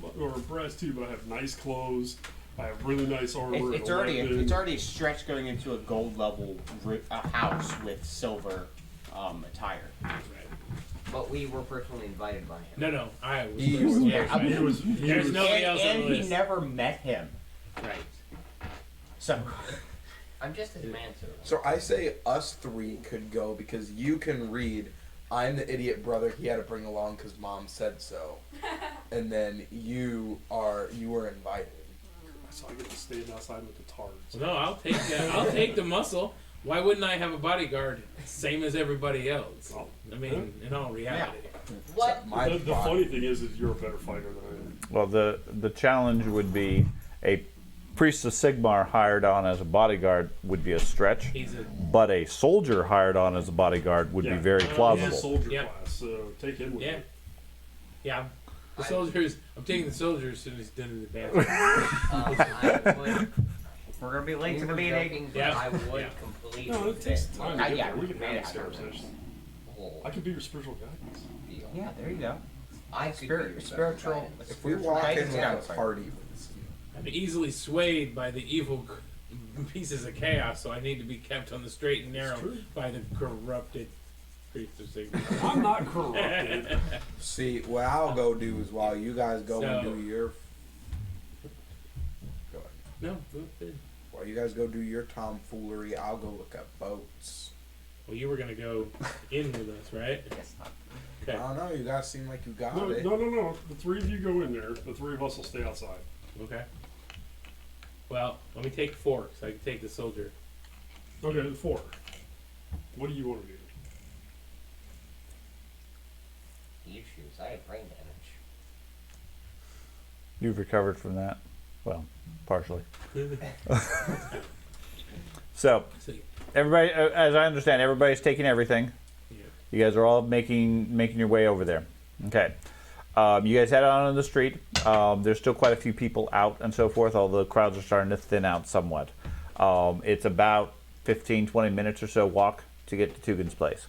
too, but I have nice clothes. I have really nice armor. It's and already weapons. it's already a stretch going into a gold level house with silver attire. But we were personally invited by him. no. I was. He first. was- Yeah, He was, There's nobody else on And the he list. never met him. Right. So I'm just his manservant. So I say us 3 could go because you can read. I'm the idiot brother he had to bring along because mom said so, and then you were invited. so I get to stand outside with the tards. Well, no, I'll take that. I'll take the muscle. Why wouldn't I have a bodyguard, same as everybody else? I mean, in all reality. What? My The funny thing is you're a better fighter than I am. Well, the challenge would be a priest of Sigmar hired on as a bodyguard would be a stretch, He's a but a soldier hired on as a bodyguard would be very He's a plausible. soldier Yeah. class, so take him with yeah, you. yeah. The soldiers. I'm taking the soldiers as soon as he's done in the bathroom. I would. we're gonna be We late to the were meeting. joking, but Yeah. I would Yeah. completely No, it takes fit time Uh, to get yeah, there. We can have yeah, this conversation. the whole I could be your spiritual guidance. deal. Yeah, there you go. I could be your Spiritual. guidance. If we walk in with Yeah. a party with I'm easily swayed by the evil pieces of chaos, so I need to be kept on the straight and narrow true. by the corrupted priest of Sigmar. I'm not corrupted. see, what I'll go do is while you guys go and So- do your. Go ahead. No, go ahead. While you guys go do your tomfoolery, I'll go look up boats. Well, you were gonna go in with us, right? Yes. I Okay. don't know. You guys seem like you got No, it. no. The 3 of you go in there. The 3 of us will stay outside. Okay. Well, let me take 4, so I can take the soldier. Okay, the 4. What do you want to do? You choose. I have brain damage. You've recovered from that. Well, partially. So, So, everybody, as I understand, everybody's taking everything. yeah. You guys are all making your way over there. Okay. You guys head out on the street. There's still quite a few people out and so forth, although the crowds are starting to thin out somewhat. It's about 15, 20 minutes or so walk to get to Tugan's place.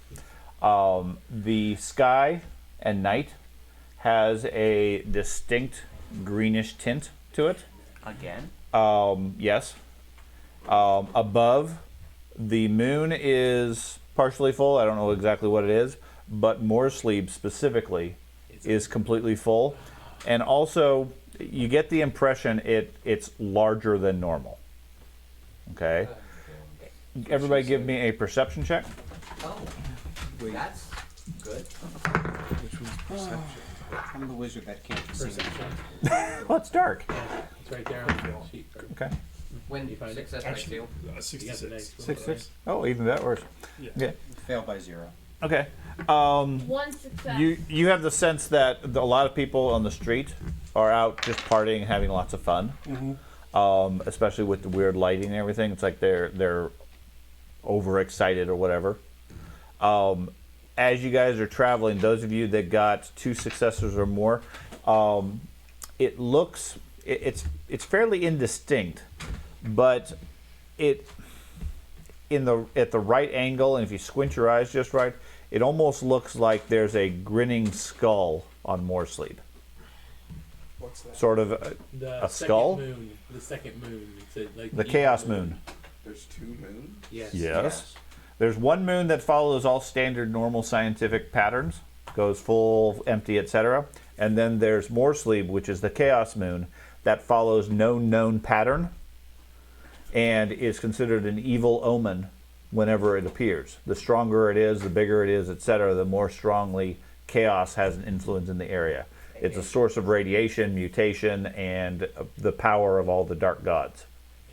The sky at night has a distinct greenish tint to it. Again? Yes. Above, the moon is partially full. I don't know exactly what it is, but Moorsleep specifically is completely full. And also, you get the impression it's larger than normal. Okay? Everybody give me a perception check. Oh, that's good. I'm the wizard that can't see. Perception. Well, it's dark. It's right there on the sheet. Okay. When You find it? success Actually, rate 2. You got the 66. next one. 6-6. Oh, even that worse. Yeah. Okay. Fail by 0. Okay. One success. You have the sense that a lot of people on the street are out just partying and having lots of fun. Especially with the weird lighting and everything. It's like they're overexcited or whatever. As you guys are traveling, those of you that got 2 successes or more, it looks it's fairly indistinct, but at the right angle, and if you squint your eyes just right, it almost looks like there's a grinning skull on Moorsleep. What's that? Sort of The a second skull? Moon, the second moon. It's like The Chaos Moon. There's 2 moons? Yes. Yes. There's one moon that follows all standard normal scientific patterns, goes full, empty, etc. And then there's Moorsleep, which is the Chaos Moon, that follows no known pattern and is considered an evil omen whenever it appears. The stronger it is, the bigger it is, etc., the more strongly chaos has an influence in the area. It's a source of radiation, mutation, and the power of all the dark gods.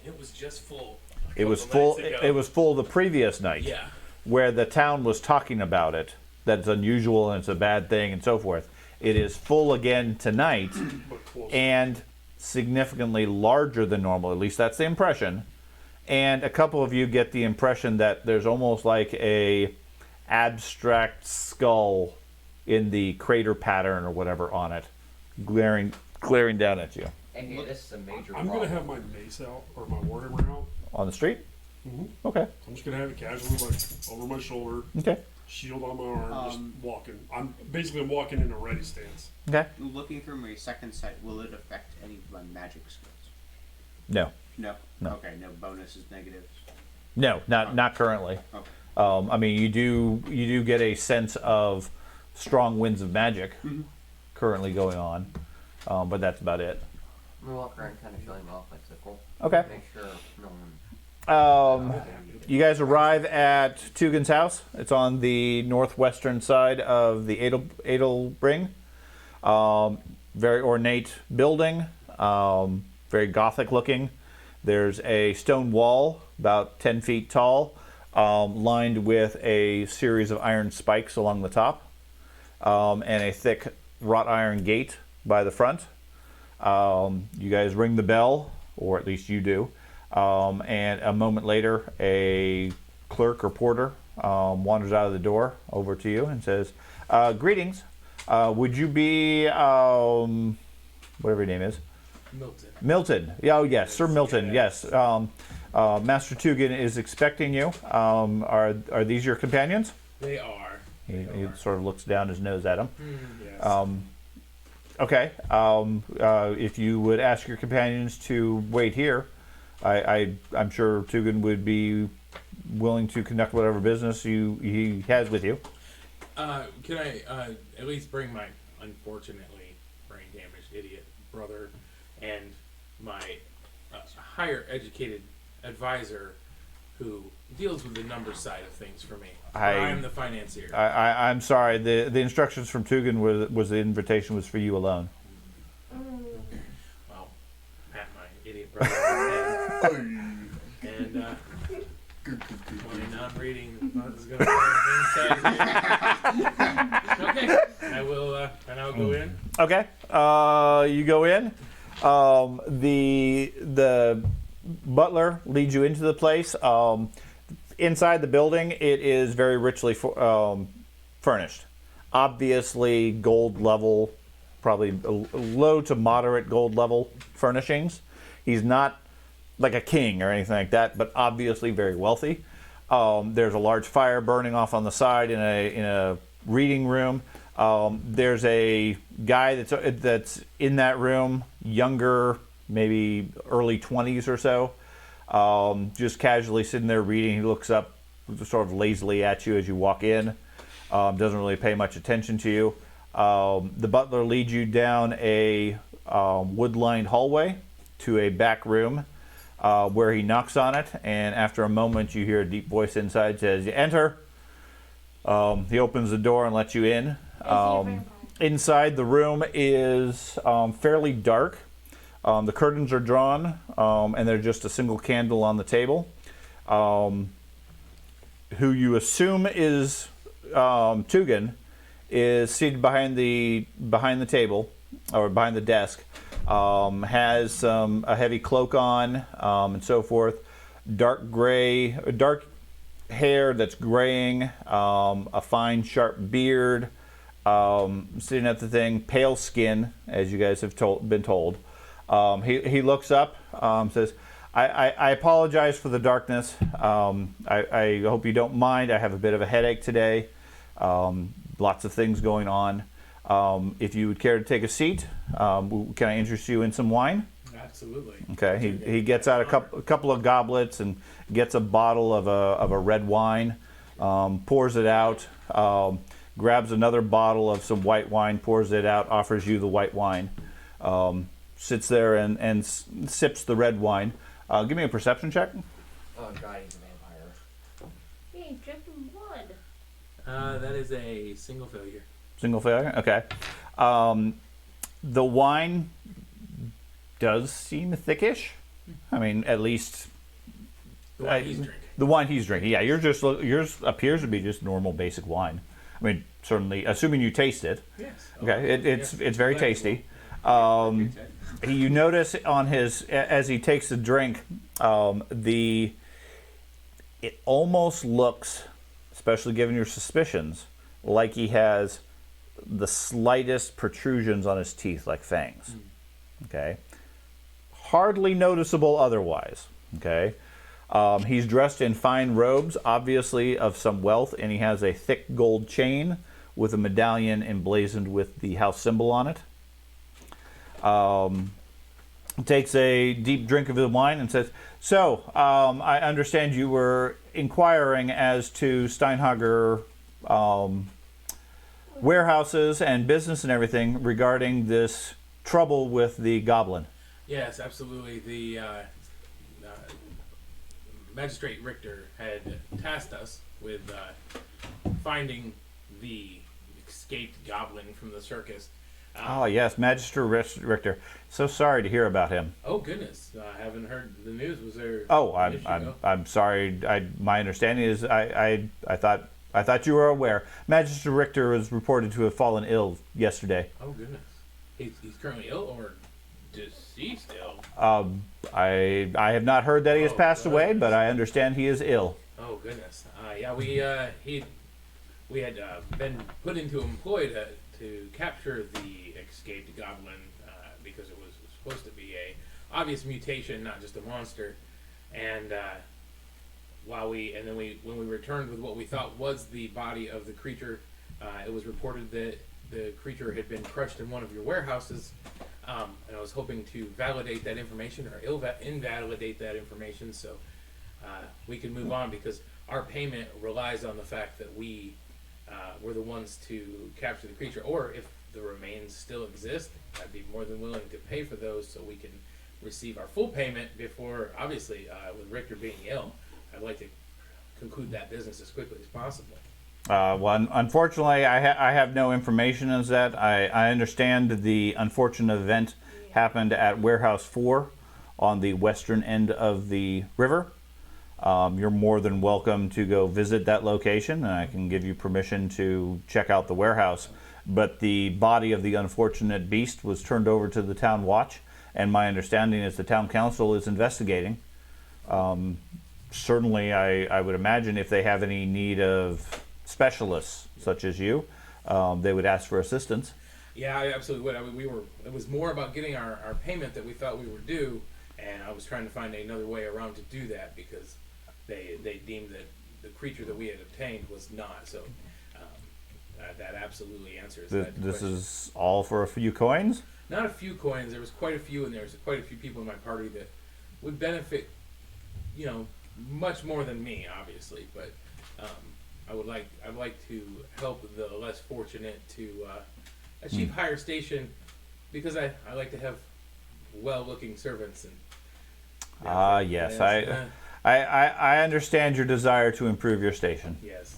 And it was just full. It was full. It was full the previous night, Yeah. where the town was talking about it. That's unusual and it's a bad thing and so forth. It is full again tonight, But close. and significantly larger than normal. At least that's the impression. And a couple of you get the impression that there's almost like a abstract skull in the crater pattern or whatever on it, glaring down at you. Hey, this is a major I'm problem. gonna have my mace out or my Warhammer out. On the street? Mhm. Okay. I'm just gonna have it casually, like over my shoulder, Okay. shield on my arm, just Um, walking. I'm walking in a ready stance. Okay. Looking through my second sight, will it affect any of my magic skills? No. No. No. Okay, no bonuses, negatives. No, not currently. Okay. I mean, you do get a sense of strong winds of magic currently going on, but that's about it. I'm gonna walk around kind of showing off my sickle. Okay. Make sure no one. You guys arrive at Tugan's house. It's on the northwestern side of the Edelbring. Very ornate building, very gothic looking. There's a stone wall about 10 feet tall, lined with a series of iron spikes along the top, and a thick wrought iron gate by the front. You guys ring the bell, or at least you do, and a moment later, a clerk or porter wanders out of the door over to you and says, "Greetings. Would you be whatever your name is?" Milton. Milton. Oh, yes, Sir Milton. Yes. Master Tugan is expecting you. Are these your companions? They are. He sort of looks down his nose at them. Yes. Okay. If you would ask your companions to wait here, I'm sure Tugan would be willing to conduct whatever business he has with you. Can I at least bring my unfortunately brain damaged idiot brother and my higher educated advisor who deals with the number side of things for me? I'm the financier. I'm sorry. The instructions from Tugan was the invitation was for you alone. Well, pat my idiot brother on the head. And my non-reading is going to inside here. Okay, I will, and I'll go in. Okay. You go in. The butler leads you into the place. Inside the building, it is very richly furnished. Obviously, gold level, probably low to moderate gold level furnishings. He's not like a king or anything like that, but obviously very wealthy. There's a large fire burning off on the side in a reading room. There's a guy that's in that room, younger, maybe early 20s or so, just casually sitting there reading. He looks up sort of lazily at you as you walk in. Doesn't really pay much attention to you. The butler leads you down a wood-lined hallway to a back room where he knocks on it, and after a moment you hear a deep voice inside says, "You enter." He opens the door and lets you in. Inside the room is fairly dark. The curtains are drawn, and there's just a single candle on the table. Who you assume is Tugan is seated behind the table or behind the desk. Has a heavy cloak on and so forth. Dark hair that's graying. A fine sharp beard. Sitting at the thing, pale skin, as you guys have been told. He looks up, says, I apologize for the darkness. I hope you don't mind. I have a bit of a headache today. Lots of things going on. If you would care to take a seat, can I interest you in some wine? Absolutely. Okay. He gets out a couple of goblets and gets a bottle of a red wine, pours it out, grabs another bottle of some white wine, pours it out, offers you the white wine, sits there and sips the red wine. Give me a perception check. Oh god, he's a vampire. He ain't dripping blood. That is a single failure. Single failure? Okay. The wine does seem thickish. I mean, at least The one he's drinking. the wine he's drinking. Yeah, yours appears to be just normal basic wine. I mean, certainly, assuming you taste it. Yes. Okay, it's very tasty. You notice on as he takes a drink, it almost looks, especially given your suspicions, like he has the slightest protrusions on his teeth, like fangs. Okay, hardly noticeable otherwise. Okay, he's dressed in fine robes, obviously of some wealth, and he has a thick gold chain with a medallion emblazoned with the house symbol on it. Takes a deep drink of the wine and says, "So, I understand you were inquiring as to Steinhager warehouses and business and everything regarding this trouble with the goblin." Yes, absolutely. The Magistrate Richter had tasked us with finding the escaped goblin from the circus. Oh, yes, Magistrate Richter. So sorry to hear about him. Oh goodness, I haven't heard the news. Was there? Oh, an issue? I'm sorry. My understanding is I thought you were aware. Magistrate Richter was reported to have fallen ill yesterday. Oh goodness, he's currently ill or deceased ill. I have not heard that he has passed away, but I understand he is ill. Oh goodness, yeah, we had been put into employ to capture the escaped goblin because it was supposed to be a obvious mutation, not just a monster. And when we returned with what we thought was the body of the creature, it was reported that the creature had been crushed in one of your warehouses. And I was hoping to validate that information or invalidate that information so we can move on, because our payment relies on the fact that we were the ones to capture the creature. Or if the remains still exist, I'd be more than willing to pay for those so we can receive our full payment before, obviously, with Richter being ill. I'd like to conclude that business as quickly as possible. Well, unfortunately, I have no information as that. I understand the unfortunate event happened at Warehouse 4 on the western end of the river. You're more than welcome to go visit that location, and I can give you permission to check out the warehouse. But the body of the unfortunate beast was turned over to the town watch, and my understanding is the town council is investigating. Certainly, I would imagine if they have any need of specialists such as you, they would ask for assistance. Yeah, I absolutely would. I mean, it was more about getting our payment that we thought we were due, and I was trying to find another way around to do that because they deemed that the creature that we had obtained was not. So that absolutely answers that This question. is all for a few coins? Not a few coins. There was quite a few, and there was quite a few people in my party that would benefit, much more than me, obviously. But I'd like to help the less fortunate to achieve higher station because I like to have well-looking servants. And Yes, I understand your desire to improve your station. yes,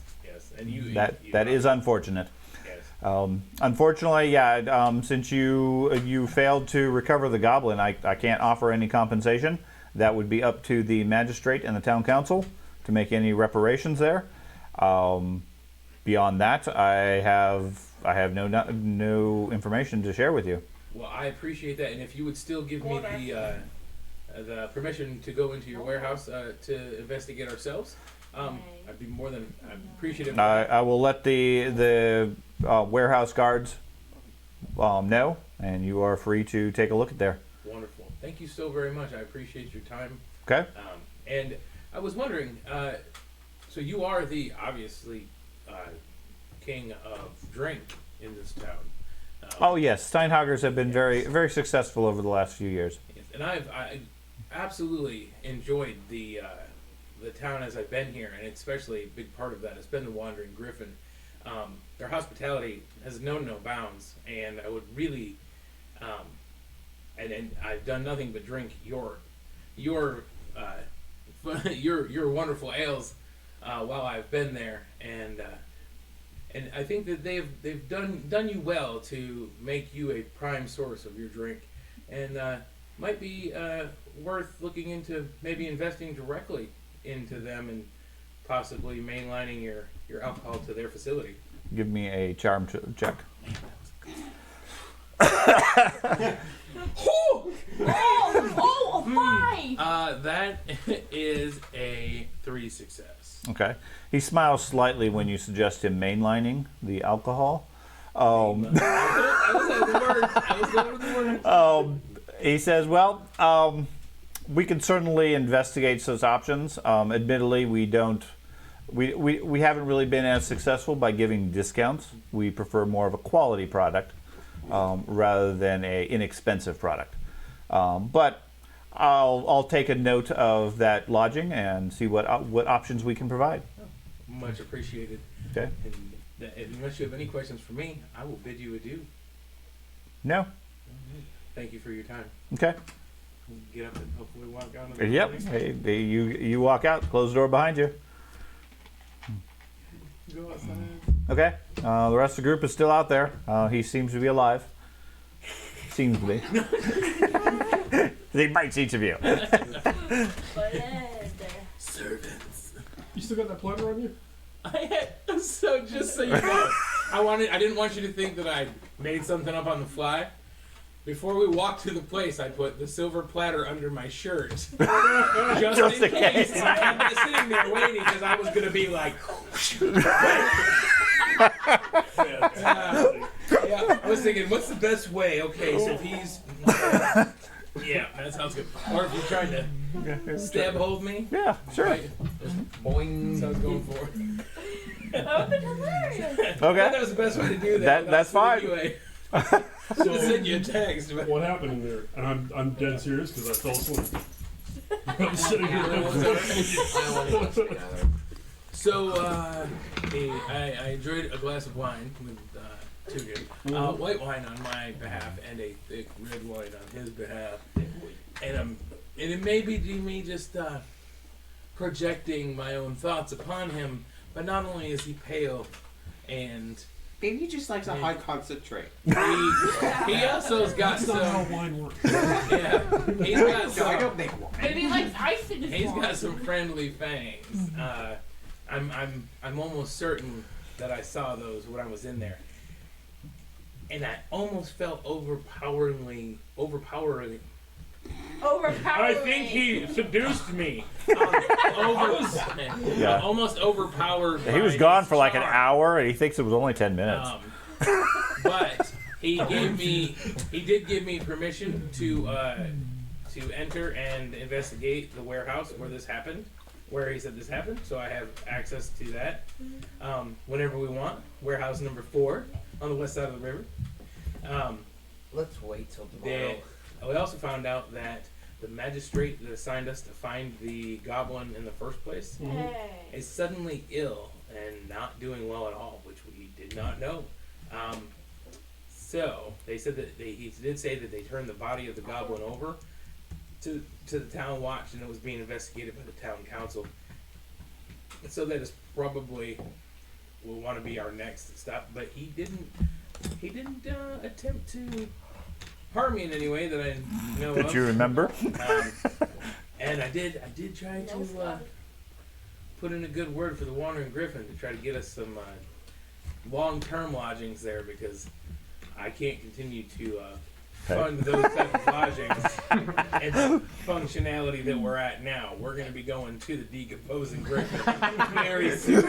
and That is unfortunate. yes. Unfortunately, since you failed to recover the goblin, I can't offer any compensation. That would be up to the magistrate and the town council to make any reparations there. Beyond that, I have no information to share with you. Well, I appreciate that, and if you would still give me the permission to go into your warehouse to investigate ourselves, I'd be more than appreciative. I will let the warehouse guards know, and you are free to take a look at there. Wonderful. Thank you so very much. I appreciate your time. Okay. And I was wondering, so you are the obviously king of drink in this town. Oh yes, Steinhagers have been very, very successful over the last few years. Yes, and I absolutely enjoyed the town as I've been here, and especially a big part of that has been the Wandering Griffin. Their hospitality has known no bounds, and I would really, and I've done nothing but drink your wonderful ales while I've been there, and I think that they've done you well to make you a prime source of your drink, and might be worth looking into maybe investing directly into them and possibly mainlining your alcohol to their facility. Give me a charm check. Five! That is a 3 success. Okay. He smiles slightly when you suggest him mainlining the alcohol. I was going with the word. He says, "Well, we can certainly investigate those options. Admittedly, we don't. We haven't really been as successful by giving discounts. We prefer more of a quality product rather than a inexpensive product. But I'll take a note of that lodging and see what options we can provide." Much appreciated. Okay. And unless you have any questions for me, I will bid you adieu. No. Thank you for your time. Okay. Get up and hopefully walk out of the Yep. building. Hey, you walk out. Close the door behind you. Go outside. Okay. The rest of the group is still out there. He seems to be alive. Seems to be. He bites each of you. Servants. You still got that platter on you? So just so you know, I didn't want you to think that I made something up on the fly. Before we walked to the place, I put the silver platter under my shirt, just in case. And I had been sitting there waiting because I was gonna be like, yeah. I was thinking, what's the best way? Okay, so if he's, yeah, that sounds good. Or if you're trying to stab hold me, Yeah, sure. right? Boing. So I was going for it. Hilarious. Okay. That was the best way to do that. That's fine. Anyway. Should have sent you a text. But What happened in there? And I'm dead serious because I fell asleep. I'm sitting here. I don't want anyone to gather. So, I enjoyed a glass of wine with Tugan. White wine on my behalf and a thick red wine on his behalf. And it may be me just projecting my own thoughts upon him, but not only is he pale and Maybe he just likes a high concentrate. he also's got That's not how some, wine works. yeah, he's got I some, don't make one. Maybe he likes ice in his he's wine. got some friendly fangs. I'm almost certain that I saw those when I was in there, and I almost felt overpoweringly overpowering. I think he seduced me. Yeah. Almost overpowered. He was by gone his for like an charm. hour, and he thinks it was only 10 minutes. But he did give me permission to enter and investigate the warehouse where this happened, where he said this happened. So I have access to that whenever we want. Warehouse number 4 on the west side of the river. Let's wait till tomorrow. We also found out that the magistrate that assigned us to find the goblin in the first place Hey. is suddenly ill and not doing well at all, which we did not know. So they said that he did say that they turned the body of the goblin over to the town watch, and it was being investigated by the town council. So that is probably will want to be our next stop. But he didn't attempt to harm me in any way that I know Did of. you remember? And I did try to put in a good word for the Wandering Griffin to try to get us some long-term lodgings there, because I can't continue to fund those type of lodgings and functionality that we're at now. We're going to be going to the decomposing Griffin very soon.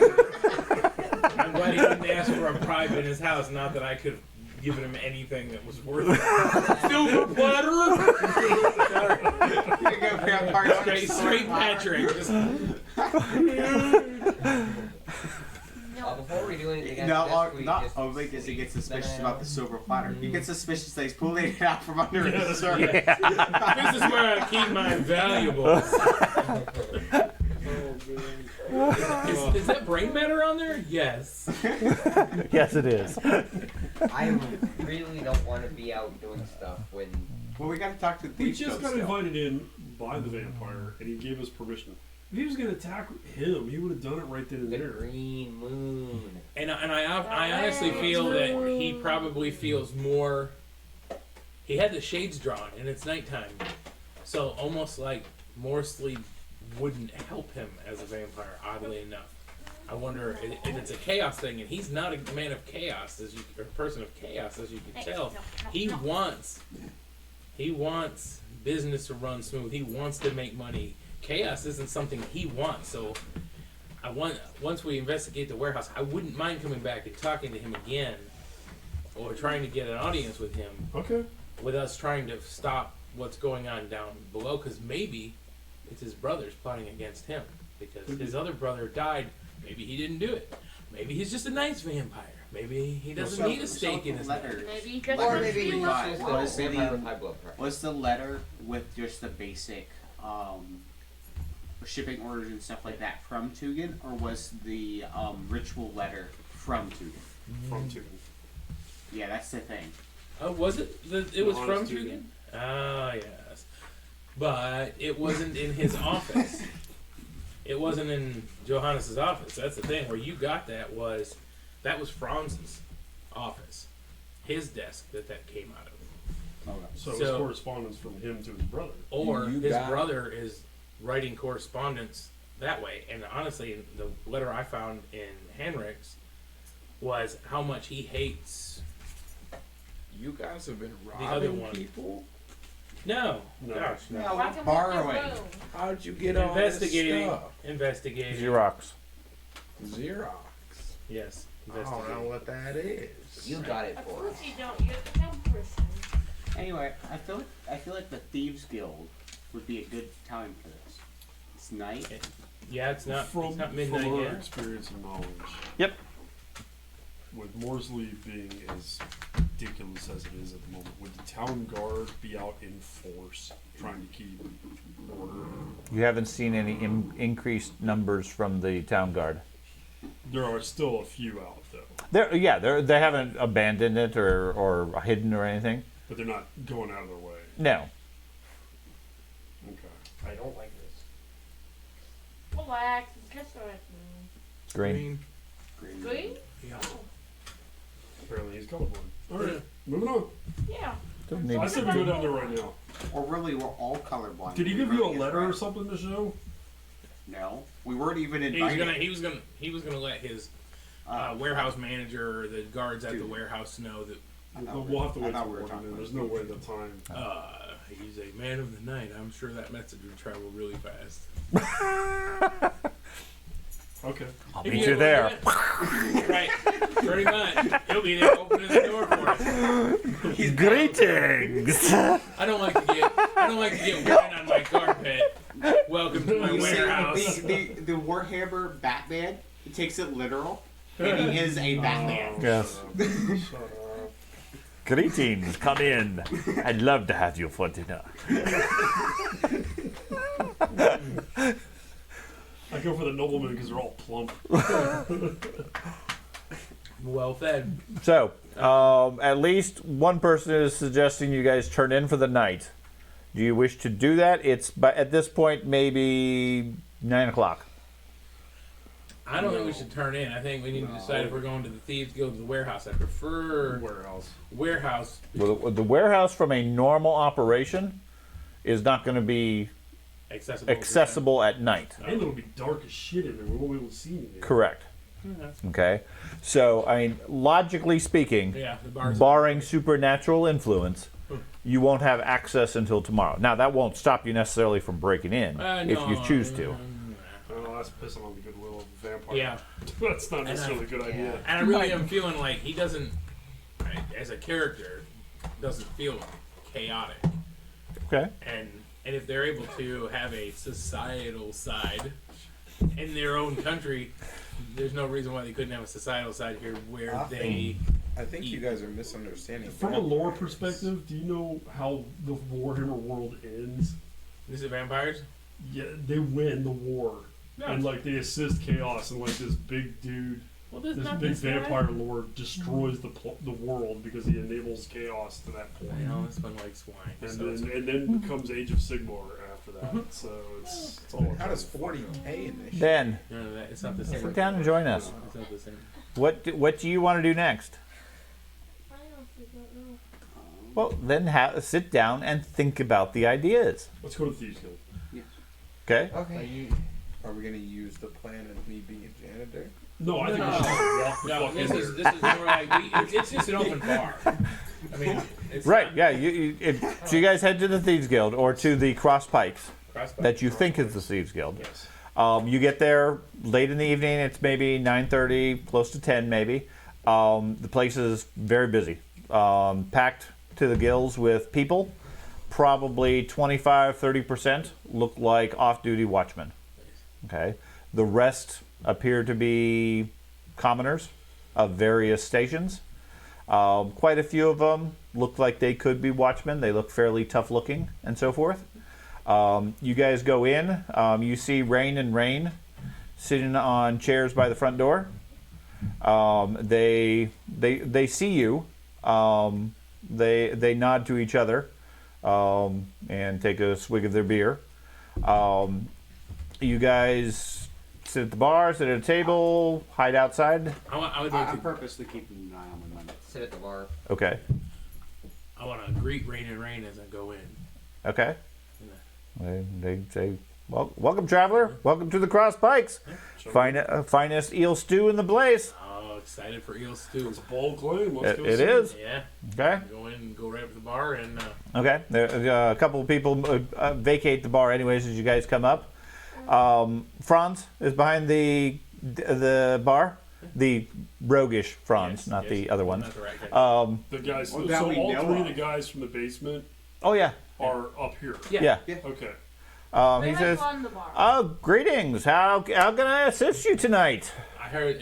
I'm glad he didn't ask for a private in his house, not that I could have given him anything that was worth it. Silver platter! Straight Patrick. Just, Before we do anything No, else, we not just only does he get suspicious then, about the silver platter, you get suspicious that he's pulling it out from under his shirt. this is where I keep my valuables. Is that brain matter on there? Yes. Yes, it is. I really don't want to be out doing stuff when. Well, we got to talk to the We thief just got still. invited in by the vampire, and he gave us permission. If he was going to attack him, he would have done it right then and The there. green moon. And I honestly feel that he probably feels more. He had the shades drawn, and it's nighttime, so almost like more sleep wouldn't help him as a vampire. Oddly enough, I wonder if it's a chaos thing, and he's not a man of chaos, or a person of chaos, as you can tell. He wants business to run smooth. He wants to make money. Chaos isn't something he wants, so once we investigate the warehouse, I wouldn't mind coming back and talking to him again, or trying to get an audience with him, Okay. with us trying to stop what's going on down below, because maybe it's his brothers plotting against him, because his other brother died. Maybe he didn't do it. Maybe he's just a nice vampire. Maybe he doesn't need a stake in his neck. Maybe he just Or wants maybe to he's be just left a Was the- vampire with high blood pressure. Was the letter with just the basic shipping orders and stuff like that from Tugan, or was the ritual letter from Tugan? From Tugan. Yeah, that's the thing. Oh, was it? It was from Honest Tugan? Ah, yes. But it wasn't in his office. It wasn't in Johannes's office. That's the thing. Where you got that was Franz's office, his desk that came out of. So it was So- correspondence from him to his brother. Or You his got it. brother is writing correspondence that way. And honestly, the letter I found in Henrik's was how much he hates. You guys have been other robbing one. people? No, No. gosh, no. No, Why can we borrowing. get room? How'd you get all this Investigating. stuff? Investigating. Xerox. Xerox. Yes. I don't know Investigating. what that is. You got it Of for course us. you don't. You're the dumb person. Anyway, I feel like the Thieves Guild would be a good time for this. It's night. Yeah, it's not From midnight our yet. experience and knowledge, Yep. with Morsley being as ridiculous as it is at the moment, would the town guard be out in force trying to keep order? You haven't seen any increased numbers from the town guard. There are still a few out though, They haven't abandoned it or hidden or anything. but they're not going out of their way. No. Okay. I don't like this. Relax. It's just a Green. green. Yeah. Apparently he's colorblind. All right, moving on. Yeah. Don't need I said we go down there right now. Or really, we're all colorblind. Did he We give you a really letter is or right. something to show? No, we weren't even He invited. was gonna let his warehouse manager or the guards at the Dude. warehouse know that I thought We'll have to I wait thought till we were morning. talking Then. There's about no way the time. He's a man of the night. I'm sure that message would travel really fast. Okay. I'll If meet he you ever there. did it. Right. Pretty much. He'll be there opening the door for us. Greetings. I don't like to get wine on my carpet. Welcome to my You see, warehouse. the Warhammer Batman, he takes it literal, and he is a Batman. Yes. Shut up. Greetings. Come in. I'd love to have you for dinner. I go for the noblemen because they're all plump. Well fed. So, at least one person is suggesting you guys turn in for the night. Do you wish to do that? It's at this point maybe 9 o'clock. I don't think we should turn in. I think we need to decide if we're going to the Thieves Guild or the warehouse. I prefer warehouse. Well, the warehouse from a normal operation is not going to be accessible at night. And it'll be dark as shit in there. We won't be able to see anything. Correct. Okay. So, I mean, logically speaking, Yeah, the bars. barring supernatural influence, you won't have access until tomorrow. Now, that won't stop you necessarily from breaking in if you choose to. Oh, that's pissing on the goodwill of the vampire. Yeah. That's not necessarily a good idea. And I really am feeling like he doesn't, as a character, doesn't feel chaotic. Okay. And if they're able to have a societal side in their own country, there's no reason why they couldn't have a societal side here where I they. I think you guys are misunderstanding. From a lore perspective, do you know how the Warhammer world ends? This is vampires? Yeah, they win the war. No. And like they assist chaos, and like this big dude, Well, there's this not big this guy. vampire lord destroys the world because he enables chaos to that point. I know, this one likes swine. And then comes Age of Sigmar after that. So it's all. How does 40k in this? Ben, No, it's not the same. sit down and join us. It's not the same. What do you want to do next? I honestly don't know. Well, then sit down and think about the ideas. Let's go to Thieves Guild. Okay? Are we gonna use the plan of me being janitor? No, I think No. we should just walk the No, fuck in this is there. more like it's just an open bar. I mean, it's Right, not- yeah. So you guys head to the Thieves Guild or to the Cross Pikes Crossbar. that you think is the Thieves Guild. Yes. You get there late in the evening. It's maybe 9:30, close to 10 maybe. The place is very busy, packed to the gills with people. Probably 25-30% look like off-duty watchmen. Okay, the rest appear to be commoners of various stations. Quite a few of them look like they could be watchmen. They look fairly tough-looking and so forth. You guys go in. You see Rain and Rain sitting on chairs by the front door. They see you. They nod to each other and take a swig of their beer. You guys sit at the bar, sit at a table, hide outside. I would like I'm to. purposely keeping an eye on my money. Sit at the bar. Okay. I want to greet Rain and Rain as I go in. Okay. They say, well, welcome, traveler. Welcome to the Cross Pikes. Finest eel stew in the place. Oh, excited for eel stew. It's a bold claim. Let's go It see is. Yeah. Okay. Go in and go right up to the bar and. Okay. A couple of people vacate the bar anyways as you guys come up. Franz is behind the bar. The roguish Franz, Yes, not yes. the other ones. Not the right guy. The guys. Well, So that we all know three of of. the guys from the basement Oh yeah. are up here. Yeah. Okay. They He have says, fun in the bar. "Oh, greetings. How can I assist you tonight?" I heard.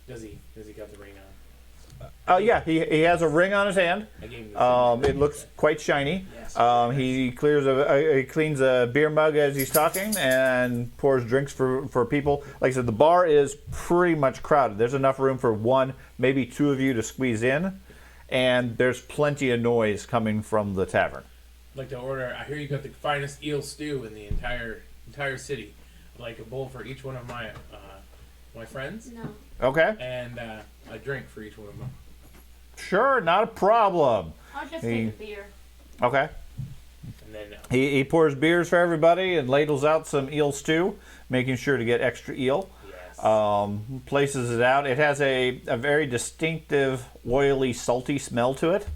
Does he got the ring on? Yeah, he has a ring on his hand. I gave him the It looks quite shiny. Yes. He cleans a beer mug as he's talking and pours drinks for people. Like I said, the bar is pretty much crowded. There's enough room for one, maybe two of you to squeeze in, and there's plenty of noise coming from the tavern. I'd like to order. I hear you got the finest eel stew in the entire city. I'd like a bowl for each one of my friends, No. Okay, and a drink for each one of them. sure, not a problem. I'll just He- take a beer. Okay. And then He pours beers for everybody and ladles out some eel stew, making sure to get extra eel. yes. Places it out. It has a very distinctive, oily, salty smell to it.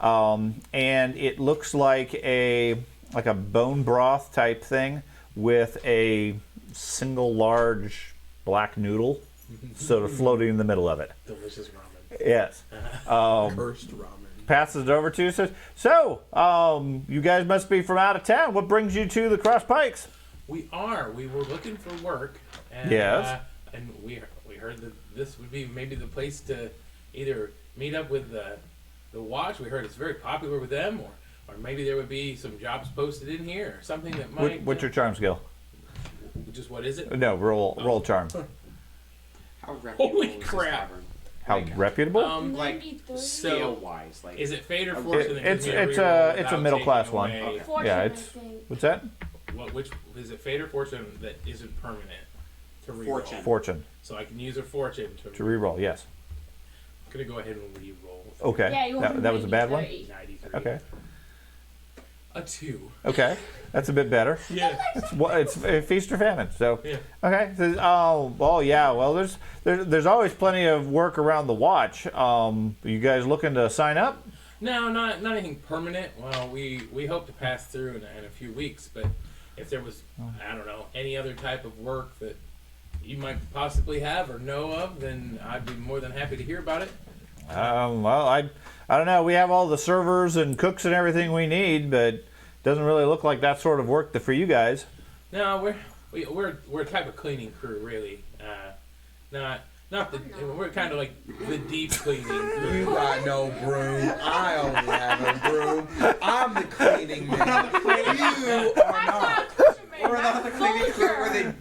and it looks like a bone broth type thing with a single large black noodle sort of floating in the middle of it. Delicious ramen. Yes. Cursed ramen. Passes it over to you. Says, "So, you guys must be from out of town. What brings you to the Cross Pikes?" We are. We were looking for work. And, Yes. And we heard that this would be maybe the place to either meet up with the Watch. We heard it's very popular with them, or maybe there would be some jobs posted in here, or something that might. What's your charm skill? Just what is it? No, roll charm. How reputable Holy is this crap. tavern? How reputable? Like 93. scale wise, like Is it Fate or It- Fortune? that gives it's me a it's reroll a without middle class taking one. away- Fortune, Yeah, I it's think. what's that? Which is it? Fate or Fortune that isn't permanent to reroll. Fortune. Fortune So I can use a Fortune to re-roll. Yes. I'm gonna go ahead and re-roll. Okay. Yeah, you want That was a bad one. 93. 93. Okay. A 2. Okay. That's a bit better. Yeah. It's feast or famine. So Yeah. okay. So, well, yeah. Well, there's always plenty of work around the Watch. You guys looking to sign up? No, not anything permanent. Well, we hope to pass through in a few weeks, but if there was, I don't know, any other type of work that you might possibly have or know of, then I'd be more than happy to hear about it. Well, I don't know. We have all the servers and cooks and everything we need, but it doesn't really look like that sort of work for you guys. No, we're a type of cleaning crew, really. Not the we're kind of like the deep cleaning crew. You got no broom. I only have a broom. I'm the cleaning man. You are not. we're not the cleaning crew.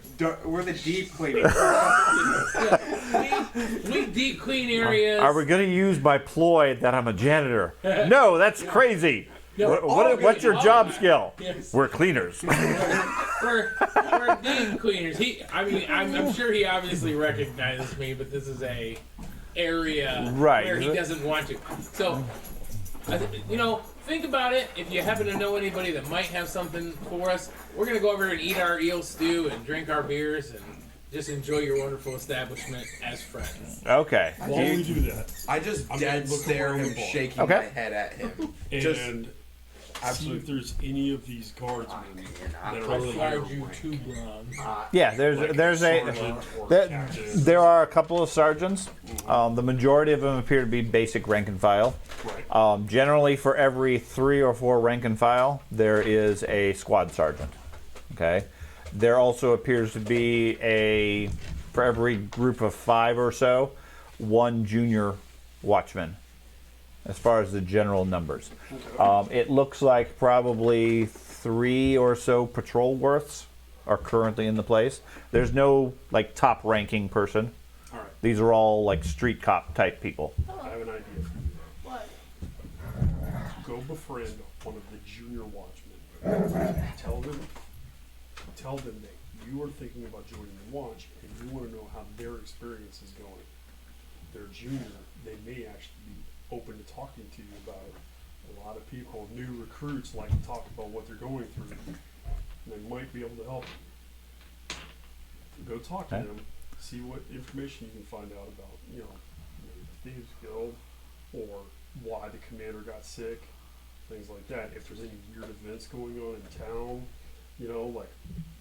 We're the deep cleaning. We deep clean areas. Are we going to use my ploy that I'm a janitor? No, that's crazy. No, What's your job skill? Yes. We're cleaners. We're deep cleaners. I'm sure he obviously recognizes me, but this is a area Right. where he doesn't want to. So, think about it. If you happen to know anybody that might have something for us, we're gonna go over and eat our eel stew and drink our beers and just enjoy your wonderful establishment as friends. Okay. While we do that, I just I'm dead gonna look stare around him, the bar. shaking Okay. my head at him. Just and see absolutely. if there's any of these guardsmen that are I'll really charge you 2 bronze. Yeah, there's sergeant or there, captain. there are a couple of sergeants. The majority of them appear to be basic rank and file. Right. Generally, for every 3 or 4 rank and file, there is a squad sergeant. Okay. There also appears to be for every group of 5 or so, 1 junior watchman, as far as the general numbers. It looks like probably 3 or so patrol worths are currently in the place. There's no top ranking person. All right. These are all street cop type people. I have an idea for you. What? Go befriend one of the junior watchmen. Tell them that you are thinking about joining the watch and you want to know how their experience is going. They're junior, they may actually be open to talking to you about it. A lot of people, new recruits, like to talk about what they're going through. They might be able to help them. Go talk to Okay. them, see what information you can find out about, maybe the Thieves Guild, or why the commander got sick, things like that. If there's any weird events going on in town,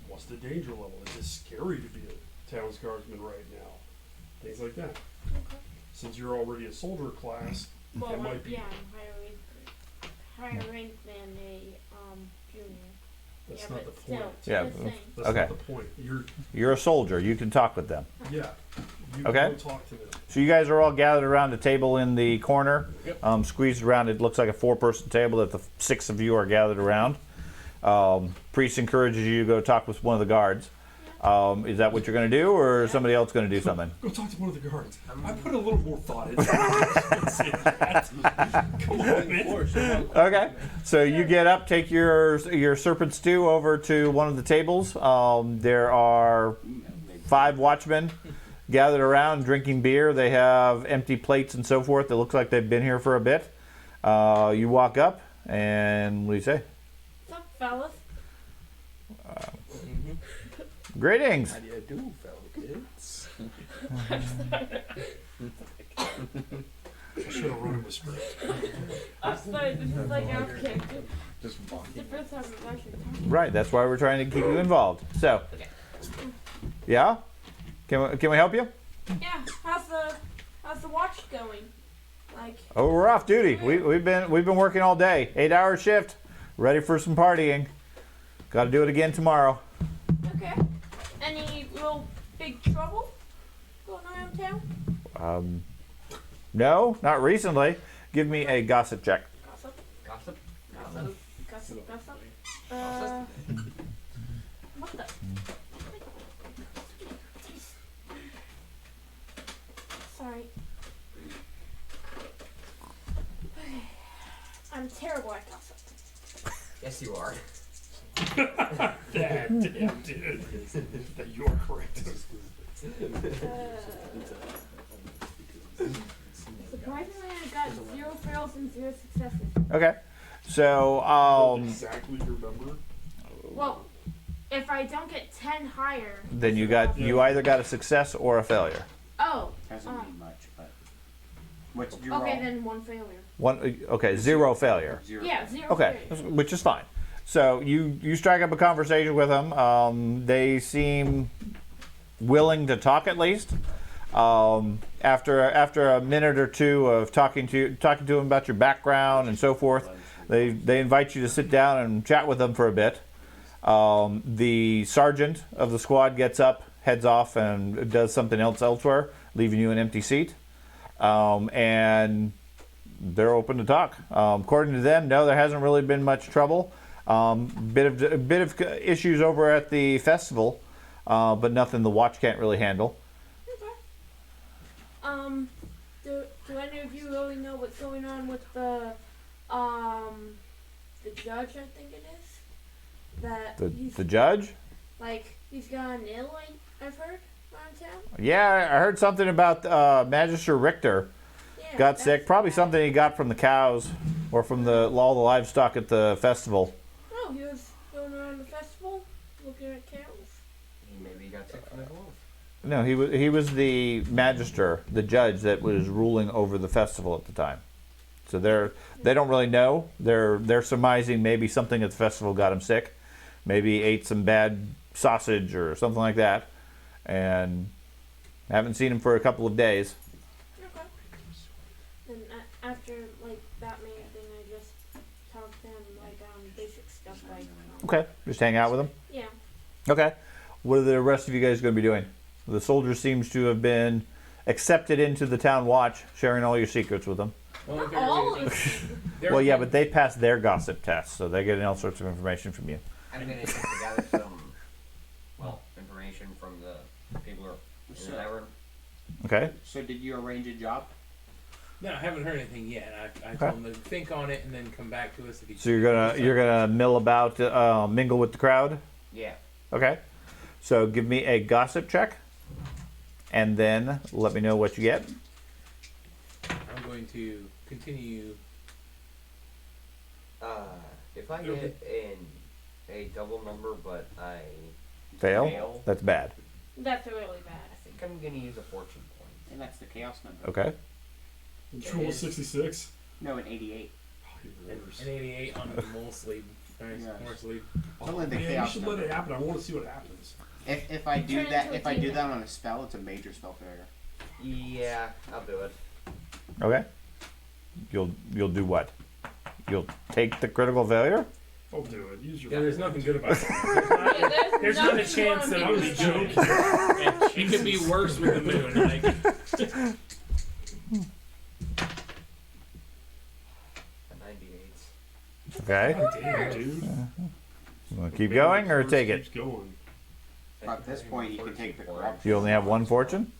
what's the danger level? Is it scary to be a town's guardsman right now? Things like that. Okay. Since you're already a soldier class, Well, it might be. yeah, I'm higher rank than a junior. That's Yeah, not but the point. still, Yeah. the same. That's Okay. not the point. You're a soldier. You can talk with them. You Okay. go talk to them. So you guys are all gathered around a table in the corner, Yep. squeezed around. It looks like a 4-person table that the 6 of you are gathered around. Priest encourages you to go talk with one of the guards. Is that what you're going to do, or is somebody else going to do something? Go talk to one of the guards. I put a little more thought into it. Come on, man. Okay. So you get up, take your serpent stew over to one of the tables. There are 5 watchmen gathered around drinking beer. They have empty plates and so forth. It looks like they've been here for a bit. You walk up, and what do you say? What's up, fellas? Greetings. How do you do, fellow kids? I should have run it with script. I'm sorry, this is like out of character. Just It's walking. the first time I've actually talked. Right, that's why we're trying to keep you involved. So, yeah? Can we help you? Yeah, how's the watch going? Like, Oh, we're off duty. We've been working all day. 8-hour shift. Ready for some partying. Got to do it again tomorrow. okay. Any real big trouble going around town? No, not recently. Give me a gossip check. Gossip, Gossip? gossip, gossip. What the? Sorry. Okay. I'm terrible at gossip. Yes, you are. Damn, dude. You are correct. Surprisingly, I got 0 fails and 0 successes. Okay. So, Exactly your number. Well, if I don't get 10 higher, then you either got a success or a failure. oh, Doesn't mean much, but what did you okay, roll? then 1 failure. Okay, 0 failure. 0. Yeah, 0 Okay, failure. which is fine. So you strike up a conversation with them. They seem willing to talk at least. After a minute or two of talking to them about your background and so forth, they invite you to sit down and chat with them for a bit. The sergeant of the squad gets up, heads off, and does something else elsewhere, leaving you an empty seat. And they're open to talk. According to them, no, there hasn't really been much trouble. Bit of issues over at the festival, but nothing the watch can't really handle. Okay. Do any of you really know what's going on with the judge, I think it is? That he's, The judge? like, he's gone ill, I've heard, around town? Yeah, I heard something about Magister Richter Yeah, got that's sick. Probably bad. something he got from the cows or from all the livestock at the festival. Oh, he was going around the festival, looking at cows? Maybe you got sick from the wolf. No, he was the magister, the judge that was ruling over the festival at the time. So they don't really know. They're surmising maybe something at the festival got him sick. Maybe he ate some bad sausage or something like that, and haven't seen him for a couple of days. Okay. Then after, like, that main thing, I just talked to him, like, basic stuff, like... Okay, just hang out with him. Yeah. Okay, what are the rest of you guys going to be doing? The soldier seems to have been accepted into the town watch, sharing all your secrets with them. Well, if All everybody's- of they're- Well, yeah, but they passed their gossip test, so they're getting all sorts of information from you. I'm gonna put together some, information from the people who are in the tavern. Okay. So did you arrange a job? No, I haven't heard anything yet. I told them to think on it and then come back to us if you. So you're gonna mill about, mingle with the crowd. Yeah. Okay. So give me a gossip check, and then let me know what you get. I'm going to continue. If I get a double number, but I Fail. Fail. That's bad. That's really bad. I think I'm gonna use a fortune point. And that's the chaos number. Okay. Control It is. 66. No, an 88. An 88 on the mole sleeve. Nice, Yeah. more sleeve. It's only the Man, you chaos should number. let it happen. I want to see what happens. If I do Turn that, into a if I do demon. that on a spell, it's a major spell failure. Yeah, I'll do it. Okay. You'll do what? You'll take the critical failure? I'll do it. Use your. Yeah, there's nothing good about it. Yeah, There's not a nothing chance that wrong it would be with good. joking. It could be worse with the moon. Like, A 98. Okay. Damn, dude. You want to keep going or take it? Keeps going. At this point, you can take the corruption. You only have one fortune.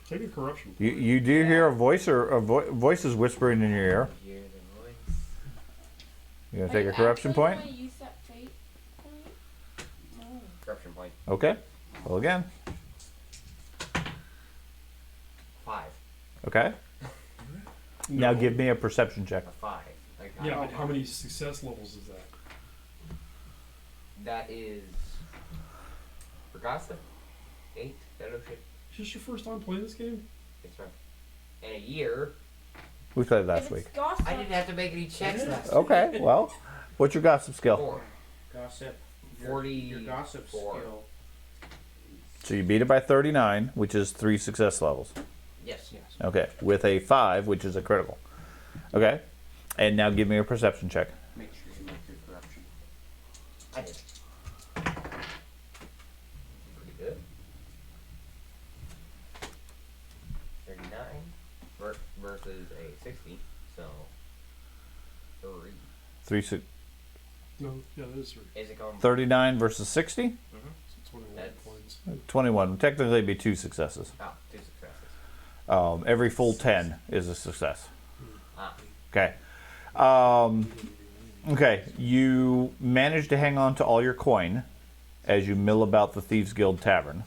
Take a corruption. You do hear a voice or voices whispering in your ear. Hear the voice. You gonna Are take you a corruption actually point? gonna use that fate point? No. Corruption point. Okay. Well, again. 5. Okay. Now No. give me a perception check. A 5. I got Yeah, it. but how many success levels is that? That is. For gossip? 8 fellowship. Is this your first time playing this game? It's right. And a year. We played last If week. it's gossip, I didn't have to make any checks last Okay, well, what's your gossip skill? 4. Gossip. 40. Your gossip 4. skill. So you beat it by 39, which is 3 success levels. Yes. Yes. Okay, with a 5, which is a critical. Okay, and now give me a perception check. Make sure you make your corruption. I did. Pretty good. 39 versus a 60, so 3. 3, No, yeah, that is 3. Is it going? 39 versus 60? So 21 That's- points. 21. Technically, it'd be 2 successes. Oh, 2 successes. Every full 10 is a success. Ah. Okay. Okay, you manage to hang on to all your coin as you mill about the Thieves Guild Tavern.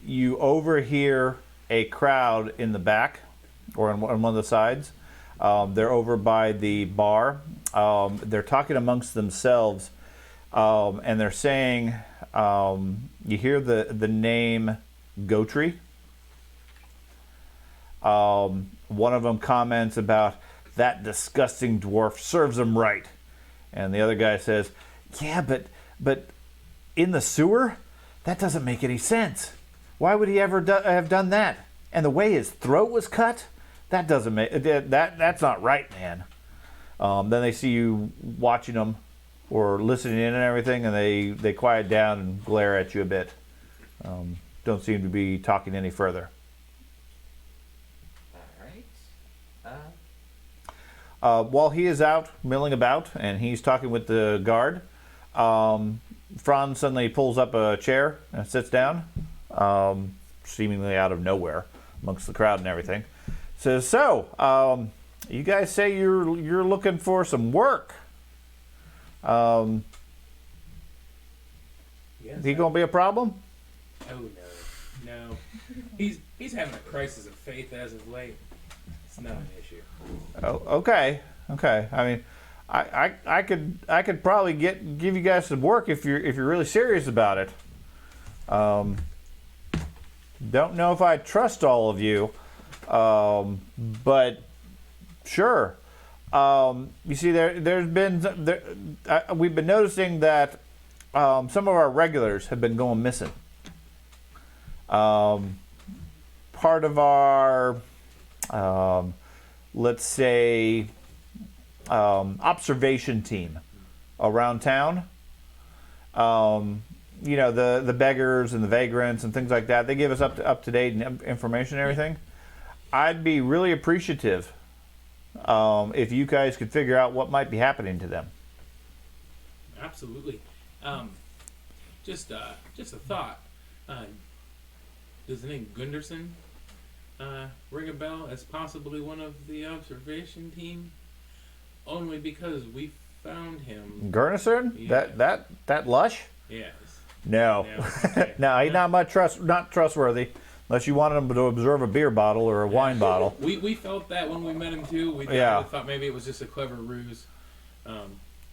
You overhear a crowd in the back, or on one of the sides. They're over by the bar. They're talking amongst themselves, and they're saying, you hear the name Gotri. One of them comments about that disgusting dwarf serves him right, and the other guy says, "Yeah, but in the sewer, that doesn't make any sense. Why would he ever have done that? And the way his throat was cut, that doesn't make that's not right, man." Then they see you watching them or listening in and everything, and they quiet down and glare at you a bit. Don't seem to be talking any further. Alright. While he is out milling about and he's talking with the guard, Franz suddenly pulls up a chair and sits down, seemingly out of nowhere amongst the crowd and everything. Says, "So, you guys say you're looking for some work. Yes, Is he gonna be a problem?" Oh no. He's having a crisis of faith as of late. It's not an issue. Oh, okay. I mean, I could probably give you guys some work if you're really serious about it. Don't know if I trust all of you, but sure. You see, we've been noticing that some of our regulars have been going missing. Part of our, let's say, observation team around town. You know, the beggars and the vagrants and things like that. They give us up to date information and everything. I'd be really appreciative if you guys could figure out what might be happening to them. Absolutely. Just a thought. Does the name Gunderson ring a bell as possibly one of the observation team? Only because we found him. Gurnison? Yeah. That lush? Yes. No. Okay. No, he's not trustworthy. Unless you wanted him to observe a beer bottle or a wine bottle. We felt that when we met him too. We thought maybe it was just a clever ruse.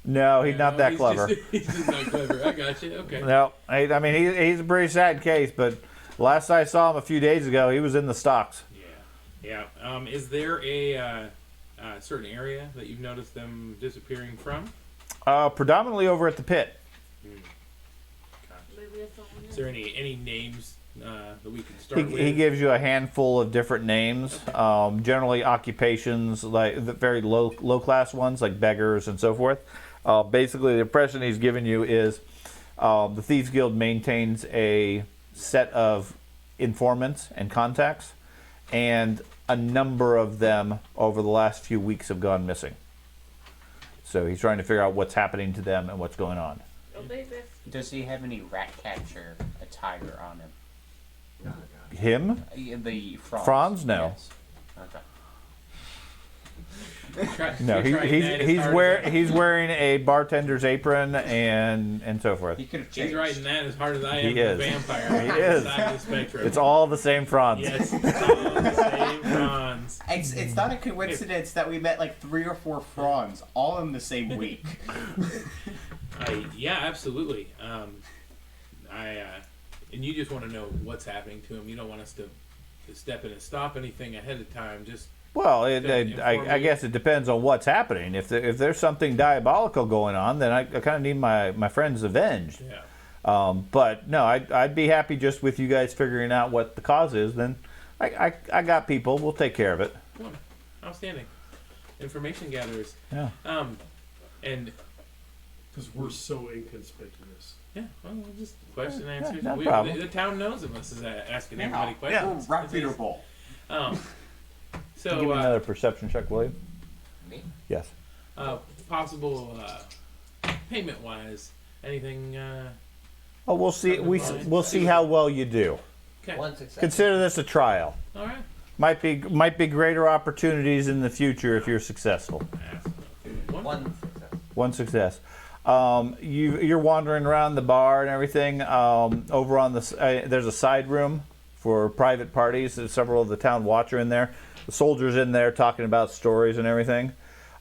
No, he's not that he's clever. He's just not clever. I got you. Okay. No, I mean he's a pretty sad case, but last I saw him a few days ago, he was in the stocks. Yeah. Is there a certain area that you've noticed them disappearing from? Predominantly over at the pit. maybe that's all we Is know. there any names that we can start with? He gives you a handful of different names, generally occupations, like the very low class ones, like beggars and so forth. Basically, the impression he's given you is the Thieves Guild maintains a set of informants and contacts, and a number of them over the last few weeks have gone missing. So he's trying to figure out what's happening to them and what's going on. Oh, baby. Does he have any rat catcher attire on him? Him? The Franz? Franz? No. Yes. Okay. No, he's wearing a bartender's apron and so forth. He could have He's changed. writing that as hard as I He am is. the vampire. He on the is. side of the spectrum. It's all the same Franz. Yes, it's all the same Franz. It's not a coincidence that we met like 3 or 4 Franz all in the same week. Yeah, absolutely. And you just want to know what's happening to him. You don't want us to step in and stop anything ahead of time. Just Well, Inform I me. guess it depends on what's happening. If there's something diabolical going on, then I kind of need my friends avenged. yeah. But no, I'd be happy just with you guys figuring out what the cause is. Then I got people. We'll take care of it. Well, outstanding. Information gatherers. Yeah. And Because we're so inconspicuous. yeah, well, just question Yeah, answers. no problem. The town knows of us is asking Yeah. everybody questions. We're reputable. So Give me another perception check, will you? Me? Yes. possible payment wise, anything? Oh, we'll see. We'll see how well you do. Okay. One success. Consider this a trial. All right. Might be greater opportunities in the future if you're successful. One success. One success. You're wandering around the bar and everything. Over on the there's a side room for private parties. There's several of the town watch are in there. The soldiers in there talking about stories and everything.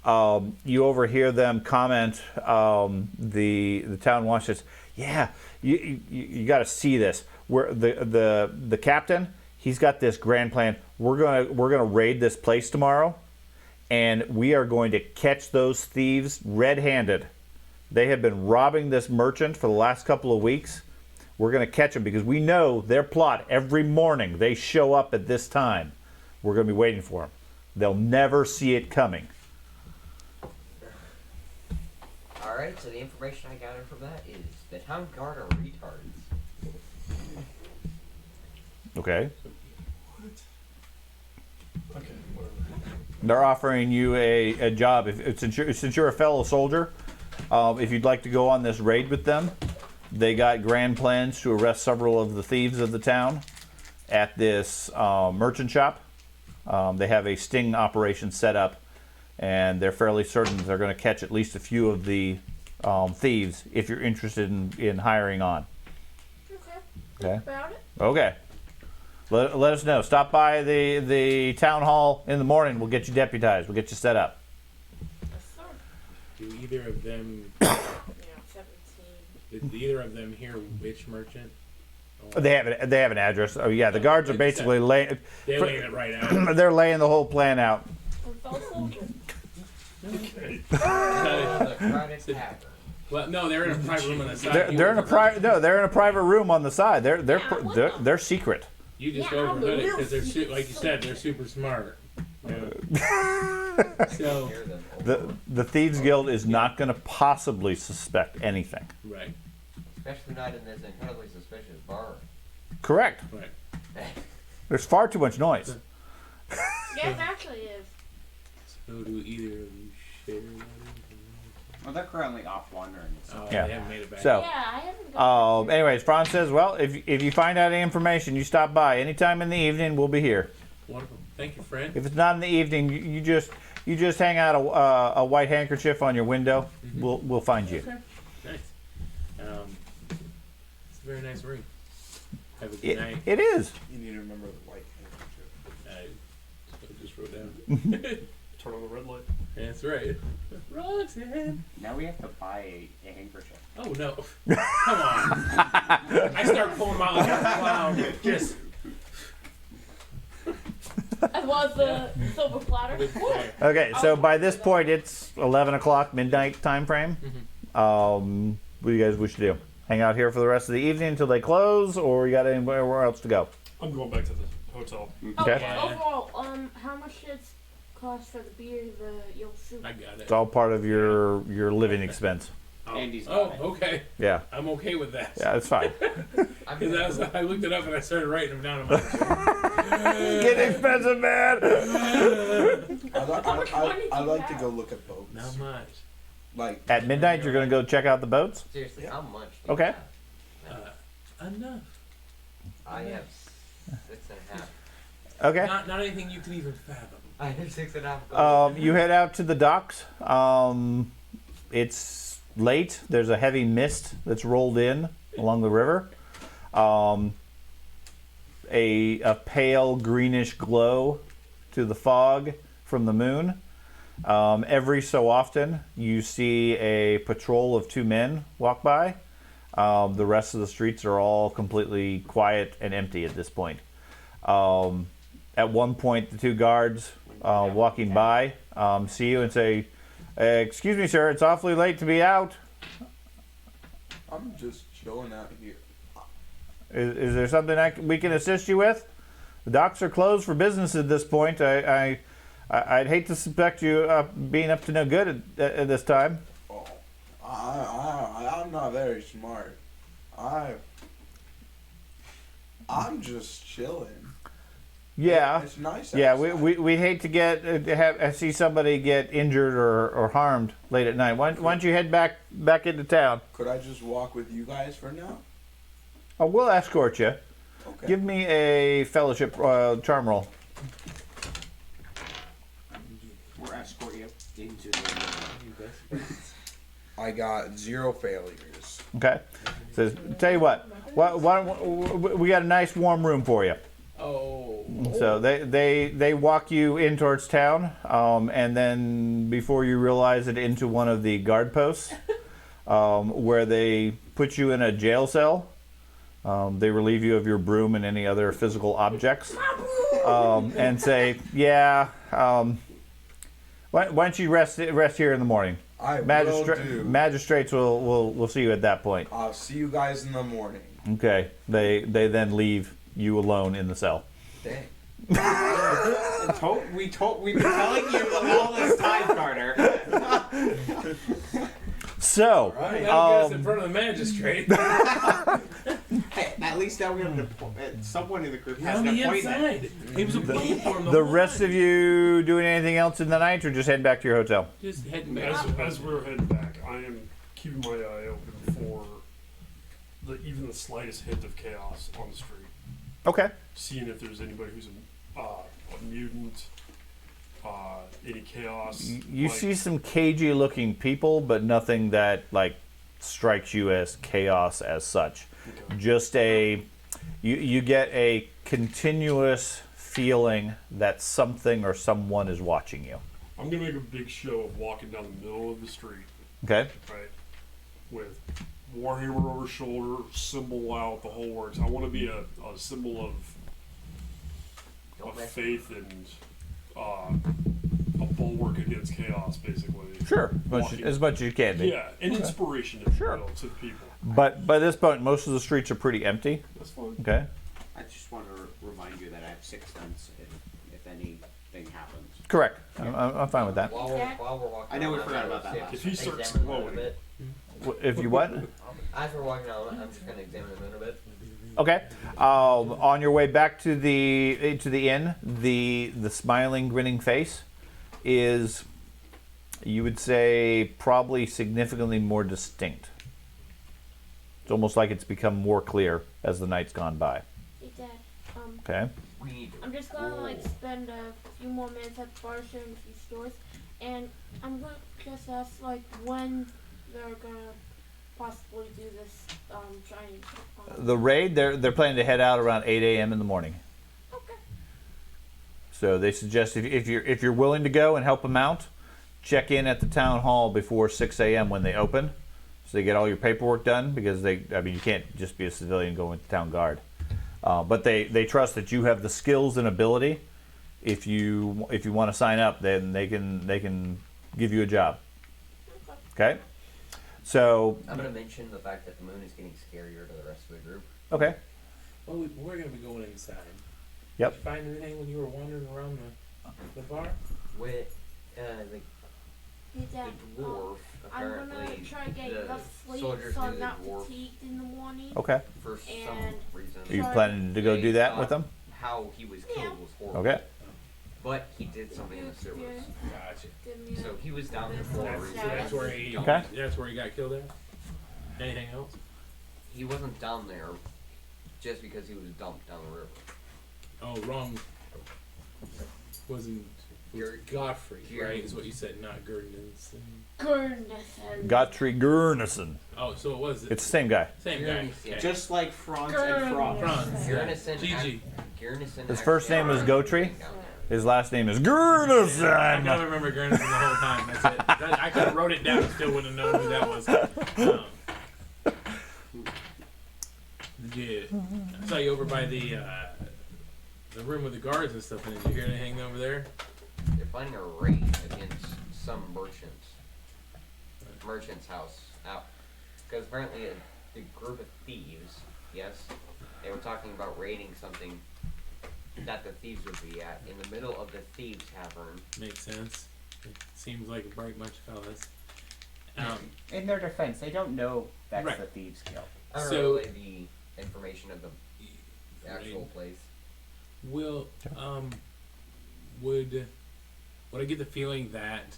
You overhear them comment. The town watch says, "Yeah, you got to see this. Where the captain, he's got this grand plan. We're gonna raid this place tomorrow, and we are going to catch those thieves red-handed. They have been robbing this merchant for the last couple of weeks. We're going to catch them because we know their plot. Every morning they show up at this time. We're going to be waiting for them. They'll never see it coming." Alright, so the information I gathered from that is the town guard are retards. Okay. Okay, whatever. They're offering you a job. Since you're a fellow soldier, if you'd like to go on this raid with them, they got grand plans to arrest several of the thieves of the town at this merchant shop. They have a sting operation set up, and they're fairly certain they're going to catch at least a few of the thieves if you're interested in hiring on. Okay. Okay. About it. Okay. Let us know. Stop by the town hall in the morning. We'll get you deputized. We'll get you set up. Yes, sir. Do either of them? Yeah, 17. Did either of them hear which merchant? Or They have an address. Oh yeah, the guards are basically laying. they're laying it right out. They're laying the whole plan out. We're fellow soldiers. The Friday Tavern. Well, no, they're in a private room on the side. They're in a private room on the side. They're secret. You just Yeah, I'm overheard it real because they're secret like you said, they're super smart. So Hear them. The Thieves Guild is not going to possibly suspect anything. right, Especially not in this incredibly suspicious bar. Correct. right. There's far too much noise. Yeah, it actually is. So do either of you share that information? Well, they're currently off wandering. So. Oh, Yeah. they haven't made it back. So, Yeah, I haven't got anyways, Franz says, well, if you find out any information, you stop by anytime in the evening. We'll be here. Wonderful. Thank you, friend. If it's not in the evening, you just hang out a white handkerchief on your window. We'll find you. Okay. Nice. It's a very nice ring. Have a good night. It is. You need to remember the white handkerchief. I just wrote down. Turn on the red light. That's right. Roxanne. Now we have to buy a handkerchief. Oh no! Come on! I start pulling them out like a clown. Just. as well as the silver platter. Okay, so by this point, it's 11 o'clock, midnight time frame. What do you guys wish to do? Hang out here for the rest of the evening until they close, or you got anywhere else to go? I'm going back to the hotel. Okay. Okay. Overall, how much does it cost for the beer, the yellow soup? I got it. It's all part of your living expense. Oh, Andy's oh, got it. okay. Yeah, I'm okay with that. yeah, it's fine. Because I looked it up and I started writing them down. In my Get expensive, man. I like to go look at boats. Not much. Like At midnight, you're gonna go check out the boats. Seriously, Yeah. how much do you Okay. have? Enough. I have 6.5. Okay. Not anything you can even fathom. I have 6.5 gold. You head out to the docks. It's late. There's a heavy mist that's rolled in along the river. A pale greenish glow to the fog from the moon. Every so often, you see a patrol of 2 men walk by. The rest of the streets are all completely quiet and empty at this point. At one point, the two guards walking by see you and say, "Excuse me, sir. It's awfully late to be out. I'm just chilling out here. Is there something we can assist you with? The docks are closed for business at this point. I'd hate to suspect you being up to no good at this time." Oh, I'm not very smart. I'm just chilling. Yeah. It's nice. Yeah, outside. we hate to see somebody get injured or harmed late at night. Why don't you head back into town? Could I just walk with you guys for now? Oh, we'll escort you. Okay. Give me a fellowship charm roll. We'll escort you into the. I got 0 failures. Okay. Says, tell you what. We got a nice warm room for you. Oh. So they walk you in towards town, and then before you realize it, into one of the guard posts, where they put you in a jail cell. They relieve you of your broom and any other physical objects, and say, "Yeah, why don't you rest here in the morning? I will do. Magistrates will see you at that point." I'll see you guys in the morning. Okay. They then leave you alone in the cell. Dang. We've been telling you all this time, Carter. So, That'll get us in front of the magistrate. Hey, at least now we have someone in the group has On an the appointment. inside. He was waiting for him the rest of you doing anything else in the night, or just heading back to your hotel? Just heading back. As we're heading back, I am keeping my eye open for even the slightest hint of chaos on the street. Okay. Seeing if there's anybody who's a mutant, any chaos. You see some cagey-looking people, but nothing that strikes you as chaos as such. Okay. Just you get a continuous feeling that something or someone is watching you. I'm gonna make a big show of walking down the middle of the street, Okay. right, with Warhammer over shoulder, symbol out, the whole works. I want to be a symbol of faith and a bulwark against chaos, basically. Sure. As much as you can be. Yeah, an inspiration, if Sure. you will, to the people. But by this point, most of the streets are pretty empty. That's fine. Okay. I just want to remind you that I have 6 cents if anything happens. Correct. I'm fine with that. While we're walking I know we around, forgot I'm about gonna that see If he starts examine the moon glowing. a bit. If you what? As we're walking around, I'm just gonna examine the moon a bit. Okay. On your way back to the inn, the smiling, grinning face is, you would say, probably significantly more distinct. It's almost like it's become more clear as the night's gone by. Hey, Dad. Okay. We need to I'm just gonna spend a few more minutes at the bar showing a few stores, and I'm gonna just ask when they're gonna possibly do this Chinese. The raid, they're planning to head out around 8 a.m. in the morning. Okay. So they suggest if you're willing to go and help them out, check in at the town hall before 6 a.m. when they open, so they get all your paperwork done, because you can't just be a civilian going with the town guard. But they trust that you have the skills and ability. If you want to sign up, then they can give you a job. Okay. So I'm gonna mention the fact that the moon is getting scarier to the rest of the group. okay. Well, we're gonna be going inside. Yep. Did you find anything when you were wandering around the bar? With Hey, Dad. the dwarf, I'm apparently gonna try to get the enough sleep soldiers so knew I'm the not dwarf fatigued in the morning. Okay. for some And- reason. Are you planning to go do that with them? How he was killed was horrible. Okay. But he did something in the sewers. Gotcha. Give me So he was down there for a That's- reason. that's where he. Okay. That's where he got killed at. Anything else? He wasn't down there just because he was dumped down the river. Oh, wrong. Wasn't You're- Godfrey, you're- right? Is what you said, not Gurdonson. goodness. Godfrey Gurnison. Oh, so it was It's the same guy. same You're- guy. yeah. Just like Franz and Franz. Franz. Garrison. GG. Garrison. His first name is Gotri. Down there. His last name is I gotta Gurnison. remember Gurnison the whole time. That's it. I could have wrote it down, still wouldn't have known who that was. Yeah. I saw you over by the the room with the guards and stuff in it. Did you hear anything over there? They're planning a raid against some merchant's house out, because apparently a group of thieves, yes, they were talking about raiding something that the thieves would be at in the middle of the thieves' tavern. Makes sense. It seems like a bright bunch of fellas. In their defense, they don't know that's Right. the thieves' guild. I don't So- know really the information of the actual place. Will would I get the feeling that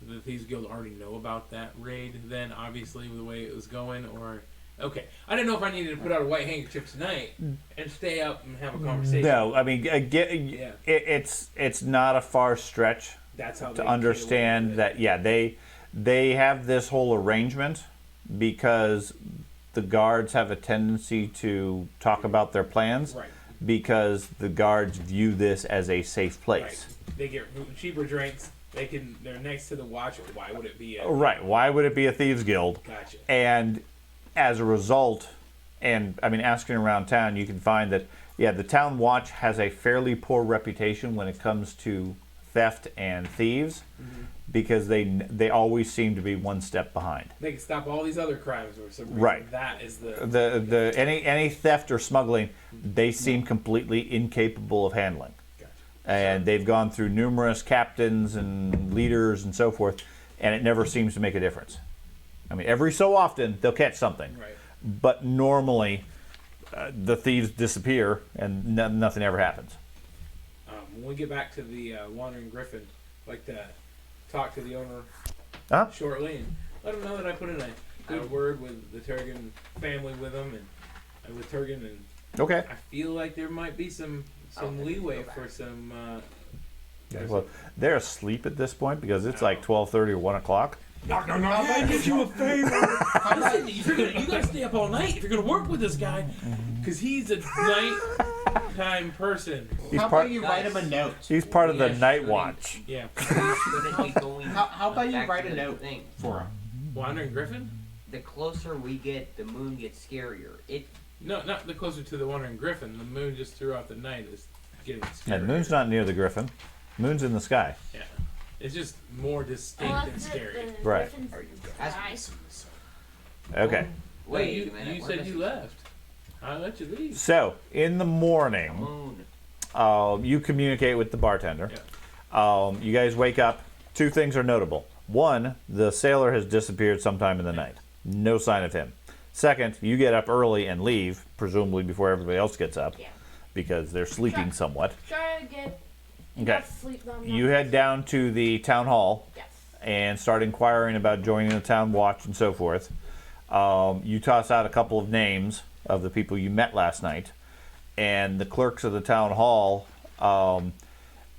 the Thieves Guild already know about that raid? Then obviously with the way it was going, or okay, I didn't know if I needed to put out a white handkerchief tonight and stay up and have a conversation. No, I mean, it's not a far stretch That's how to they get away understand with that. it. Yeah, they have this whole arrangement because the guards have a tendency to talk about their plans. Right. Because the guards view this as a safe place. Right. They get cheaper drinks. They're next to the watch. Why would it be? Right. Why would it be a thieves guild? Gotcha. And as a result, and I mean, asking around town, you can find that the town watch has a fairly poor reputation when it comes to theft and thieves, because they always seem to be one step behind. They can stop all these other crimes or some reason. Right. That is The any theft or smuggling, they seem completely incapable of handling. Gotcha. And they've gone through numerous captains and leaders and so forth, and it never seems to make a difference. I mean, every so often they'll catch something, Right. but normally the thieves disappear and nothing ever happens. When we get back to the Wandering Griffin, I'd like to talk to the owner Huh? shortly and let him know that I put in a good word with the Turgan family with him and with Turgan, and Okay. I feel like there might be some think we leeway go for back. some. Well, they're asleep at this point because it's like 12:30 or 1 o'clock. No, I did you a favor. Listen, you gotta stay up all night if you're gonna work with this guy, because he's a nighttime person. He's How part. about you write him a note? He's part of the Yeah, night shouldn't- watch. Yeah. Shouldn't be going How about you back write to a the note thing. for him? Wandering Griffin? The closer we get, the moon gets scarier. No, not the closer to the Wandering Griffin. The moon just throughout the night is getting scary. And the moon's not near the griffin. Moon's in the sky. Yeah. It's just more distinct and scary. Right. Okay. Wait, Wait a minute. you we're said missing you left. I let you leave. So in the morning, moon. you communicate with the bartender. You guys wake up. Two things are notable. One, the sailor has disappeared sometime in the night. No sign of him. Second, you get up early and leave, presumably before everybody else gets up, Yeah. because they're sleeping somewhat. Try to get Okay. enough sleep though. You head down to the town hall Yes. and start inquiring about joining the town watch and so forth. You toss out a couple of names of the people you met last night, and the clerks of the town hall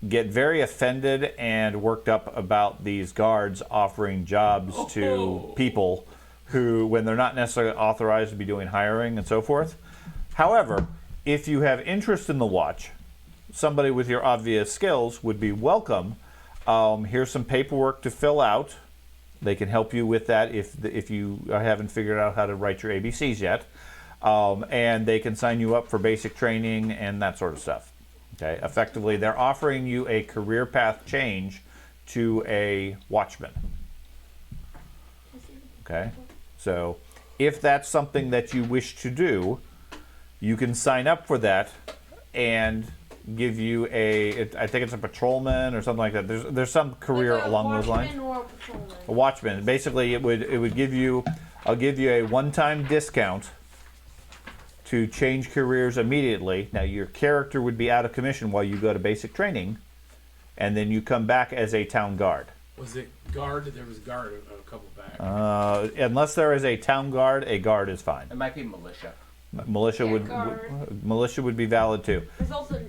get very offended and worked up about these guards offering jobs to people who, when they're not necessarily authorized to be doing hiring and so forth. However, if you have interest in the watch, somebody with your obvious skills would be welcome. Here's some paperwork to fill out. They can help you with that if you haven't figured out how to write your ABCs yet. And they can sign you up for basic training and that sort of stuff. Okay, effectively, they're offering you a career path change to a watchman. Okay, so if that's something that you wish to do, you can sign up for that and give you I think it's a patrolman or something like that. There's some career Like a along those lines. watchman or a patrolman. A watchman. Basically, it would give you. I'll give you a one-time discount to change careers immediately. Now, your character would be out of commission while you go to basic training, and then you come back as a town guard. Was it guard? There was guard a couple back. Unless there is a town guard, a guard is fine. It might be militia. Militia Yeah, would guard. militia would be valid too. There's also.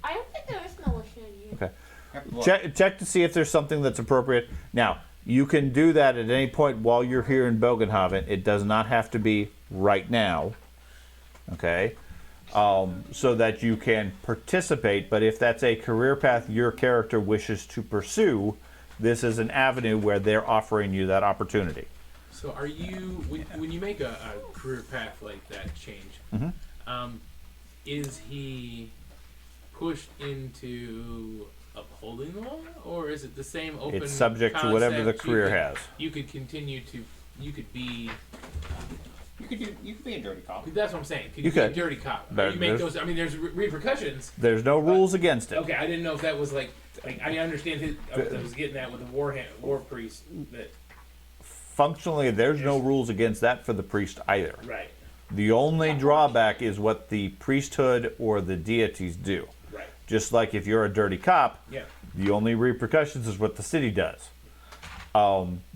I don't think there is militia here. Okay. Check to see if there's something that's appropriate. Now, you can do that at any point while you're here in Bogenhaven. It does not have to be right now. Okay? So that you can participate, but if that's a career path your character wishes to pursue, this is an avenue where they're offering you that opportunity. So are you, when you make a career path like that change, Mhm. is he pushed into upholding the law, or is it the same open? It's subject to whatever the concept? career has. You could continue to. You could be. You could be a dirty cop. That's what I'm saying. You You could. be a dirty cop. There- You make there's- those. I mean, there's repercussions. There's no rules against it. Okay, I didn't know if that was like I understand. I was getting that with the war priest. That Functionally, there's no rules against that for the priest either. right, The only drawback is what the priesthood or the deities do. right, Just like if you're a dirty cop, yeah, the only repercussions is what the city does.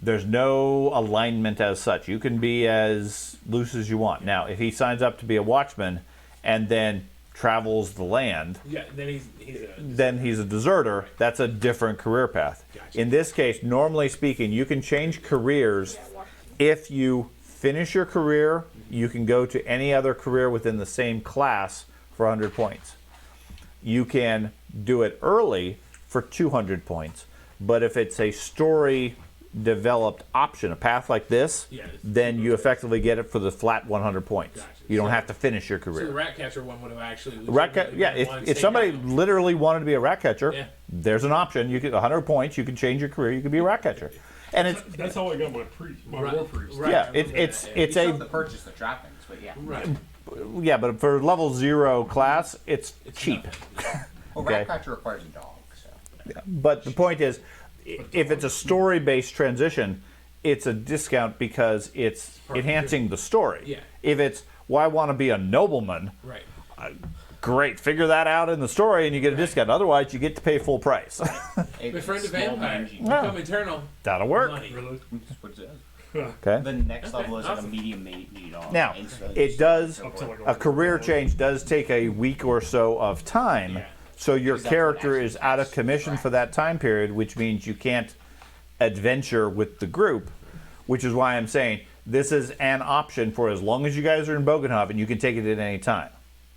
There's no alignment as such. You can be as loose as you want. Now, if he signs up to be a watchman and then travels the land, yeah. then he's a deserter. That's a different career path. Gotcha. In this case, normally speaking, you can change careers if you finish your career. You can go to any other career within the same class for 100 points. You can do it early for 200 points. But if it's a story developed option, a path like this, Yeah, it's- then you effectively get it for the flat 100 points. Gotcha. You don't So- have to finish your So the career. rat catcher one would have actually. Yeah, if somebody literally wanted to be a rat catcher, Yeah. there's an option. You get 100 points. You can change your career. You can be a rat catcher, and it's That's how I got my Right. war priest. Right. yeah, I remember that, it's yeah. it's You still have a to purchase the trappings, but yeah. right. yeah, but for level 0 class, it's cheap. nothing. Well, Okay. Ratcatcher requires a dog, so. But the point is, if it's a story-based transition, it's a discount because it's enhancing the story. Yeah. If it's, well, I want to be a nobleman, Right. great, figure that out in the story and you get a discount. Otherwise, you get to pay full price. Befriend a Small vampire. mangy. Become eternal. That'll work. Money. Really? That's what it says. Okay. The next Okay, level is like a awesome. medium meat dog. Now, and so it does, Up to like a career change does take a week or so of time. Yeah. So your Because that's what character actually is out of counts. commission for that time period, which means you can't adventure with the group, which is why I'm saying this is an option for as long as you guys are in Bogenhofen, you can take it at any time.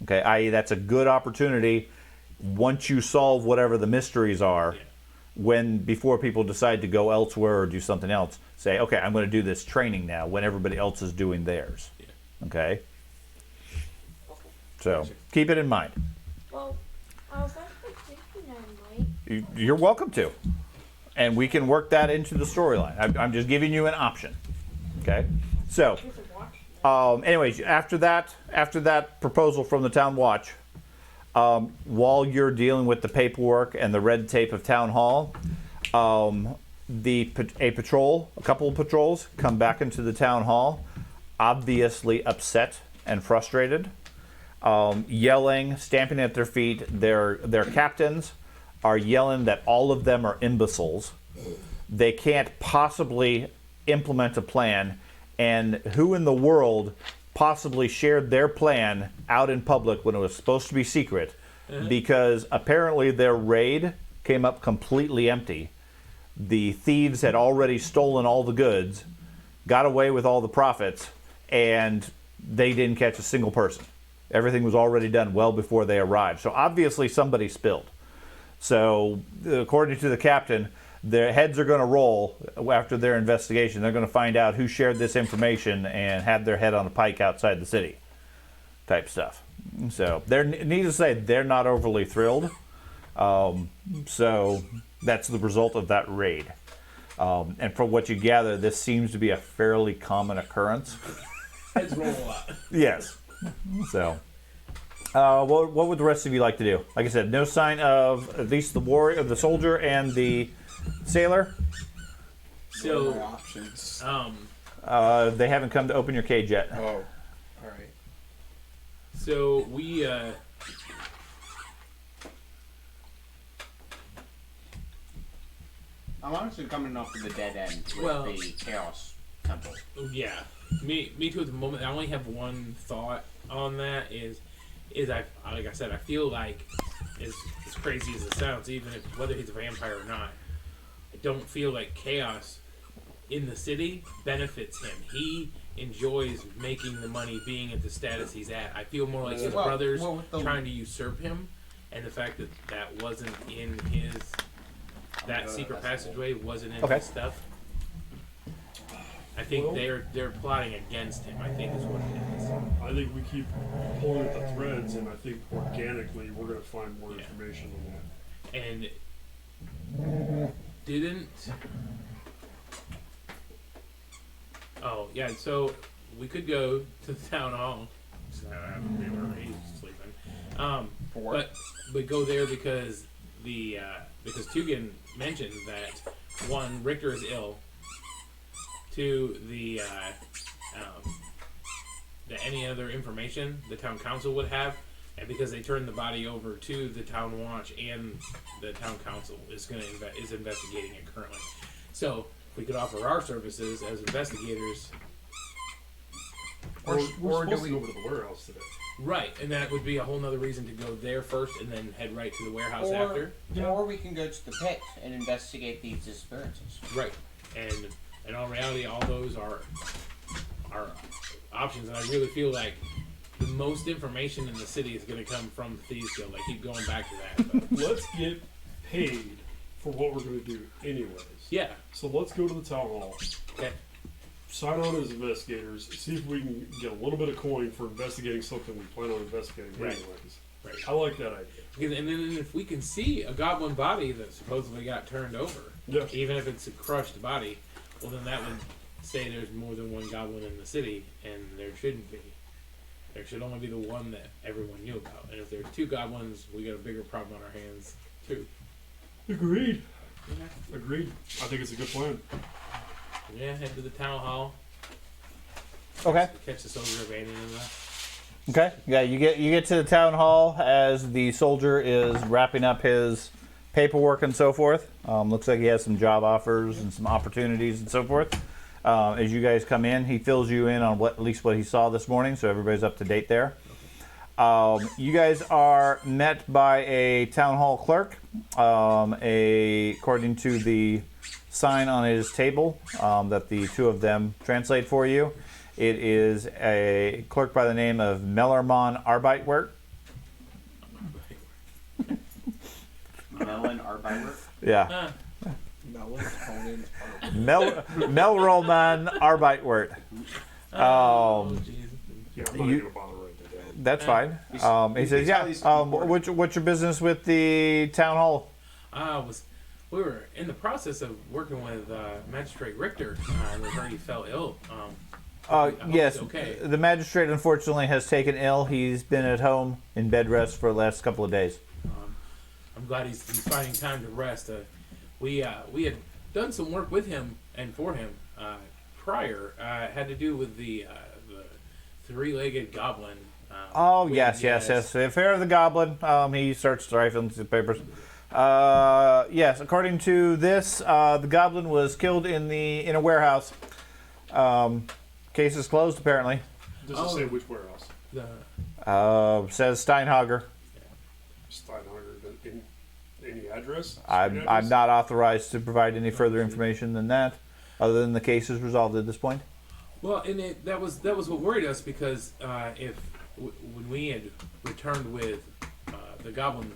Okay, i.e. that's a good opportunity once you solve whatever the mysteries are, before people decide to go elsewhere or do something else, say, okay, I'm going to do this training now when everybody else is doing theirs. Okay? So, keep it in mind. Well, I was actually thinking I might. You're welcome to. And we can work that into the storyline. I'm just giving you an option. Okay? So, Just watch. anyways, after that proposal from the town watch, while you're dealing with the paperwork and the red tape of town hall, a couple of patrols come back into the town hall, obviously upset and frustrated, yelling, stamping at their feet. Their captains are yelling that all of them are imbeciles. They can't possibly implement a plan, and who in the world possibly shared their plan out in public when it was supposed to be secret, because apparently their raid came up completely empty. The thieves had already stolen all the goods, got away with all the profits, and they didn't catch a single person. Everything was already done well before they arrived. So obviously somebody spilled. So according to the captain, their heads are going to roll after their investigation. They're going to find out who shared this information and had their head on a pike outside the city type stuff. So needless to say, they're not overly thrilled. So that's the result of that raid. And from what you gather, this seems to be a fairly common occurrence. Heads roll a lot. Yes. So, what would the rest of you like to do? Like I said, no sign of at least the warrior, the soldier, and the sailor. What are my So, options? They haven't come to open your cage yet. Oh, all right. so we I'm honestly coming off of the dead end with Well- the Chaos Temple. yeah, me too at the moment. I only have one thought on that is I like I said, I feel like as crazy as it sounds, even if whether he's a vampire or not, I don't feel like chaos in the city benefits him. He enjoys making the money, being at the status he's at. I feel more like his Well, brothers with the- trying to usurp him, and the fact that that wasn't in his secret passageway wasn't in Okay. his stuff. I think Well- they're plotting against him. I think is what it is. I think we keep pulling at the threads, and I think organically we're going to find more Yeah. information on that. And didn't. Oh yeah, so we could go to the town hall. So he's sleeping. But go there because because Tugan mentioned that one, Richter is ill. Two, any other information the town council would have, and because they turned the body over to the town watch and the town council is investigating it currently. So if we could offer our services as investigators, We're Or supposed do to we- go over to the warehouse today. right, and that would be a whole nother reason to go there first and then head right to the warehouse after. Or we can go to the pit and investigate these disappearances. Right, and in all reality, all those are options, and I really feel like the most information in the city is going to come from the Thieves Guild. I keep going back to that. But Let's get paid for what we're going to do anyways. yeah, So let's go to the town hall, okay, sign on as investigators, see if we can get a little bit of coin for investigating something we plan on investigating Right. anyways. right. I like that idea. Because, and then if we can see a goblin body that supposedly got turned over, Yeah. even if it's a crushed body, well then that would say there's more than one goblin in the city, and there shouldn't be. There should only be the one that everyone knew about. And if there's two goblins, we got a bigger problem on our hands too. Agreed. Agreed. I think it's a good plan. Yeah, head to the town hall. Okay. Catch the soldier abandoning that. Okay. Yeah, you get to the town hall as the soldier is wrapping up his paperwork and so forth. Looks like he has some job offers and some opportunities and so forth. As you guys come in, he fills you in on at least what he saw this morning, so everybody's up to date there. You guys are met by a town hall clerk. According to the sign on his table that the two of them translate for you, it is a clerk by the name of Mellermann Arbeitwert. Melon Arbiter. Yeah. Melatonin. Melroman Arbeitwert. Oh, jeez. Yeah, I'm not You- going to bother writing that down. That's fine. He we says, can tell "Yeah. these people What's your business with the town hall?" We were in the process of working with Magistrate Richter. We heard he fell ill. I hope Yes. he's okay. The magistrate unfortunately has taken ill. He's been at home in bed rest for the last couple of days. I'm glad he's finding time to rest. We had done some work with him and for him prior. Had to do with the three-legged goblin. Oh yes. The affair of the goblin. He starts rifling through the papers. Yes. According to this, the goblin was killed in a warehouse. Case is closed apparently. Does it say which warehouse? Says Steinhager. Steinhager. Any address? I'm Address? not authorized to provide any further information than that, other than the case is resolved at this point. Well, and that was what worried us because when we had returned with the goblin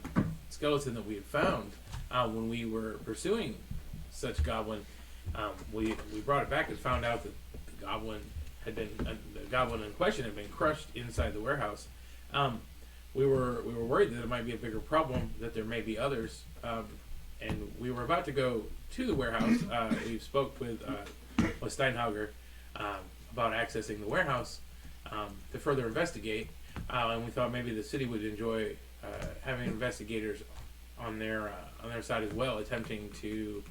skeleton that we had found when we were pursuing such goblin, we brought it back and found out that the goblin in question had been crushed inside the warehouse. We were worried that it might be a bigger problem, that there may be others, and we were about to go to the warehouse. We spoke with Steinhager about accessing the warehouse to further investigate, and we thought maybe the city would enjoy having investigators on their side as well, attempting to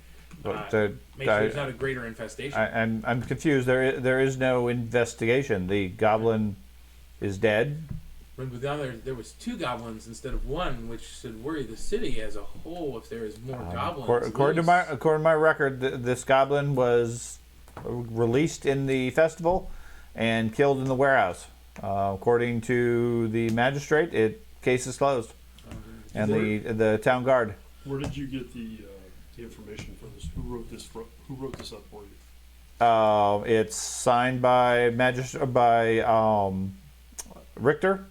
make sure there's not a greater infestation. I'm confused. There is no investigation. The goblin is dead. But there was two goblins instead of one, which should worry the city as a whole if there is more goblins. According to my record, this goblin was released in the festival and killed in the warehouse. According to the magistrate, case is closed, and the town guard. Where did you get the information for this? Who wrote this? Who wrote this up for you? It's signed by Richter,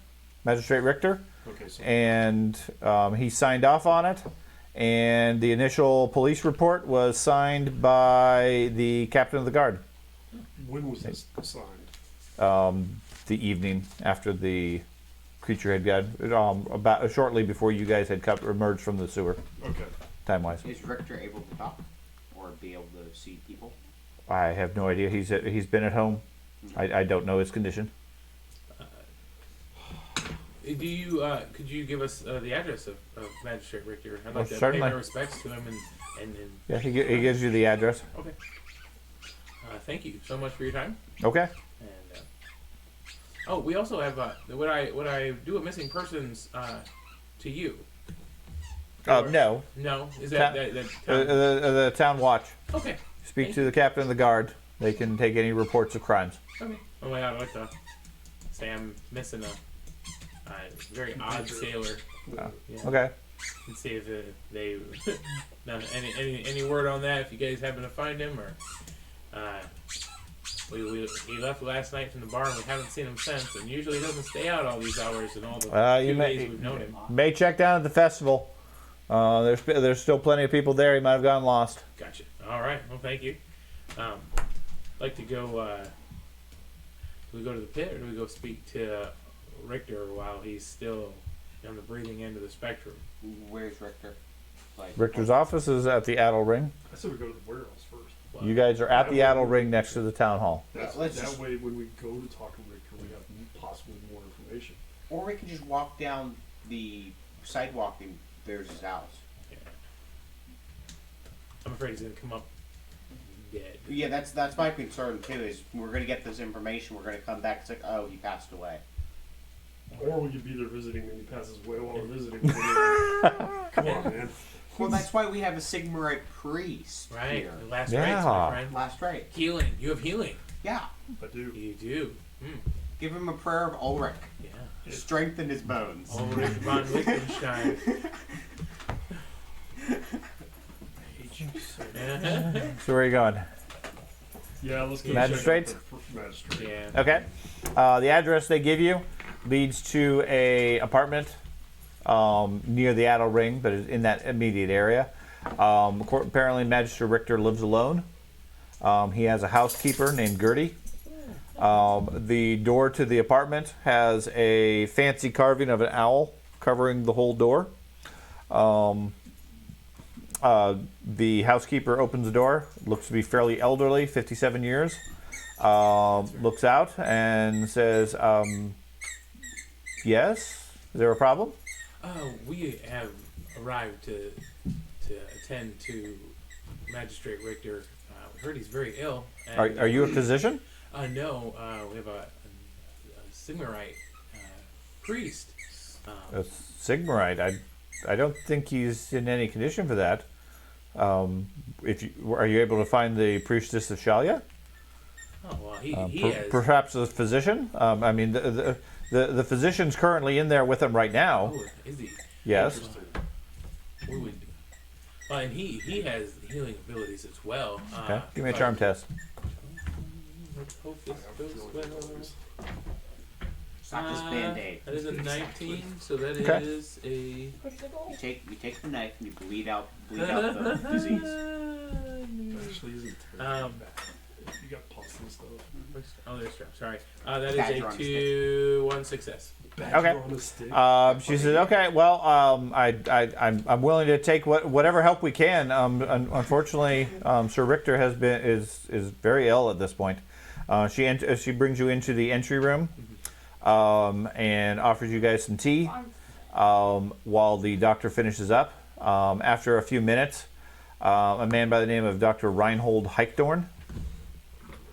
Magistrate Richter, Okay, so and he signed off on it. And the initial police report was signed by the captain of the guard. When was this signed? The evening after the creature had got about shortly before you guys had emerged from the sewer, Okay. time wise. Is Richter able to talk or be able to see people? I have no idea. He's been at home. I don't know his condition. Do you could you give us the address of Magistrate Richter? I'd like to pay certainly. my respects to him and Yeah, he gives you the address. okay. Thank you so much for your time. Okay. And oh, we also have would I do a missing persons to you? No. No, is Ta- that The town watch. okay? Speak to the captain of the guard. They can take any reports of crimes. Okay. Oh my God, I'd like to say I'm missing a very odd sailor. Oh, Yeah. Okay. And see if they now any word on that if you guys happen to find him or he left last night from the bar and we haven't seen him since and usually he doesn't stay out all these hours and all the You 2 may- days we've known him. May check down at the festival. There's still plenty of people there. He might have gotten lost. Gotcha. All right. Well, thank you. I'd like to go. Do we go to the pit or do we go speak to Richter while he's still on the breathing end of the spectrum? Where's Richter? Like, Richter's office is at the Adel Ring. I said we go to the warehouse first. Well, You guys are at the Adel Ring next to the town hall. let's that just- way, when we go to talk to Richter, we have possibly more information. Or we can just walk down the sidewalk and there's his house. yeah. I'm afraid he's gonna come up dead. Yeah, that's my concern too. Is we're gonna get this information, we're gonna come back. It's like, oh, he passed away. Or we could be there visiting and he passes away while we're visiting. Come on, man. Well, that's why we have a Sigmarite priest Right. here. The last Yeah. rites, my friend. Last right. Healing. You have healing. Yeah. I do. You do. Give him a prayer of Ulrich. Yeah. Strengthen his bones. Ulrich von Wittgenstein. So where are you going? Yeah, let's go. Magistrate? Check out the magistrate. Yeah. Okay. The address they give you leads to a apartment near the Adel Ring, but is in that immediate area. Apparently, Magistrate Richter lives alone. He has a housekeeper named Gertie. The door to the apartment has a fancy carving of an owl covering the whole door. The housekeeper opens the door, looks to be fairly elderly, 57 years. Looks out and says, yes, is there a problem? We have arrived to attend to Magistrate Richter. We heard he's very ill. And, Are you a physician? No, we have a Sigmarite priest. A Sigmarite. I don't think he's in any condition for that. Are you able to find the priestess of Shalia? Oh well, he has. Perhaps a physician. I mean, the physician's currently in there with him right now. Oh, is he? Yes. We would. Well, and he has healing abilities as well. Okay. Give me a charm test. Let's hope this goes well. Not this band-aid. That is a 19, so that Okay. is a. You take the knife and you bleed out the disease. Actually, isn't terribly bad. You got pus and stuff. Oh, there's strap. Sorry. That is Badger a on a 2-1 success. Badger Okay. on a stick. She says, "Okay, well, I'm willing to take whatever help we can. Unfortunately, Sir Richter is very ill at this point. She brings you into the entry room, and offers you guys some tea, while the doctor finishes up. After a few minutes, a man by the name of Dr. Reinhold Heikdorn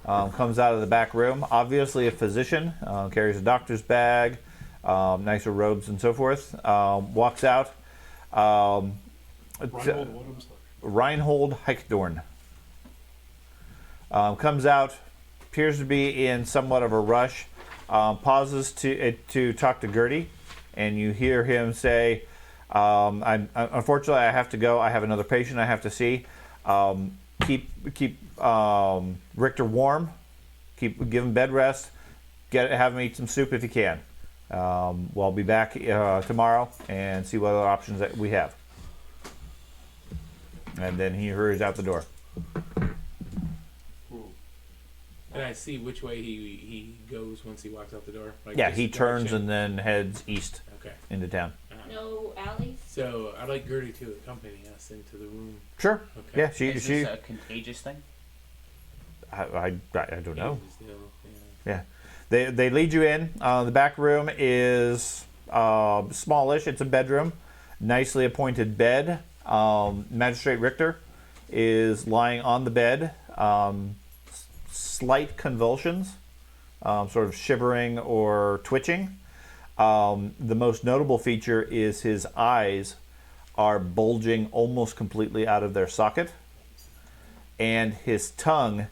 comes out of the back room. Obviously, a physician, carries a doctor's bag." Nicer robes and so forth. Walks out. Reinhold, what? I'm sorry. Reinhold Heikdorn comes out, appears to be in somewhat of a rush. Pauses to talk to Gertie, and you hear him say, "Unfortunately, I have to go. I have another patient I have to see. Keep Richter warm. Give him bed rest. Have him eat some soup if you can." We'll be back tomorrow and see what other options that we have. And then he hurries out the door. And I see which way he goes once he walks out the door. Like Yeah, this he turns direction? and then heads east Okay. into town. No alleys? So I'd like Gertie to accompany us into the room. Sure. Okay. Yeah, she. Is this a contagious thing? I don't know. Still, Yeah, they lead you in. The back room is smallish. It's a bedroom, nicely appointed bed. Magistrate Richter is lying on the bed, slight convulsions, sort of shivering or twitching. The most notable feature is his eyes are bulging almost completely out of their socket, and his tongue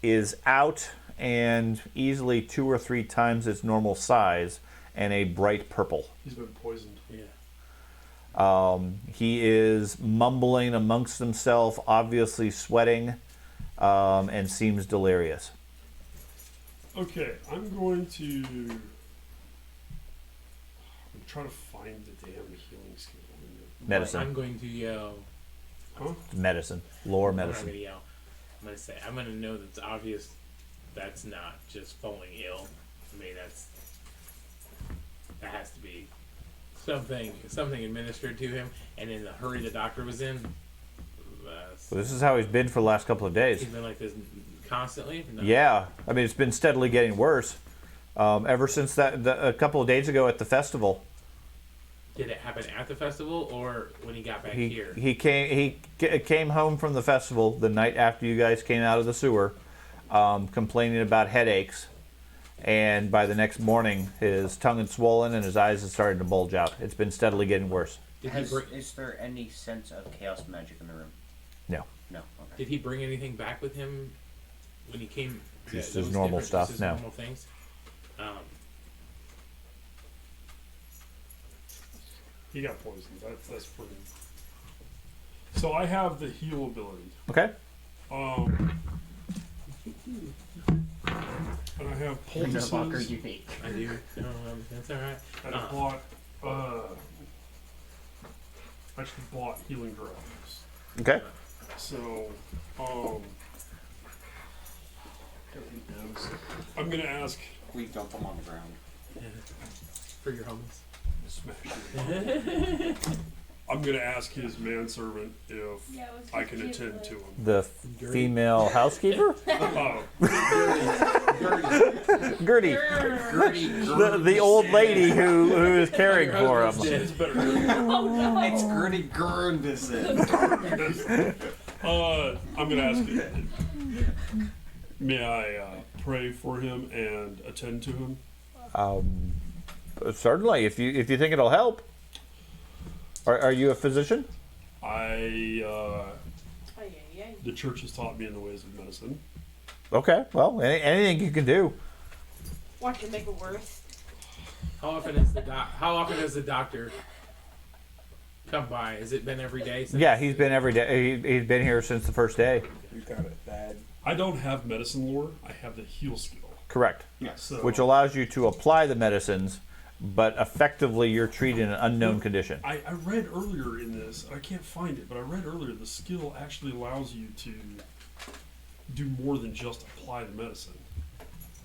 is out and easily 2 or 3 times its normal size and a bright purple. He's been poisoned. Yeah. He is mumbling amongst himself, obviously sweating, and seems delirious. Okay, I'm going to try to find the damn healing skill. Medicine. I'm going to yell. Huh? Medicine. Lore I'm not medicine. going to yell. I'm going to say, I'm going to know that it's obvious that's not just falling ill. I mean, that has to be something administered to him. And in the hurry the doctor was in, So this is how he's been for the last couple of days. he's been like this constantly. No. Yeah, I mean, it's been steadily getting worse. Ever since a couple of days ago at the festival. Did it happen at the festival or when he got back He here? came home from the festival the night after you guys came out of the sewer, complaining about headaches, and by the next morning his tongue had swollen and his eyes had started to bulge out. It's been steadily getting worse. Is there any sense of chaos magic in the room? No. No. Okay. Did he bring anything back with him when he came? Just that his was normal different, stuff, just his no. normal things. He got poisoned. That's pretty. So I have the heal ability. Okay. And I have You're no longer poultices. unique. I do. No, that's all right. And I bought. Actually bought healing drops. Okay. So, I'm gonna ask. We dump them on the ground. For your homies. Smash it. I'm gonna ask his manservant if Yeah, it was I just can cute, attend but- to him. The female housekeeper, Oh, Gertie, the old lady who is caring for him. it's better. It's Gertie Gurnvison. I'm gonna ask you. May I pray for him and attend to him? Certainly, if you think it'll help. Are you a physician? The church has taught me in the ways of medicine. Okay. Well, anything you can do. Watch it make it worse. How often does the doctor come by? Has it been every day? Since Yeah, he's been every day. He's been here since the first day. You got it bad. I don't have medicine lore. I have the heal skill. Correct. Yes. So Which allows you to apply the medicines, but effectively you're treating an unknown condition. I read earlier in this, I can't find it, but I read earlier the skill actually allows you to do more than just apply the medicine.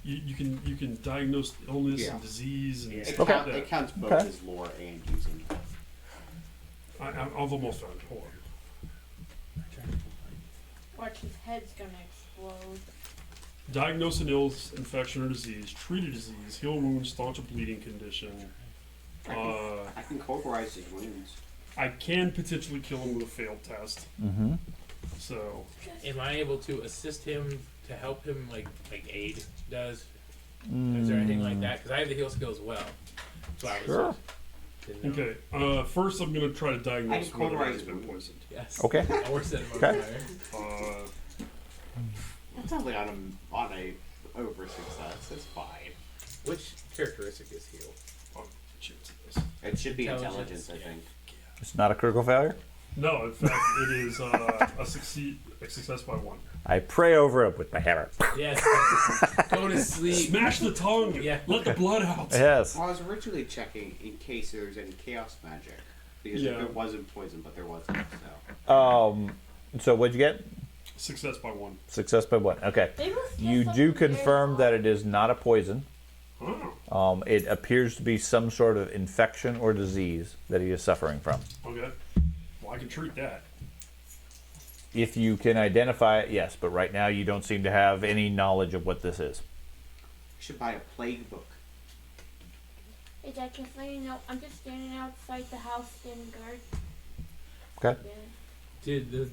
You can diagnose illness Yeah. and disease and It, stuff count, like it that. counts both Okay. as lore and using. I've almost found it. Hold on. Watch his head's gonna explode. Diagnose an illness, infection, or disease. Treat a disease. Heal wounds. Staunch a bleeding condition. I can cauterize his wounds. I can potentially kill him with a failed test. Mm-hmm. So Am I able to assist him to help him like aid does? Is there anything like that? Because I have the heal skill as well. So I was Sure. didn't know. okay. First, I'm gonna try to diagnose I whether cauterize he's been wounds. poisoned. Yes. Okay. Or set him on Okay. fire. It's only on a over success. It's fine. Which characteristic is heal? Chance of this. It should be Intelligence, intelligence, I yeah. think. It's not a critical failure. No, in fact, it is a success by 1. I pray over it with my hammer. Yes. Go to sleep. Smash the tongue. Yeah. Let the blood out. Yes. Well, I was originally checking in case there was any chaos magic. Because Yeah. it wasn't poison, but there wasn't. So. So what'd you get? Success by 1. Success by 1. Okay. They must You get do something very confirm that hot. it is not a poison. Oh, It appears to be some sort of infection or disease that he is suffering from. okay. Well, I can treat that. If you can identify it, yes, but right now you don't seem to have any knowledge of what this is. You should buy a plague book. Hey, Dad, just so you know, I'm just standing outside the house standing guard. Okay. Yeah. Did the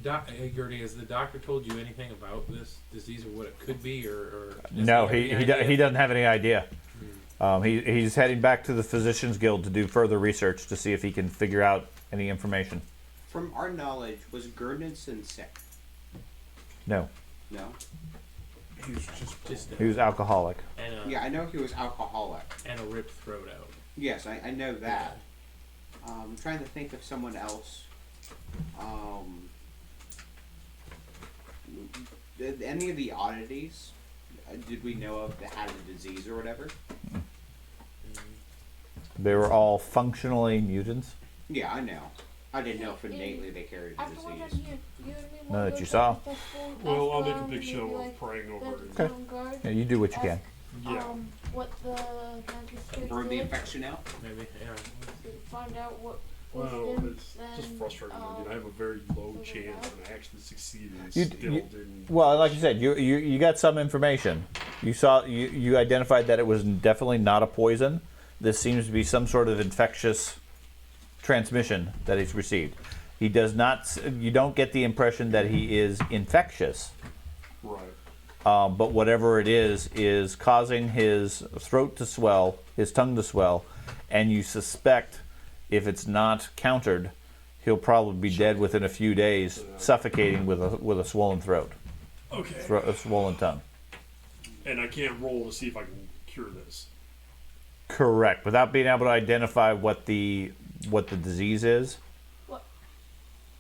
Gertie, has the doctor told you anything about this disease or what it could be, or does No, he he have any idea? he doesn't have any idea. He's heading back to the Physicians Guild to do further research to see if he can figure out any information. From our knowledge, was Gurdonson sick? No, No. He was just he was alcoholic. and a, Yeah, I know he was alcoholic. and a ripped throat out. Yes, I know that. I'm trying to think of someone else. Did any of the oddities, did we know of that had a disease or whatever? They were all functionally mutants. Yeah, I know. I didn't know if innately they carried a After we're done disease. here, you and me None will that go you to saw. the festival, Well, I'll ask make a around, big maybe, show like, of praying over it. the Okay. town guard, Yeah, you do what you can. Yeah. what the magistrate Burn the did, infection out? Maybe, yeah. to find out what was Well, them, it's then, just frustrating. I mean, I have a very low chance, and I actually succeeded and You- still you- didn't. Well, like you said, you got some information. You identified that it was definitely not a poison. This seems to be some sort of infectious transmission that he's received. He does not. You don't get the impression that he is infectious. Right. But whatever it is causing his throat to swell, his tongue to swell, and you suspect if it's not countered, he'll probably be dead within a few days, suffocating with a swollen throat, Okay. a swollen tongue. And I can't roll to see if I can cure this. Correct, without being able to identify what the disease is.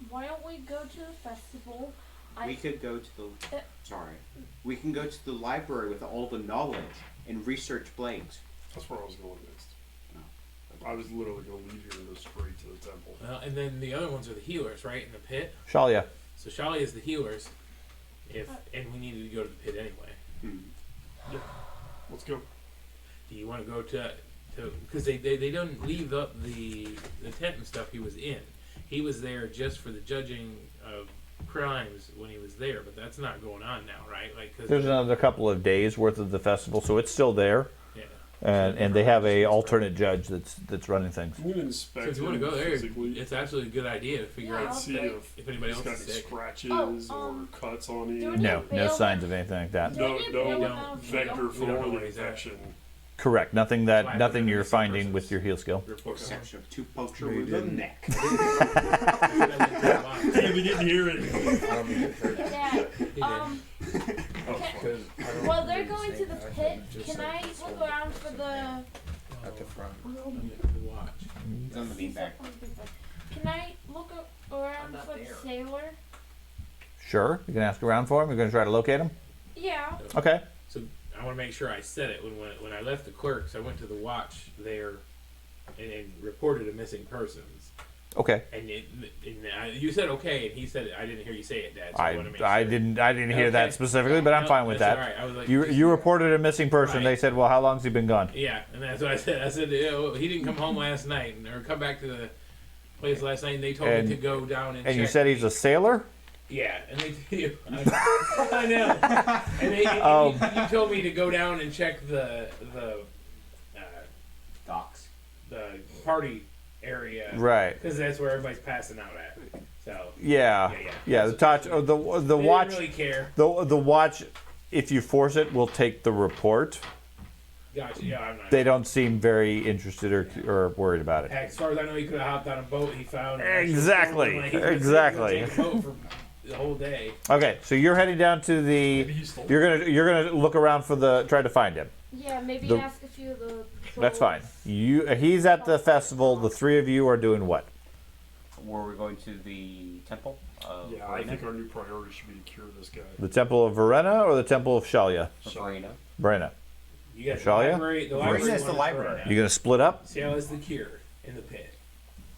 why don't we go to the festival? We could go to the. Sorry. We can go to the library with all the knowledge and research blades. That's where I was going next. I was literally going to leave here and go straight to the temple. Well, and then the other ones are the healers, right? In the pit. Shalia. So Shali is the healers. And we needed to go to the pit anyway. Let's go. Do you want to go to because they don't leave up the tent and stuff he was in. He was there just for the judging of crimes when he was there, but that's not going on now, right? Like, cause There's another couple of days worth of the festival, so it's still there, yeah. and they have a alternate judge that's running things. I'm going to inspect So if you want to him go there, physically. it's actually a good idea to figure Yeah, out See if anybody he's else got is any sick. scratches Oh, or cuts on do him. we- No Bail? signs of anything like that. Do No, we need no bail without vector bail? for We don't know the where he's at. infection. Correct. Nothing Why, nothing we're you're missing finding persons. with your heal skill. Report. Exception of 2 puncture We wounds in the didn't. neck. Yeah, we didn't hear it. I don't mean to hurt you. Dad, He did. um, Oh, can, Because I don't while want they're to going to say the that. pit, Just can like I it's look on around for the at the front. Watch. It's on the beanbag. Can I look around not for the there. sailor? Sure. You can ask around for him. You're going to try to locate him. Yeah. Okay. So I want to make sure I said it when I left the clerks. I went to the watch there and reported a missing persons. Okay. And you said okay, and he said I didn't hear you say it, Dad. So I want to make sure. I didn't hear Okay. that specifically, but I'm No, fine with that's that. all right. I was like, You reported a missing person. Right. They said, well, how long's he been gone? Yeah, and that's what I said. I said he didn't come home last night, or come back to the place last night, and they told And- me to go down and And check. you said he's a sailor? Yeah, and they I know. And you told me to go down and check the Docs. the party area, Right. Because that's where everybody's passing out at. So Yeah. Yeah. Yeah. The touch. The they watch. didn't really care. The watch. If you force it, will take the report. Gotcha. Yeah, I'm not. They don't seem very interested or worried about it. Heck, as far as I know, he could have hopped on a boat. He found Exactly, Like, he could have exactly. taken a boat for the whole day. Okay, so you're heading down to the. Maybe he stole You're gonna look around for try to find him. Yeah, maybe The- ask a few of the That's fine. He's at the festival. The three of you are doing what? Were we going to the temple? Yeah, I think our new priority should be to cure this guy. The Temple of Verena or the Temple of Shalia? Farina. Verena. You got Shalia? the library. The library. Verena is the one library. Verena. You gonna split up? See how is the cure in the pit.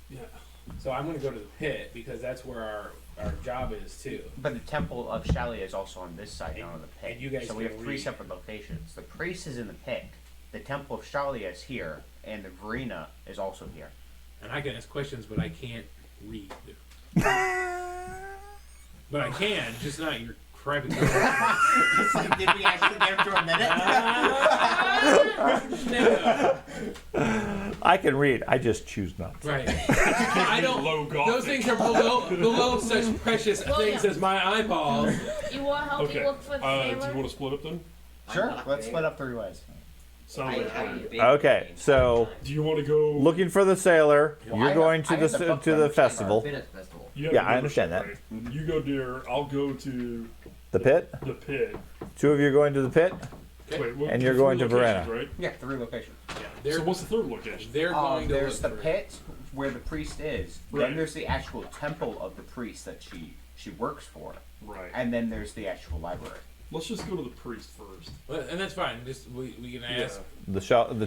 Yeah. So I'm going to go to the pit because that's where our our job is too. But the Temple of Shalia is also on this side, not on the pit. and you guys so we can have three read. separate locations. The priest is in the pit. The Temple of Shalia is here, and the Verena is also here. And I can ask questions, but I can't read. But I can, just not your crappy. It's like, did we actually get him through a minute? No. I can read. I just choose not to. Right. I don't. Low Those things are below such precious things as my eyeballs. You want to help Okay. me look for the Do sailor? you want to split up then? Sure, not let's big. split up 3 ways. Sounds like a plan. big Okay, brain. so Do you want to go? looking for the sailor. Well, You're I going have- I to have the the book to the membership card. festival. Been at the festival. You have Yeah, a I understand membership, right? You go there. I'll go to The pit. the pit. 2 of you are going to the pit. Okay. Wait, what, And you're three going to locations, Verena. Right? Yeah, 3 locations. Yeah, they're So what's the third location? they're going to There's the look for- pit where the priest is. Right. Then there's the actual temple of the priest that she works for. Right. And then there's the actual library. Let's just go to the priest first. Well, and that's fine. Just we can ask The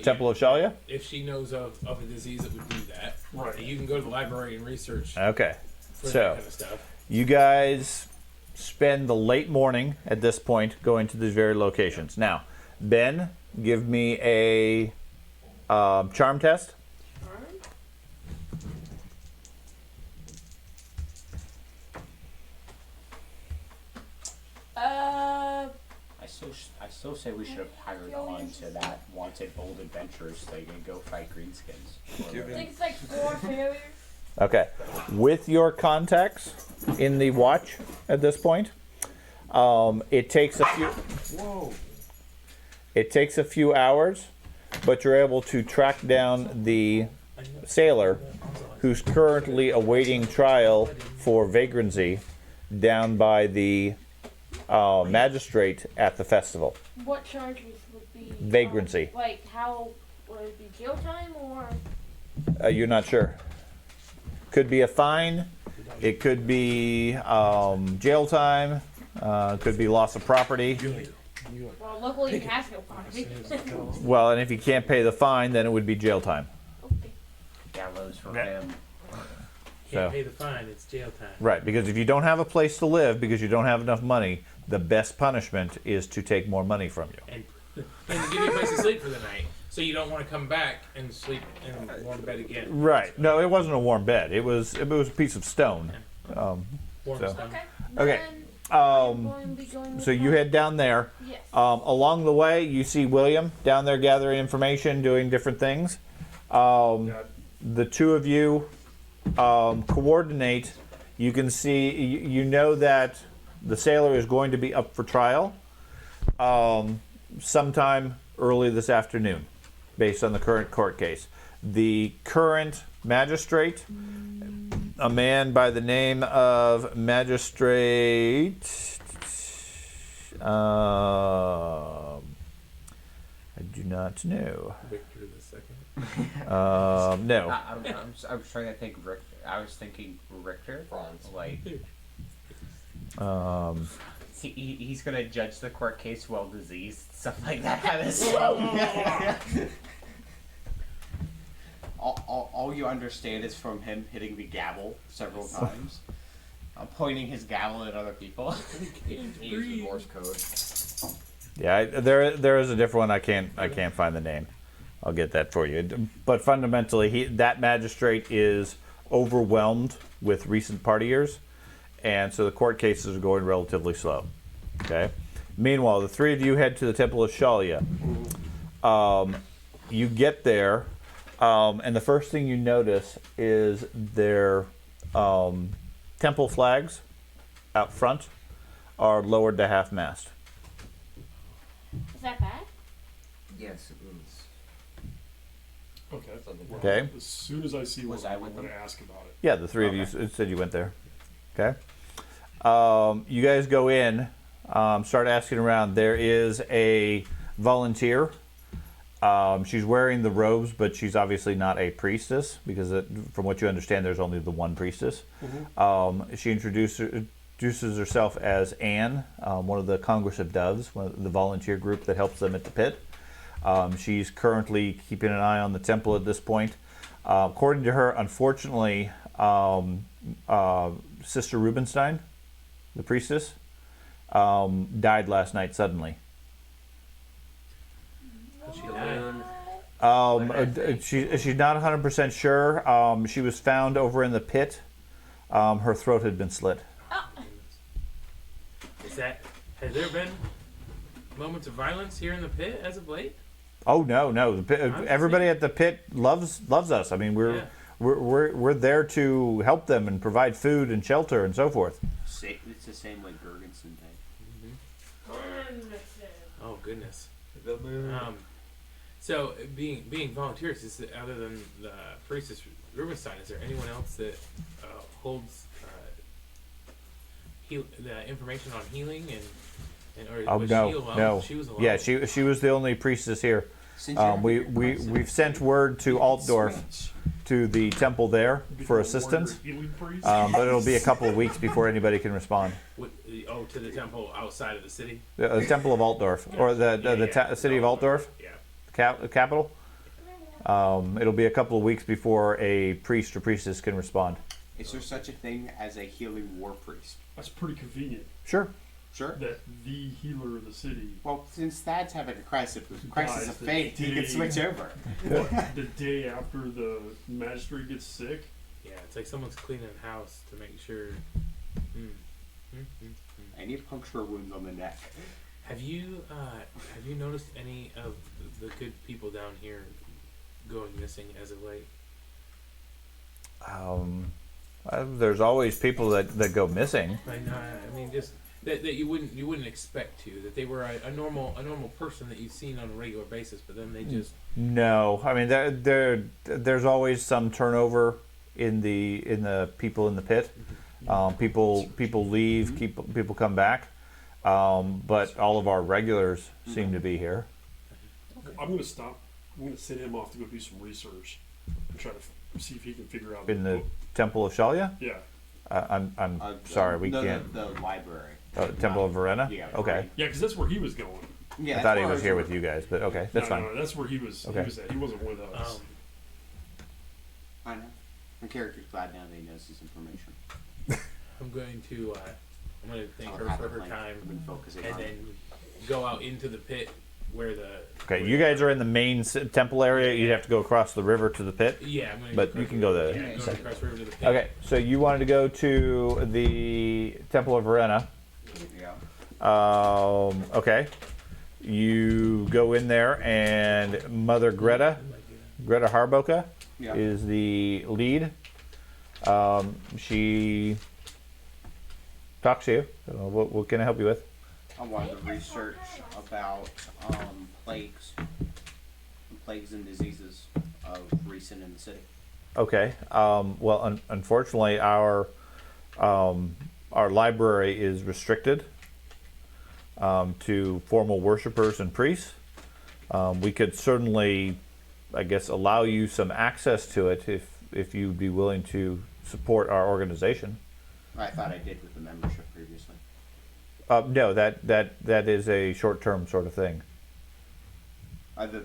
Temple of Shalia. if she knows of a disease that would do that. Right. And you can go to the library and research Okay. for that So kind of stuff. you guys spend the late morning at this point going to these very locations. Now, Ben, give me a charm test. I still say we should have hired on to that wanted bold adventurers thing and go fight greenskins. I think it's like 4 failures. Okay. With your contacts in the watch at this point, it takes a few. Whoa. It takes a few hours, but you're able to track down the sailor who's currently awaiting trial for vagrancy down by the magistrate at the festival. What charges would be? Vagrancy. Like how would it be jail time or? You're not sure. Could be a fine. It could be jail time. Could be loss of property. Well, luckily he has no property. Well, and if you can't pay the fine, then it would be jail time. Okay. Gallows for Yeah. him. Can't So- pay the fine. It's jail time. Right, because if you don't have a place to live because you don't have enough money, the best punishment is to take more money from you. And give you a place to sleep for the night, so you don't want to come back and sleep in a warm bed again. Right. No, it wasn't a warm bed. It was a piece of stone. Warm So- stone. Okay. Okay. Then I'm going to be going So with you my- head down there. Yes. Along the way, you see William down there gathering information, doing different things. The 2 of you coordinate. You can see, you know that the sailor is going to be up for trial sometime early this afternoon, based on the current court case. The current magistrate, a man by the name of Magistrate. I do not know. Victor the second. No. I was trying to think. I was thinking Richter. Franz. Like he's gonna judge the court case while diseased, stuff like that. All you understand is from him hitting the gavel several times. Pointing his gavel at other people. He uses Morse code. Yeah, there is a different one. I can't find the name. I'll get that for you. But fundamentally, that magistrate is overwhelmed with recent partiers, and so the court cases are going relatively slow. Okay. Meanwhile, the 3 of you head to the Temple of Shalia. You get there, and the first thing you notice is their temple flags out front are lowered to half-mast. Is that bad? Yes, it was. Okay. Something. Well, Okay. As soon as I see Was one, I I'm with going to them? ask about it. Yeah, the 3 of you said you went there. Okay. You guys go in, start asking around. There is a volunteer. She's wearing the robes, but she's obviously not a priestess because, from what you understand, there's only the one priestess. She introduces herself as Anne, one of the Congress of Doves, one of the volunteer group that helps them at the pit. She's currently keeping an eye on the temple at this point. According to her, unfortunately, Sister Rubenstein, the priestess, died last night suddenly. She died. She's not 100% sure. She was found over in the pit. Her throat had been slit. Has there been moments of violence here in the pit as of late? Oh no! The pit, everybody at the pit loves us. I mean, we're there to help them and provide food and shelter and so forth. It's the same way Gergensen did. Oh goodness. So being volunteers, is it, other than the priestess Rubenstein, is there anyone else that holds the information on healing or was she alone? No. She was alone. Yeah, she was the only priestess here. We've sent word to Altdorf, to the temple there, for assistance. But it'll be a couple of weeks before anybody can respond. To the temple outside of the city? The temple of Altdorf, or the city of Altdorf, Yeah. capital. It'll be a couple of weeks before a priest or priestess can respond. Is there such a thing as a healing war priest? That's pretty convenient. Sure. Sure. That the healer of the city. Well, since Thad's having a crisis of faith, he can switch over. The day after the magistrate gets sick. Yeah, it's like someone's cleaning the house to make sure. I need puncture wounds on the neck. Have you noticed any of the good people down here going missing as of late? There's always people that go missing. I mean, just that you wouldn't expect that they were a normal person that you've seen on a regular basis, but then they just. No, I mean there's always some turnover in the people in the pit. People leave, people come back, but all of our regulars seem to be here. I'm gonna stop. I'm gonna send him off to go do some research and try to see if he can figure out In the Temple of Shalia? Yeah. I'm sorry, we can't. The library. Temple of Verena? Yeah. Okay. Yeah, because that's where he was going. Yeah, I thought he was here with you guys, but okay, that's fine. No, that's where he was. Okay. He was at. He wasn't with us. I know. My character's glad now that he knows this information. I'm going to thank her for her time, focusing and on then go out into the pit where the. Okay, you guys are in the main temple area. You'd have to go across the river to the pit. Yeah, I'm gonna But you can go there. Yeah, go across the river to the pit. Okay, so you wanted to go to the Temple of Verena. Yeah. Okay. You go in there, and Mother Greta Harboka, Yeah. is the lead. She talks to you. What can I help you with? I wanted to research about plagues and diseases of recent in the city. Okay. Well, unfortunately, our library is restricted to formal worshipers and priests. We could certainly, I guess, allow you some access to it if you'd be willing to support our organization. I thought I did with the membership previously. No, that is a short-term sort of thing. The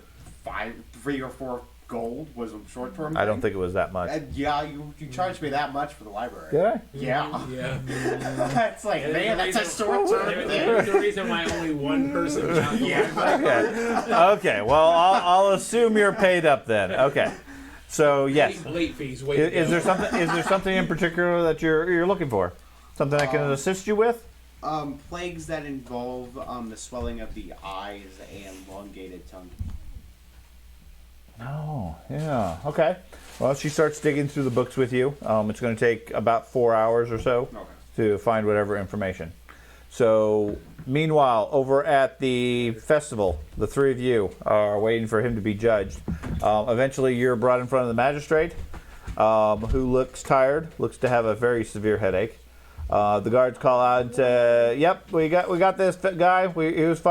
3 or 4 gold was a short term. I don't think it was that much. Yeah, you charged me that much for the library. Did I? Yeah. Yeah. It's like, man, that's a short term thing. There's a reason why only one person got the Okay. Okay. Well, I'll assume you're paid up then. Okay. So yes. Late fees. Is there something in particular that you're looking for? Something I can assist you with? Plagues that involve the swelling of the eyes and elongated tongue. Oh, yeah. Okay. Well, she starts digging through the books with you. It's going to take about 4 hours or so to find whatever information. So, meanwhile, over at the festival, the three of you are waiting for him to be judged. Eventually, you're brought in front of the magistrate, who looks tired, looks to have a very severe headache. The guards call out, "Yep, we got this guy. He was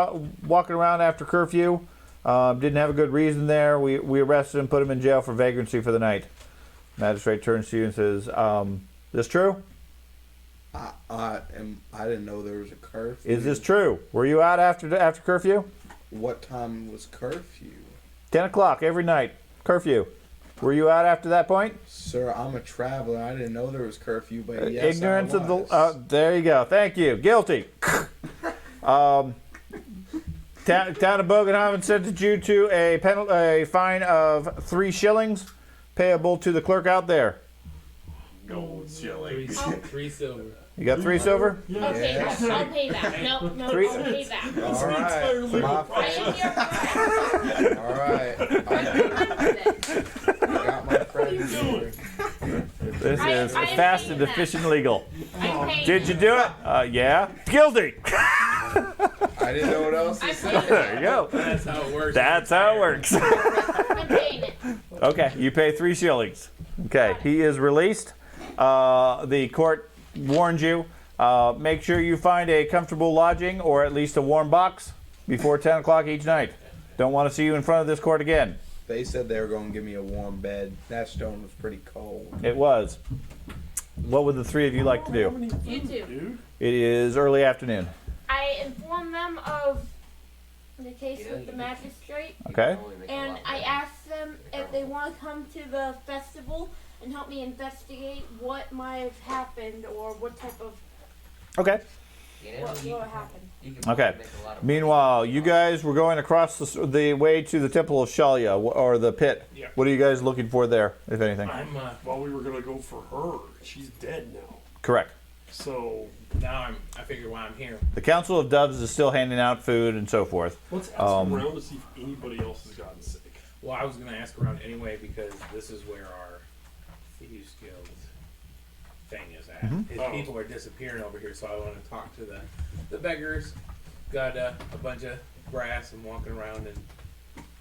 walking around after curfew. Didn't have a good reason there. We arrested him, put him in jail for vagrancy for the night." Magistrate turns to you and says, "This true? I didn't know there was a curfew. Is this true? Were you out after curfew?" What time was curfew? 10 o'clock every night. Curfew. Were you out after that point? Sir, I'm a traveler. I didn't know there was curfew, but yes, Ignorance I of the. was. There you go. Thank you. Guilty. Town of Bogenhaven sentenced you to a fine of 3 shillings, payable to the clerk out there. Gold shilling. Three silver. You got 3 silver? Okay, Yes. I'll pay back. No, Three- I'll pay back. All right, my I am your friend. All right, I got my credit here. This is I fast see and that. efficient legal. I'm paying Did you do it? Yeah. Guilty. I didn't know what else to I'm say. paying There you it. go. That's how it works. That's how it works. I'm paying it. Okay, you pay 3 shillings. Okay, he is released. The court warned you. Make sure you find a comfortable lodging or at least a warm box before 10 o'clock each night. Don't want to see you in front of this court again. They said they were going to give me a warm bed. That stone was pretty cold. It was. What would the 3 of you like to do? You too. Dude, It is early afternoon. I informed them of the case with the magistrate, Okay. and I asked them if they want to come to the festival and help me investigate what might have happened or what type of Okay. what happened. Okay. Meanwhile, you guys were going across the way to the Temple of Shalya, or the pit. Yeah. What are you guys looking for there, if anything? I'm well, we were gonna go for her. She's dead now. Correct. So now I figure why I'm here. The Council of Doves is still handing out food and so forth. let's ask around to see if anybody else has gotten sick. Well, I was gonna ask around anyway because this is where our Thieves Guild thing is at. His Oh. people are disappearing over here, so I want to talk to the beggars. Got a bunch of brass and walking around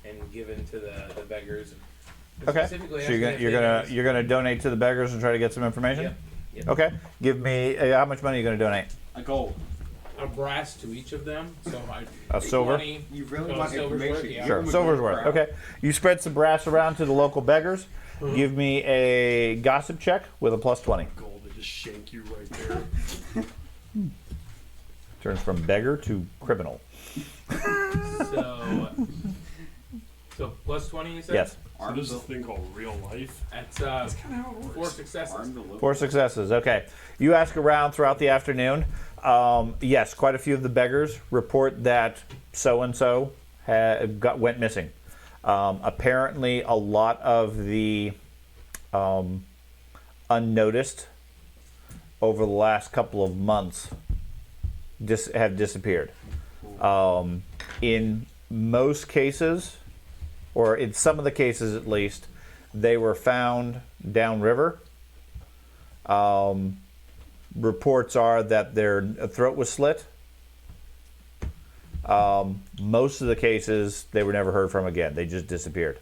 and giving to the beggars. And Okay. specifically So asking if they you're gonna donate to the beggars and try to get some information. Yep. Yep. Okay. Give me how much money are you gonna donate? A gold. a brass to each of them. So A silver? 20, You really Oh, want silver's information? worth, yeah. Sure. Give 'em a Silver's gold worth. crown. Okay. You spread some brass around to the local beggars. Give me a gossip check with a plus 20. Gold, they just shank you right there. Turns from beggar to criminal. So plus 20, you said? Yes. So there's this thing called real life. That's That's kind of how it works. 4 successes. Arm the local. 4 successes. Okay. You ask around throughout the afternoon. Yes, quite a few of the beggars report that so and so went missing. Apparently, a lot of the unnoticed over the last couple of months have disappeared. In most cases, or in some of the cases at least, they were found downriver. Reports are that their throat was slit. Most of the cases, they were never heard from again. They just disappeared.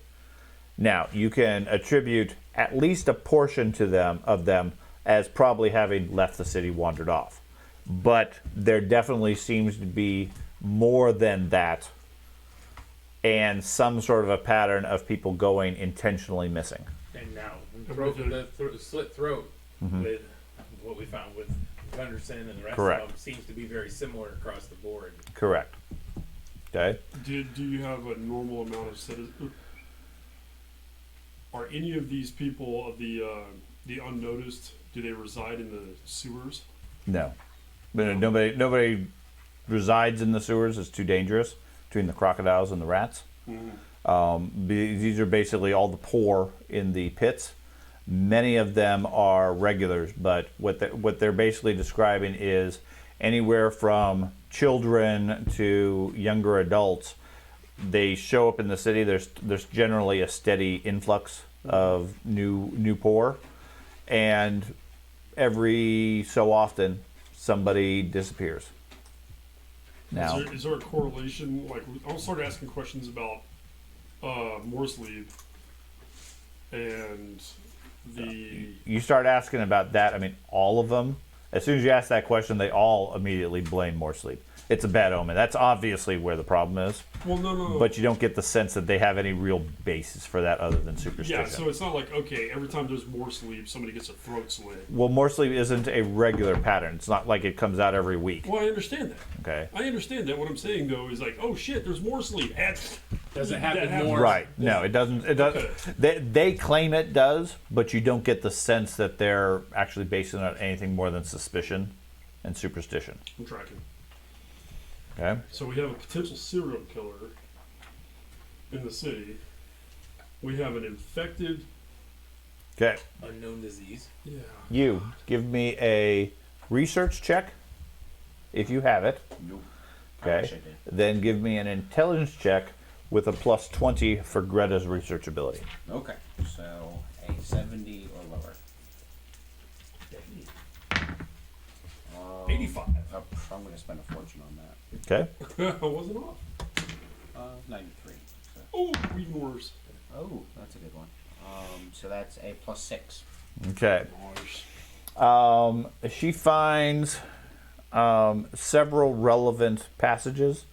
Now, you can attribute at least a portion to them as probably having left the city, wandered off. But there definitely seems to be more than that, and some sort of a pattern of people going intentionally missing. And now, Okay. slit throat with what we found with Gunderson and the rest Correct. of them seems to be very similar across the board. Correct. Okay. Do you have a normal amount of citizens? Are any of these people of the unnoticed? Do they reside in the sewers? No. But nobody resides in the sewers. It's too dangerous between the crocodiles and the rats. These are basically all the poor in the pits. Many of them are regulars, but what they're basically describing is anywhere from children to younger adults. They show up in the city. There's generally a steady influx of new poor, and every so often somebody disappears. Now, Is there a correlation? Like, I'll start asking questions about Morsley and the. you start asking about that. I mean, all of them. As soon as you ask that question, they all immediately blame more sleep. It's a bad omen. That's obviously where the problem is. Well, no. But you don't get the sense that they have any real basis for that other than superstition. Yeah, so it's not like, okay, every time there's more sleep, somebody gets a throat slit. Well, more sleep isn't a regular pattern. It's not like it comes out every week. Well, I understand that. Okay. I understand that. What I'm saying, though, is like, oh shit, there's more sleep. Does it happen happens. more? Right. No, it doesn't. It does. Okay. They claim it does, but you don't get the sense that they're actually basing it on anything more than suspicion and superstition. I'm tracking. Okay. So we have a potential serial killer in the city. We have an infected. Okay. Unknown disease. Yeah. You give me a research check, if you have it. Nope. I Okay. wish I did. Then give me an intelligence check with a plus 20 for Greta's research ability. Okay. So a 70 or lower. 85. Oh, I'm going to spend a fortune on that. Okay. I wasn't off. 93. So. Oh, even worse. Oh, that's a good one. So that's a plus 6. Okay. Nice. She finds several relevant passages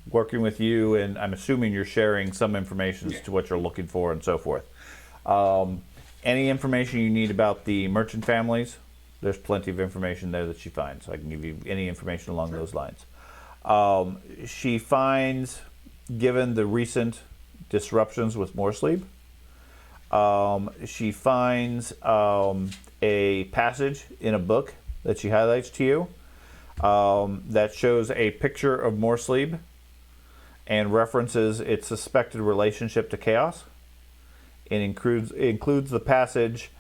working with you, and I'm assuming you're sharing some information as to what you're looking for and so forth. Any information you need about the merchant families, there's plenty of information there that she finds. So I can give you any information along those lines. She finds, given the recent disruptions with Morsleep, she finds a passage in a book that she highlights to you that shows a picture of Morsleep and references its suspected relationship to chaos. It includes the passage,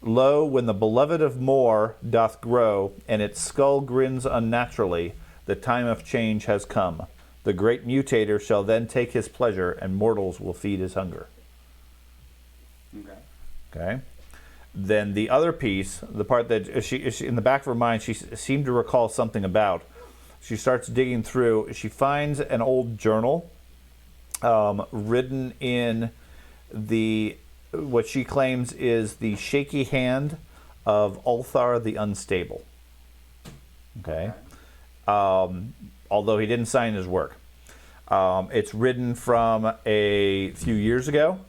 "Lo, when the beloved of Mor doth grow, and its skull grins unnaturally, the time of change has come. The great mutator shall then take his pleasure, and mortals will feed his hunger." Okay. Okay. Then the other piece, the part that she in the back of her mind, she seemed to recall something about. She starts digging through. She finds an old journal written in what she claims is the shaky hand of Ulthar the Unstable. Okay. Although he didn't sign his work. It's written from a few years ago.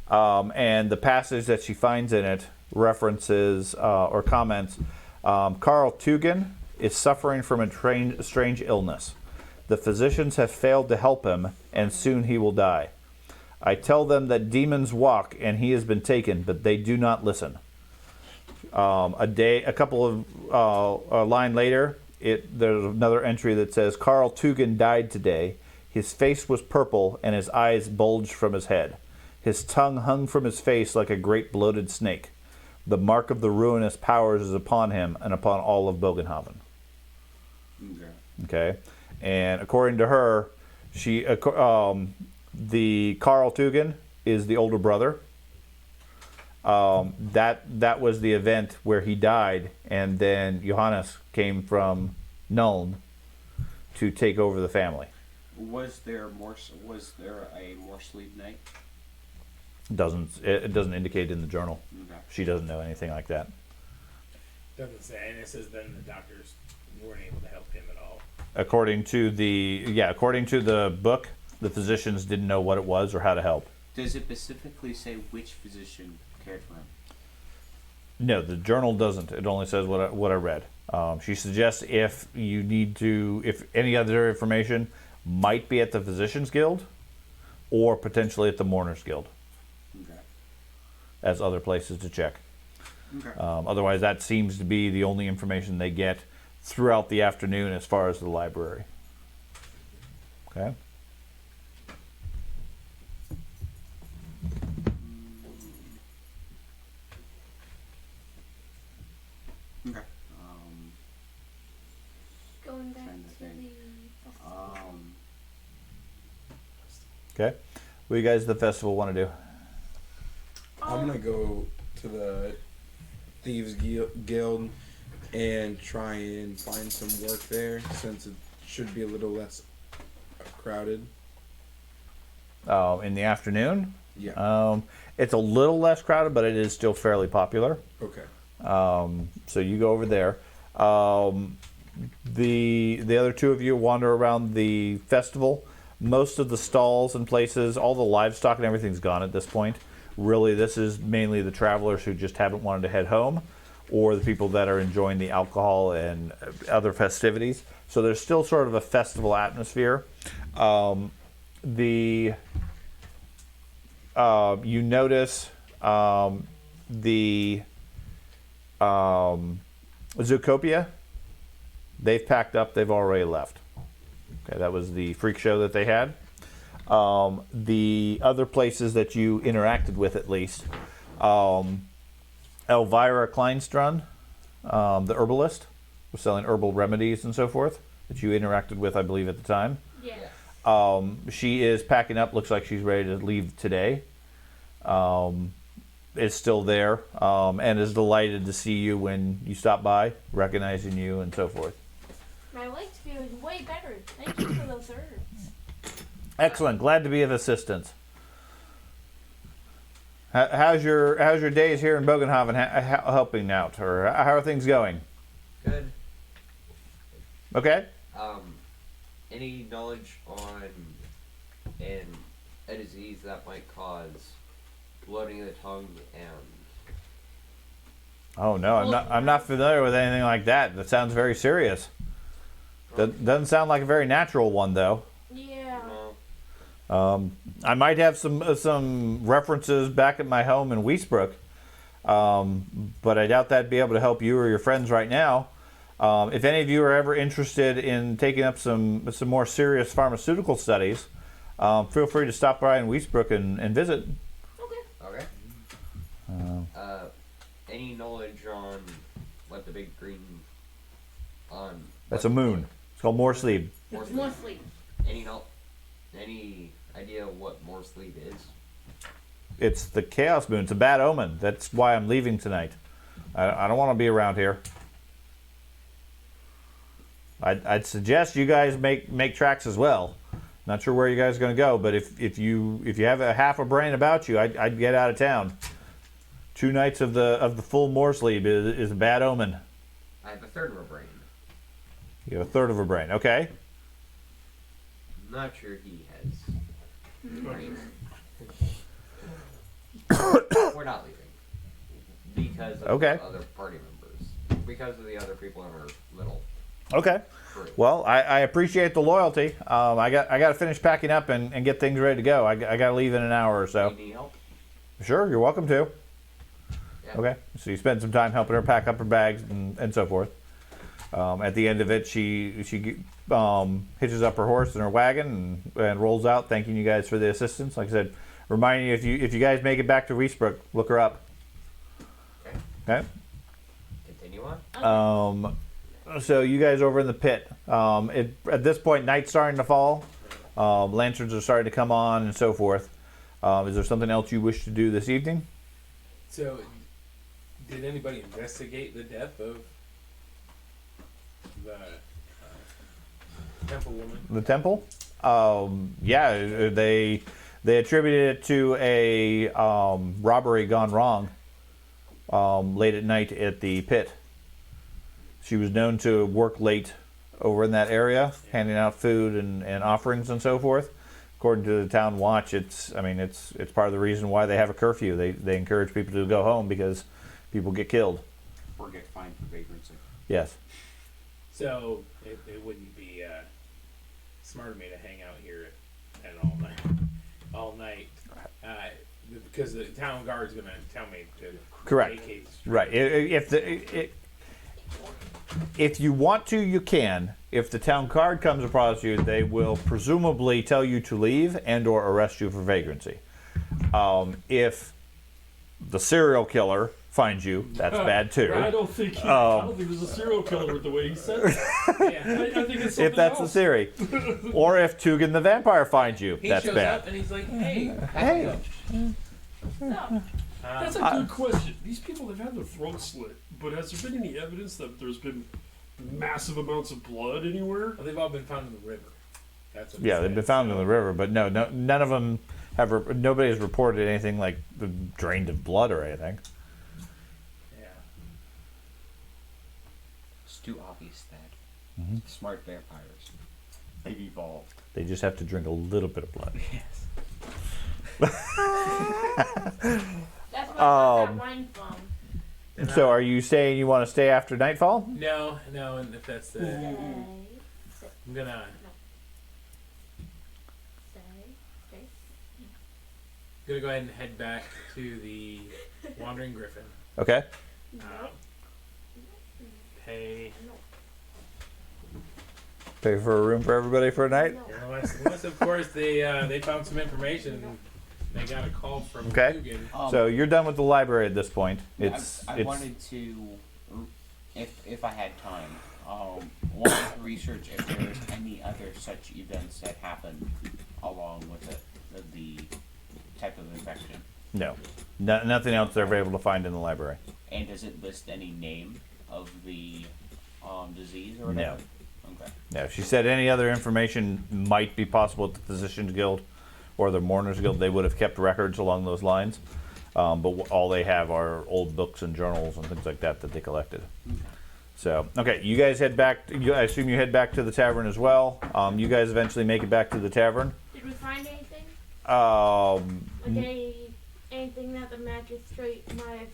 And the passage that she finds in it references or comments, Carl Tugan is suffering from a strange illness. The physicians have failed to help him, and soon he will die. I tell them that demons walk, and he has been taken, but they do not listen. A line later, there's another entry that says, Carl Tugan died today. His face was purple, and his eyes bulged from his head. His tongue hung from his face like a great bloated snake. The mark of the ruinous powers is upon him and upon all of Bogenhaven. Okay, and according to her, the Carl Tugan is the older brother. That was the event where he died, and then Johannes came from Nuln to take over the family. Was there a Morsleep night? It doesn't indicate in the journal. Okay. She doesn't know anything like that. Doesn't say, and it says then the doctors weren't able to help him at all. According to the book, the physicians didn't know what it was or how to help. Does it specifically say which physician cared for him? No, the journal doesn't. It only says what I read. She suggests if any other information might be at the Physicians Guild or potentially at the Mourners Guild. Okay. As other places to check. Okay. Otherwise, that seems to be the only information they get throughout the afternoon as far as the library. Okay. Okay. Going back Trying to to think. the Okay. What do you guys at the festival want to do? I'm gonna go to the Thieves Guild and try and find some work there, since it should be a little less crowded. In the afternoon? Yeah. It's a little less crowded, but it is still fairly popular. Okay. So you go over there. The other two of you wander around the festival. Most of the stalls and places, all the livestock and everything's gone at this point. Really, this is mainly the travelers who just haven't wanted to head home, or the people that are enjoying the alcohol and other festivities. So there's still sort of a festival atmosphere. The you notice the Zootopia. They've packed up. They've already left. Okay, that was the freak show that they had. The other places that you interacted with, at least, Elvira Kleinstrand, the herbalist, was selling herbal remedies and so forth that you interacted with, I believe, at the time. Yeah. She is packing up. Looks like she's ready to leave today. Is still there and is delighted to see you when you stop by, recognizing you and so forth. My leg's feeling way better. Thank you for those herbs. Excellent. Glad to be of assistance. How's your days here in Bogenhaven helping out, or how are things going? Good. Okay. Any knowledge on a disease that might cause bloating of the tongue and? Oh no, I'm not familiar with anything like that. That sounds very serious. Doesn't sound like a very natural one though. Yeah. No. I might have some references back at my home in Wiesbrook, but I doubt that'd be able to help you or your friends right now. If any of you are ever interested in taking up some more serious pharmaceutical studies, feel free to stop by in Wiesbrook and visit. Okay. Any knowledge on what the big green on? That's a moon. It's called more sleep. More sleep. Any idea what more sleep is? It's the chaos moon. It's a bad omen. That's why I'm leaving tonight. I don't want to be around here. I'd suggest you guys make tracks as well. Not sure where you guys are going to go, but if you have a half a brain about you, I'd get out of town. 2 nights of the full more sleep is a bad omen. I have a third of a brain. You have a third of a brain. Okay. I'm not sure he has brain. We're not leaving because of Okay. the other party members. Because of the other people in our little Okay. group. Well, I appreciate the loyalty. I got to finish packing up and get things ready to go. I got to leave in an hour or so. You need help? Sure, you're welcome to. Yeah. Okay. So you spend some time helping her pack up her bags and so forth. At the end of it, she hitches up her horse and her wagon and rolls out, thanking you guys for the assistance. Like I said, reminding you if you guys make it back to Wiesbrook, look her up. Okay. Okay. Continue on. So you guys over in the pit. At this point, night's starting to fall. Lanterns are starting to come on and so forth. Is there something else you wish to do this evening? So, did anybody investigate the death of the temple woman? The temple? Yeah, they attributed it to a robbery gone wrong late at night at the pit. She was known to work late over in that area, handing out food and offerings and so forth. According to the town watch, it's part of the reason why they have a curfew. They encourage people to go home because people get killed. Or get fined for vagrancy. Yes. So it wouldn't be smart of me to hang out here at all night, because the town guard's gonna tell me to Correct. vacate the street. Right. If you want to, you can. If the town guard comes across you, they will presumably tell you to leave and/or arrest you for vagrancy. If the serial killer finds you, that's bad too. I don't think there's a serial killer with the way he said it. Yeah. I think it's something If that's else. the theory. Or if Tugan the vampire finds you, He that's shows bad. up and he's like, "Hey, Hey. So, That's a good question. These people have had their throats slit, but has there been any evidence that there's been massive amounts of blood anywhere? Well, they've all been found in the river." That's what Yeah, it they've been says. found in the river, but no, none of them have. Nobody has reported anything like drained of blood or anything. Yeah. It's too obvious that Mhm. smart vampires, they've evolved. They just have to drink a little bit of blood. Yes. that's where I got that wine from. So, are you saying you want to stay after nightfall? No, and if that's the, Stay. I'm gonna. Stay. Gonna go ahead and head back to the Wandering Griffin. Okay. No. Pay. Pay for a room for everybody for a night. No. Unless of course they found some information. They got a call from Okay. Dugan. So you're done with the library at this point. I wanted to, if I had time, wanted to research if there's any other such events that happen along with the type of infection. No, nothing else they're able to find in the library. And does it list any name of the disease or No. whatever? Okay. No, she said any other information might be possible at the Physicians Guild or the Mourners Guild. They would have kept records along those lines, but all they have are old books and journals and things like that they collected. Okay. So, okay, you guys head back. I assume you head back to the tavern as well. You guys eventually make it back to the tavern. Did we find anything? N- Anything that the magistrate might have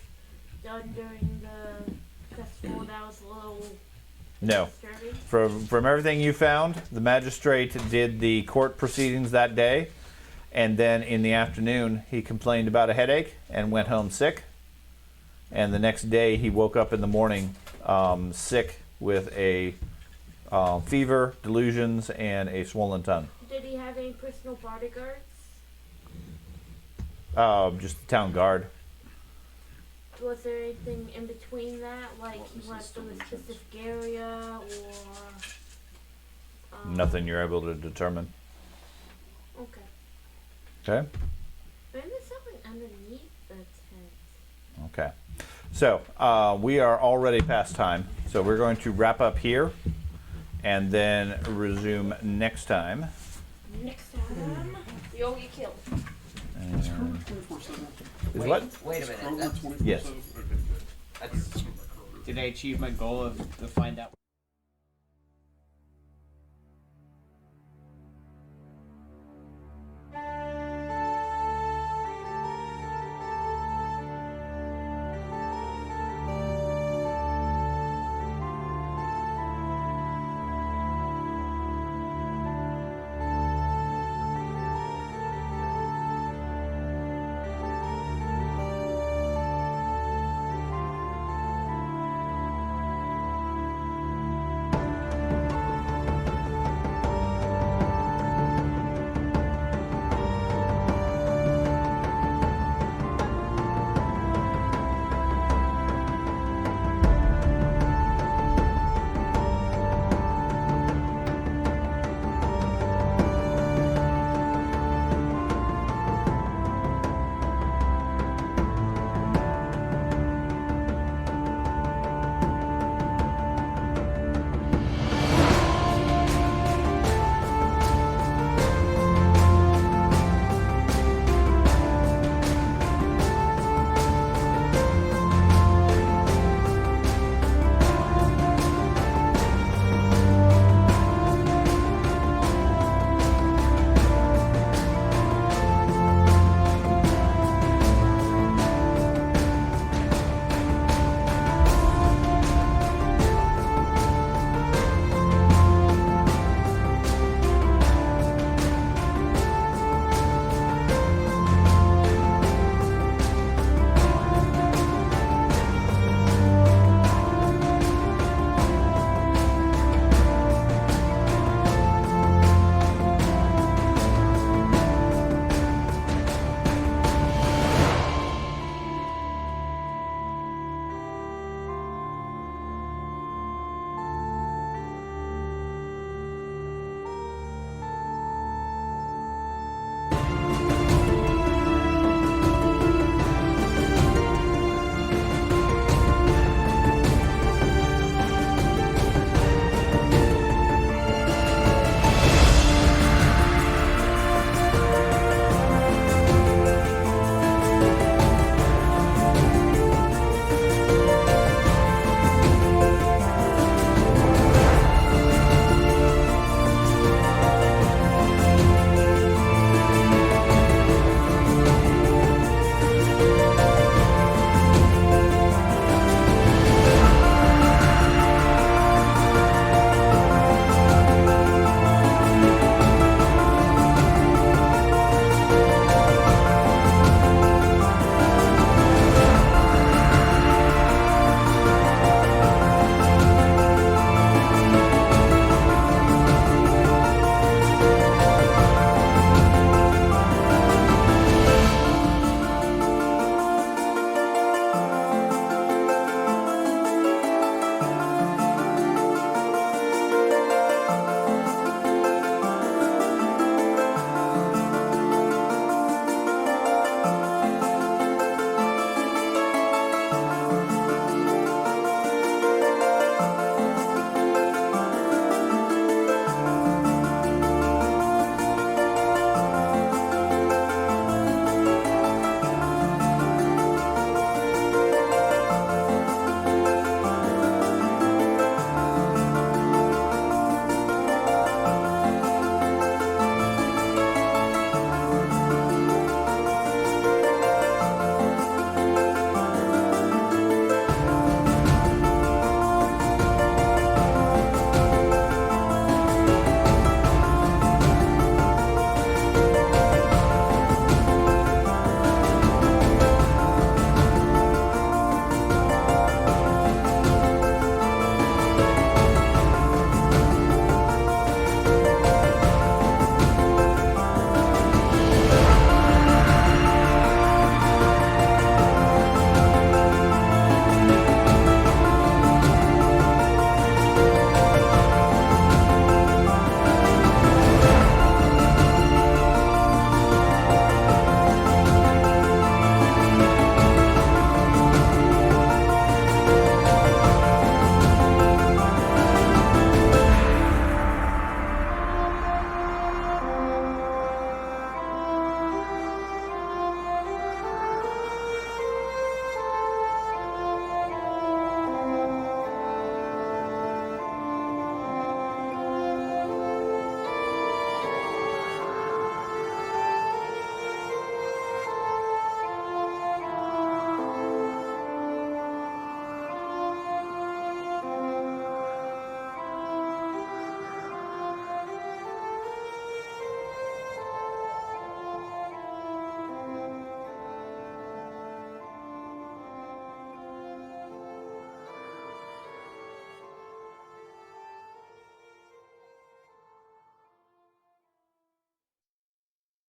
done during the festival that was a little No. disturbing? From everything you found, the magistrate did the court proceedings that day, and then in the afternoon he complained about a headache and went home sick. And the next day he woke up in the morning sick with a fever, delusions, and a swollen tongue. Did he have any personal bodyguards? Just the town guard. Was there anything in between that, like he went from a specific area, or Nothing you're able to determine. Okay. Okay. Maybe something underneath the tent. Okay. So we are already past time, so we're going to wrap up here and then resume next time. Next time, we all get killed. Is Kroger 24/7? Is what? Wait a minute. Kroger That's, 24/7? Yes. Okay, good. that's Did I achieve my goal of to find out?